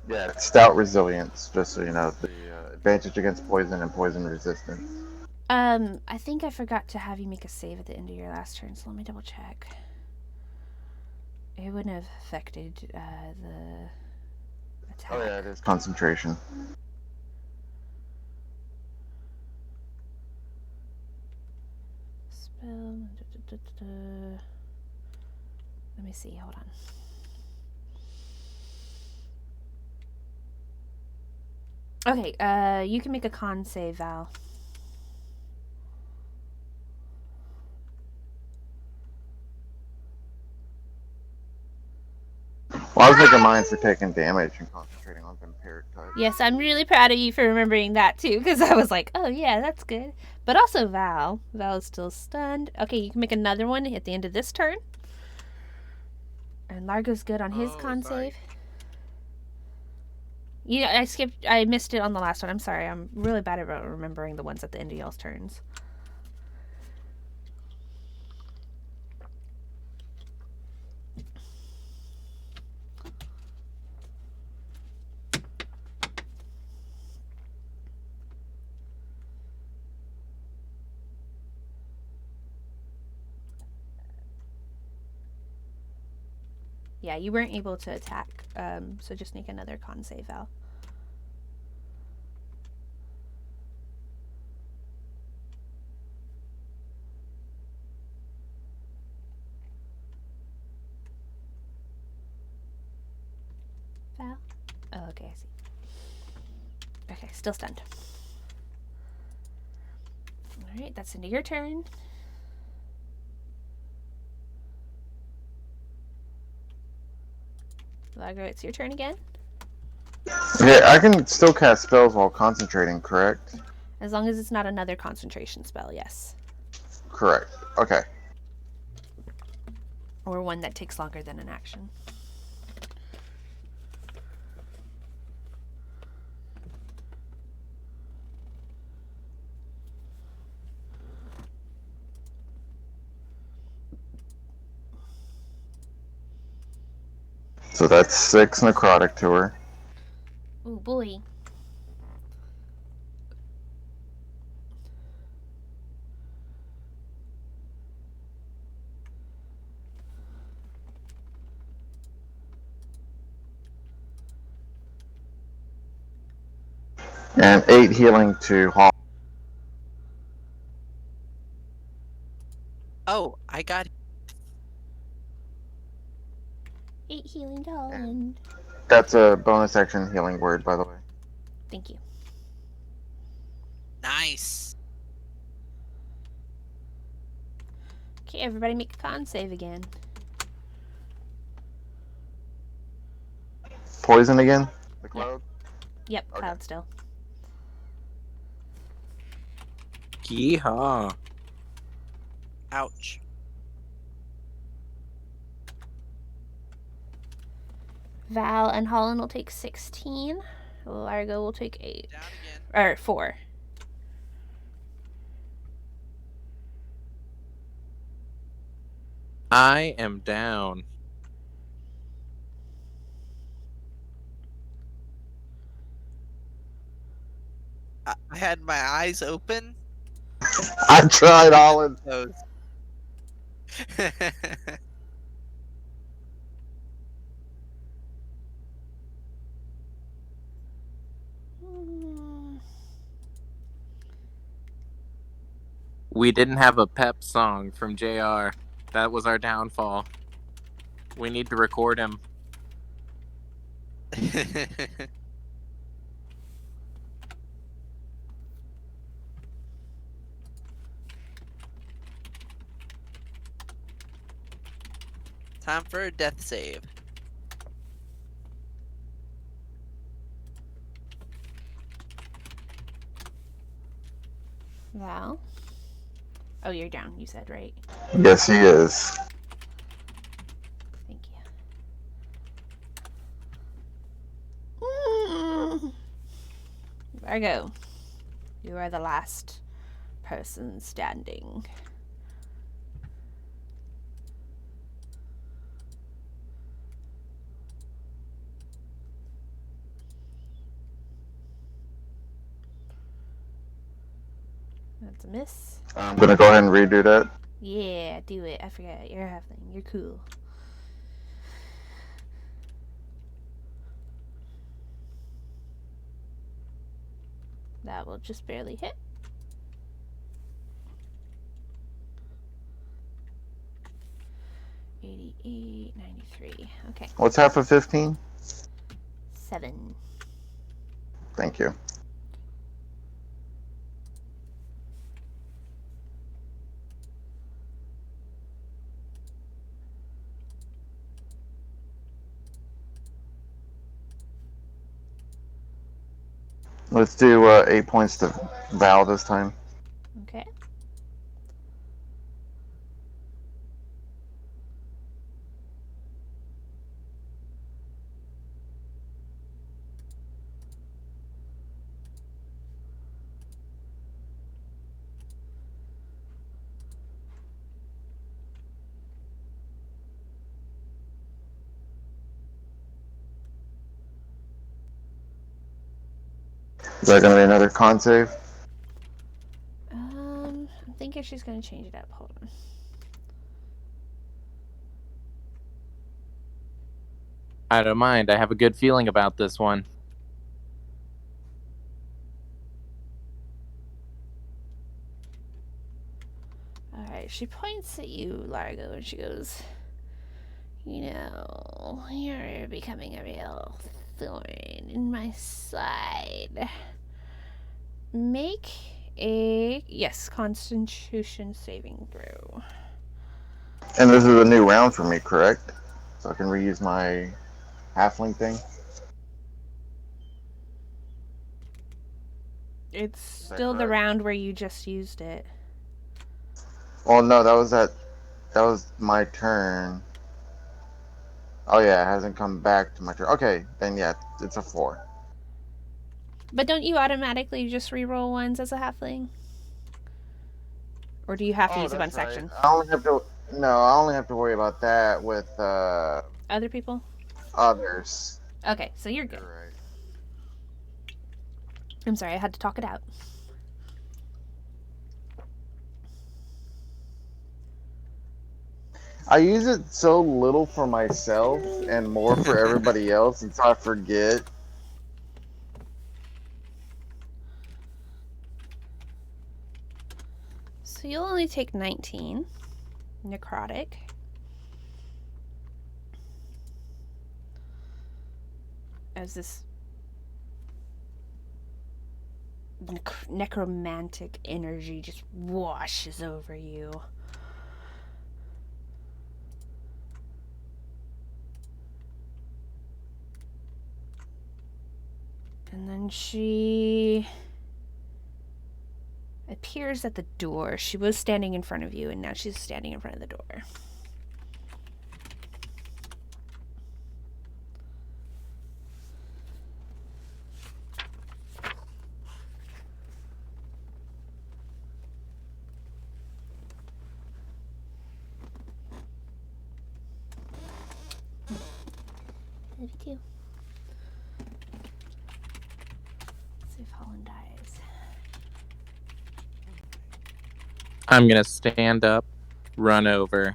Yeah, it's stout resilience. Just so you know, the advantage against poison and poison resistance. I think I forgot to have you make a save at the end of your last turn, so let me double check. It wouldn't have affected the attack. Oh yeah, it is concentration. Spell. Let me see. Hold on. Okay. You can make a con save, Val. Well, I was making mine for taking damage and concentrating on vampiric type. Yes, I'm really proud of you for remembering that too, because I was like, oh yeah, that's good. But also Val. Val is still stunned. Okay, you can make another one at the end of this turn. And Largo's good on his con save. Yeah, I missed it on the last one. I'm sorry. I'm really bad at remembering the ones at the end of y'all's turns. Yeah, you weren't able to attack, so just make another con save, Val. Val? Oh, okay, I see. Okay, still stunned. Alright, that's into your turn. Largo, it's your turn again. Yeah, I can still cast spells while concentrating, correct? As long as it's not another concentration spell, yes. Correct. Okay. Or one that takes longer than an action. So that's 6 necrotic to her. Oh boy. And 8 healing to Hall. Oh, I got 8 healing to Holland. That's a bonus action healing word, by the way. Thank you. Nice. Okay, everybody make a con save again. Poison again? The Yeah. cloud? Yep, Okay. cloud still. Yeehaw. Ouch. Val and Holland will take 16. Largo will take 8. Down again. Or 4. I am down. I had my eyes open. I tried, And Holland. then closed. We didn't have a pep song from JR. That was our downfall. We need to record him. Time for a death save. Val? Oh, you're down, you said, right? Yes, he is. Thank you. Largo, you are the last person standing. That's a miss. I'm gonna go ahead and redo that. Yeah, do it. I forget. You're a halfling. You're cool. That will just barely hit. 88, 93. Okay. What's half of 15? 7. Thank you. Let's do 8 points to Val this time. Okay. Is that gonna be another con save? I'm thinking she's gonna change it up. Hold on. I don't mind. I have a good feeling about this one. Alright, she points at you, Largo, and she goes, you know, you're becoming a real thorn in my side. Make a, yes, Constitution saving throw. And this is a new round for me, correct? So I can reuse my halfling thing? It's that still the correct? round where you just used it. Oh no, that was my turn. Oh yeah, it hasn't come back to my turn. Okay, then yeah, it's a 4. But don't you automatically just reroll ones as a halfling? Or do you have to Oh, use a that's bonus right. action? I only have to worry about that with Other people? others. Okay, so you're good. You're right. I'm sorry, I had to talk it out. I use it so little for myself and more for everybody else, and so I forget. So you'll only take 19 necrotic. As necromantic energy just washes over you. And then she appears at the door. She was standing in front of you, and now she's standing in front of the door. Love you too. Let's see if Holland dies. I'm gonna stand up, run over,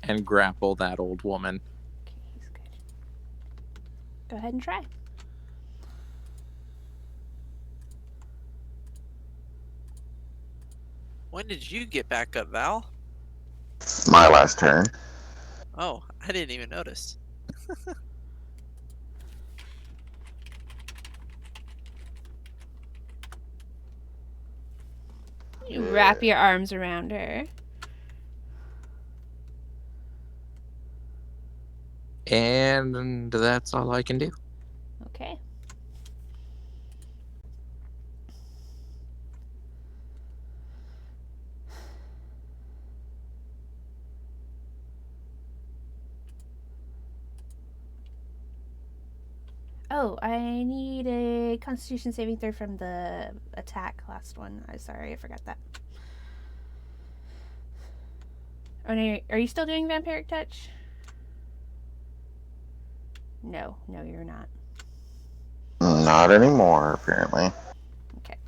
and grapple that old woman. Okay, he's good. Go ahead and try. When did you get back up, Val? My last turn. Oh, I didn't even notice. You wrap your arms around her. And that's all I can do. Okay. Oh, I need a Constitution saving throw from the attack last one. I'm sorry, I forgot that. Oh, no, are you still doing Vampiric Touch? No, you're not. Not anymore, apparently. Okay.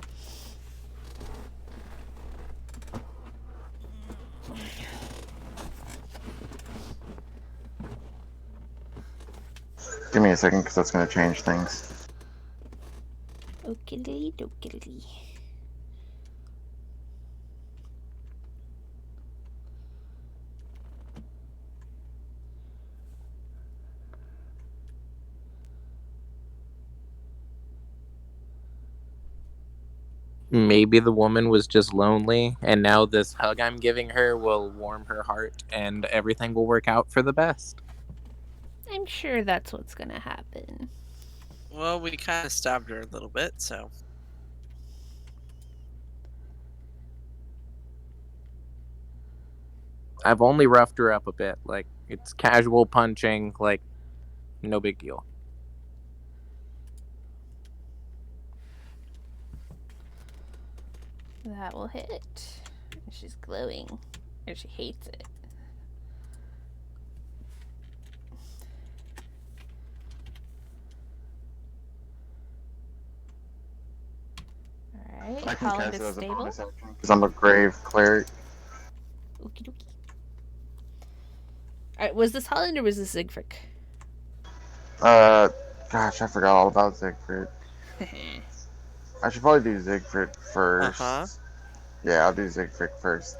Give me a second, because that's going to change things. Okie dokie. Maybe the woman was just lonely, and now this hug I'm giving her will warm her heart, and everything will work out for the best. I'm sure that's what's gonna happen. Well, we kind of stabbed her a little bit, so. I've only roughed her up a bit. Like, it's casual punching, like, no big deal. That will hit. She's glowing. Or she hates it. Alright, I can Holland cast is it as a stable. bonus action, because I'm a grave cleric. Okie dokie. Alright, was this Holland or was this Siegfried? Gosh, I forgot all about Siegfried. I should probably do Siegfried first. Uh-huh. Yeah, I'll do Siegfried first.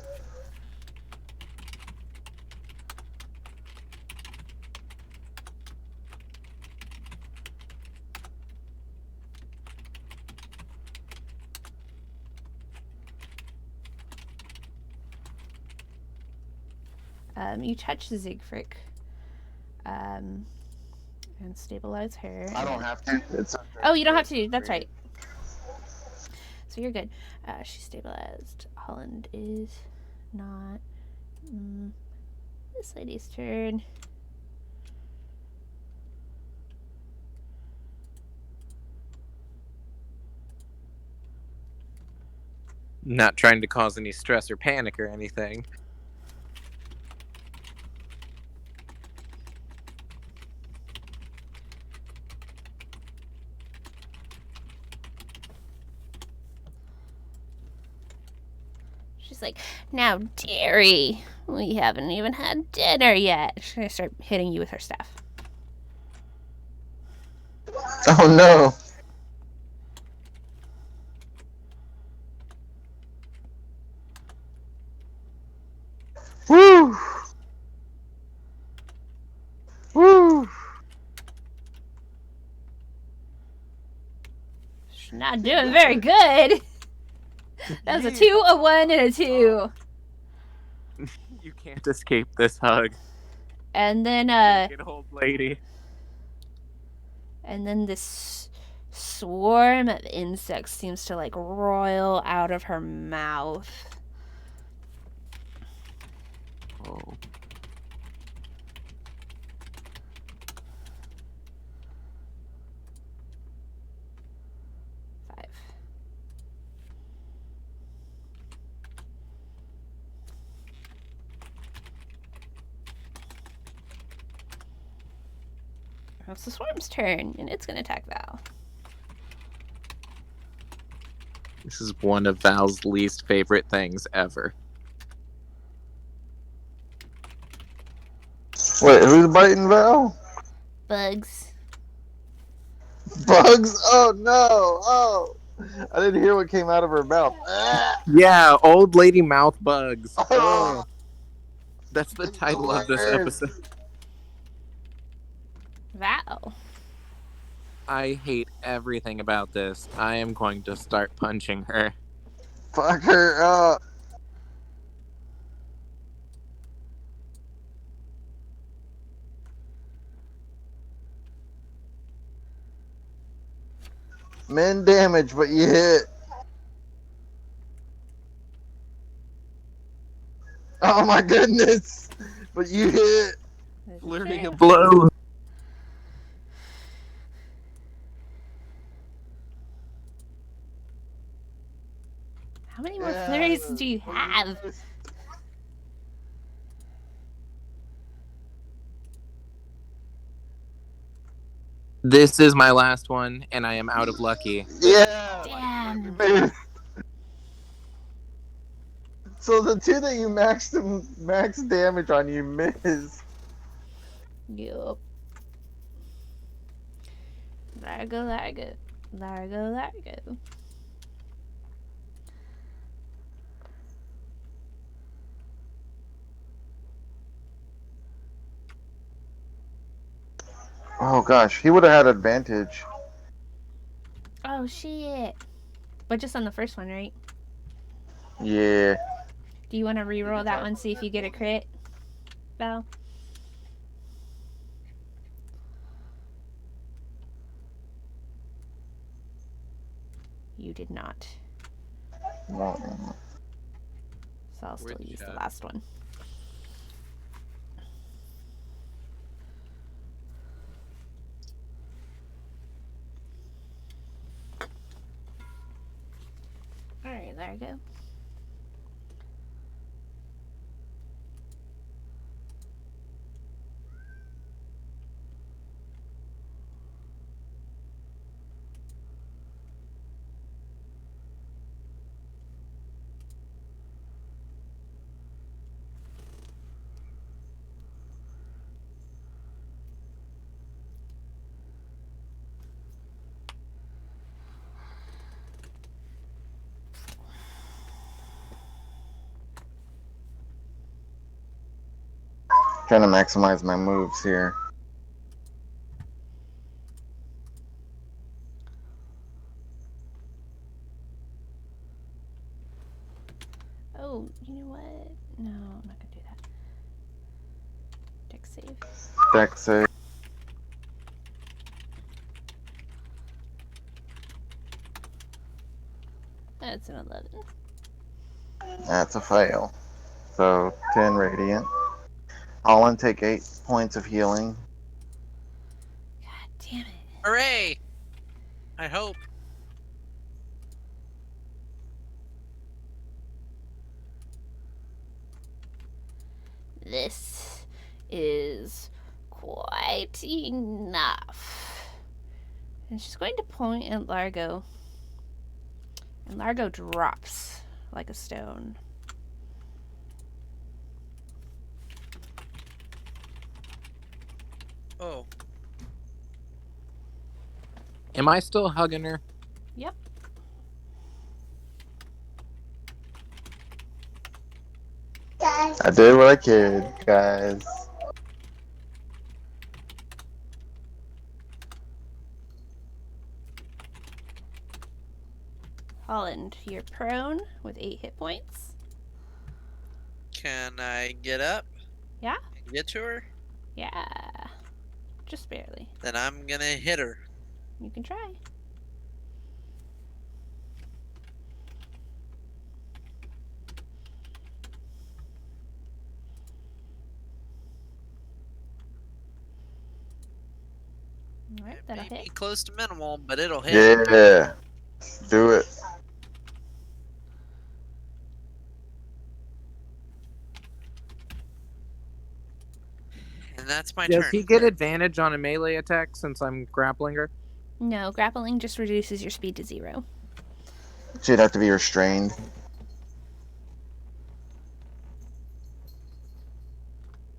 You touch Siegfried. And stabilize her. I don't have to. Oh, you don't have to. That's right. So you're good. She's stabilized. Holland is not. This lady's turn. Not trying to cause any stress or panic or anything. She's like, now, dearie, we haven't even had dinner yet. She's gonna start hitting you with her staff. Oh no! Woo! Woo! She's not doing very good. That was a 2, a 1, and a 2. You can't escape this hug. And then Take it, old lady. and then this swarm of insects seems to like roil out of her mouth. Oh. Five. It's the swarm's turn, and it's gonna attack Val. This is one of Val's least favorite things ever. Wait, who's biting Val? Bugs. Bugs? Oh no! Oh, I didn't hear what came out of her mouth. Ah! Yeah, old lady mouth bugs. Oh, Ugh. That's the it's the title of this worst. episode. Val. I hate everything about this. I am going to start punching her. Fuck her up. Men damage, but you hit. Oh my goodness! But you hit. Flurry of blows. How many more Yeah, flurries do you have? This is my last one, and I am out of lucky. Yeah. Damn. So the two that you max damage on, you miss. Yup. Largo, Largo. Largo, Largo. Oh gosh, he would have had advantage. Oh shit. But just on the first one, right? Yeah. Do you want to re-roll that one, see if you get a crit, Val? You did not. No. So I'll still Where'd use you the have? last one. Alright, there we go. Trying to maximize my moves here. Oh, you know what? No, I'm not gonna do that. Dex save. Dex save. That's an 11. That's a fail. So 10 radiant. I'll take 8 points of healing. God damn it. Hooray! I hope. This is quite enough. And she's going to point at Largo. And Largo drops like a stone. Oh, Am I still hugging her? Yep. I did what I could, guys. Holland, you're prone with 8 hit points. Can I get up Yeah? and get to her? Yeah. Just barely. Then I'm gonna hit her. You can try. Alright, It that'll may be hit. close to minimal, but it'll hit. Yeah. Do it. And that's my Does turn. he get advantage on a melee attack since I'm grappling her? No, grappling just reduces your speed to 0. She'd have to be restrained.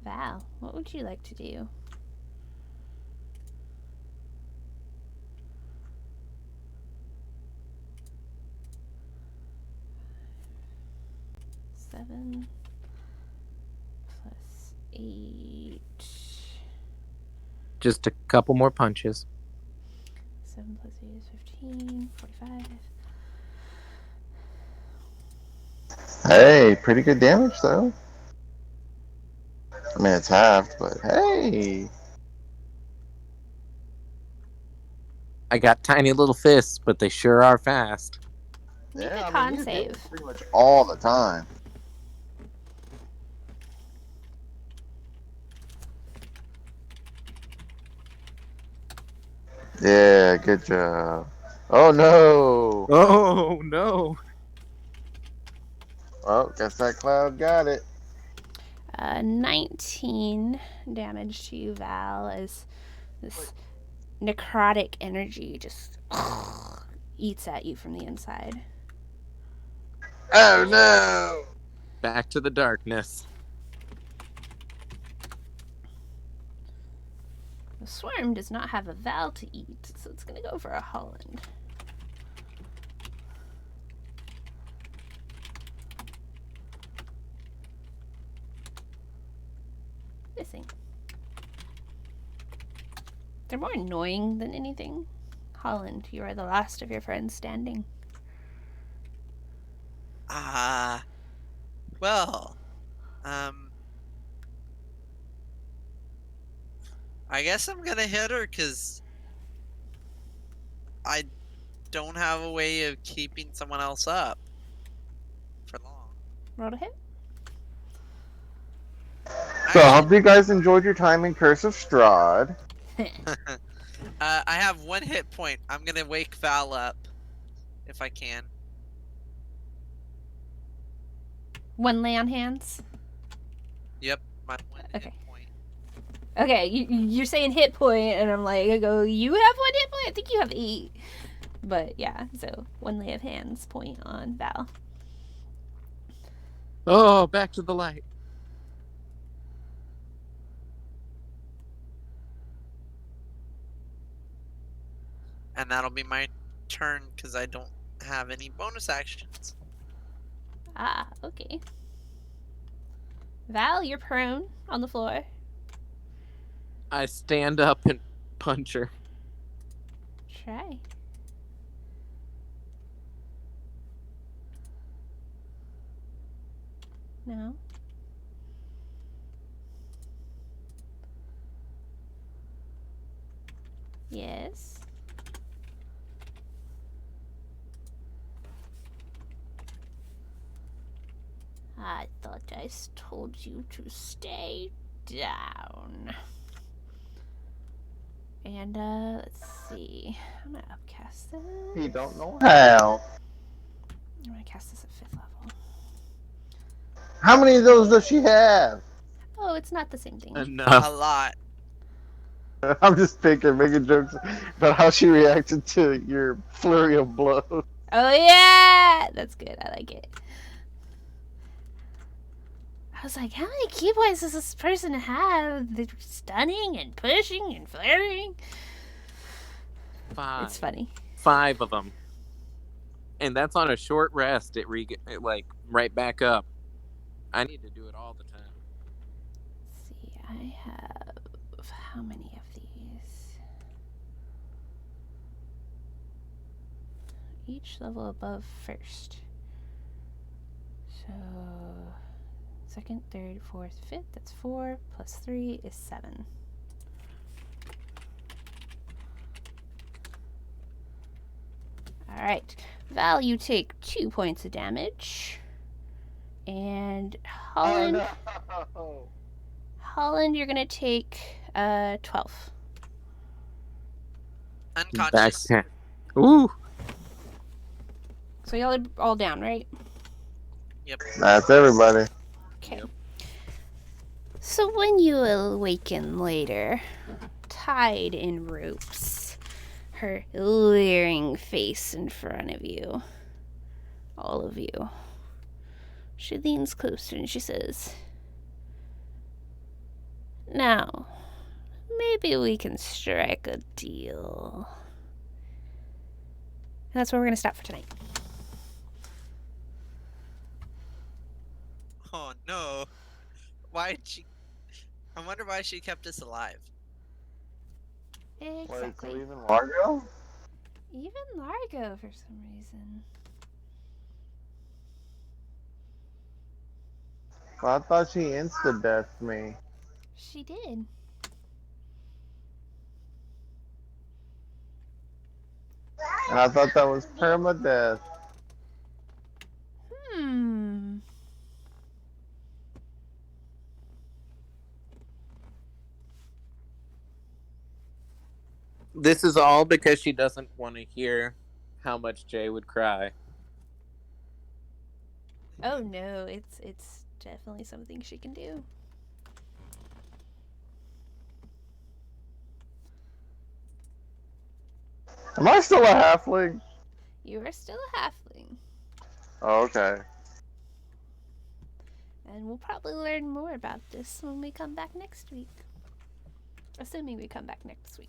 Val, what would you like to do? Seven plus 8. Just a couple more punches. 7 plus 8 is 15. 45. Hey, pretty good damage though. I mean, it's halved, but hey. I got tiny little fists, but they sure are fast. Make Yeah, a I mean, con you hit save. pretty much all the time. Yeah, good job. Oh no. Oh no! Well, guess that cloud got it. 19 damage to you, Val, as this necrotic energy just eats at you from the inside. Oh no. Back to the darkness. The swarm does not have a Val to eat, so it's going to go for a Holland. Missing. They're more annoying than anything. Holland, you are the last of your friends standing. Well, I guess I'm gonna hit her because I don't have a way of keeping someone else up for long. Roll to hit. So, I Actually, hope you guys enjoyed your time in Curse of Strahd. I have 1 hit point. I'm gonna wake Val up if I can. One lay on hands. Yep, my 1 Okay. hit point. Okay, you're saying hit point, and I'm like, I go, you have 1 hit point? I think you have 8. But yeah, so 1 lay of hands point on Val. Oh, back to the light. And that'll be my turn because I don't have any bonus actions. Ah, okay. Val, you're prone on the floor. I stand up and punch her. Try. No. Yes. I thought I told you to stay down. And, let's see. I'm gonna upcast this. He don't know how. I'm gonna cast this at 5th level. How many of those does she have? Oh, it's not the same thing. A Enough. lot. I'm just thinking, making jokes about how she reacted to your flurry of blows. Oh, yeah! That's good. I like it. I was like, how many key points does this person have? They're stunning and pushing and flirting. 5. It's funny. 5 of them. And that's on a short rest. It like right back up. I need to do it all the time. Let's see, I have how many of these? each level above first. So, second, third, fourth, fifth, that's 4, plus 3 is 7. Alright, Val, you take 2 points of damage. And Holland, no. Holland, you're gonna take 12. Back Unconscious. to. Ooh. So y'all are all down, right? Yep. That's everybody. Okay. Yep. So when you awaken later, tied in ropes, her leering face in front of you, all of you, she leans closer and she says, "Now, maybe we can strike a deal." And that's where we're going to stop for tonight. Oh no. Why did she? I wonder why she kept us alive. Wait, so Exactly. even Largo? Even Largo, for some reason. Well, I thought she insta-deathed me. She did. And I thought that was permadeath. Hmm. This is all because she doesn't want to hear how much Jay would cry. Oh no, it's definitely something she can do. Am I still a halfling? You are still a halfling. Oh, okay. And we'll probably learn more about this when we come back next week. Assuming we come back next week.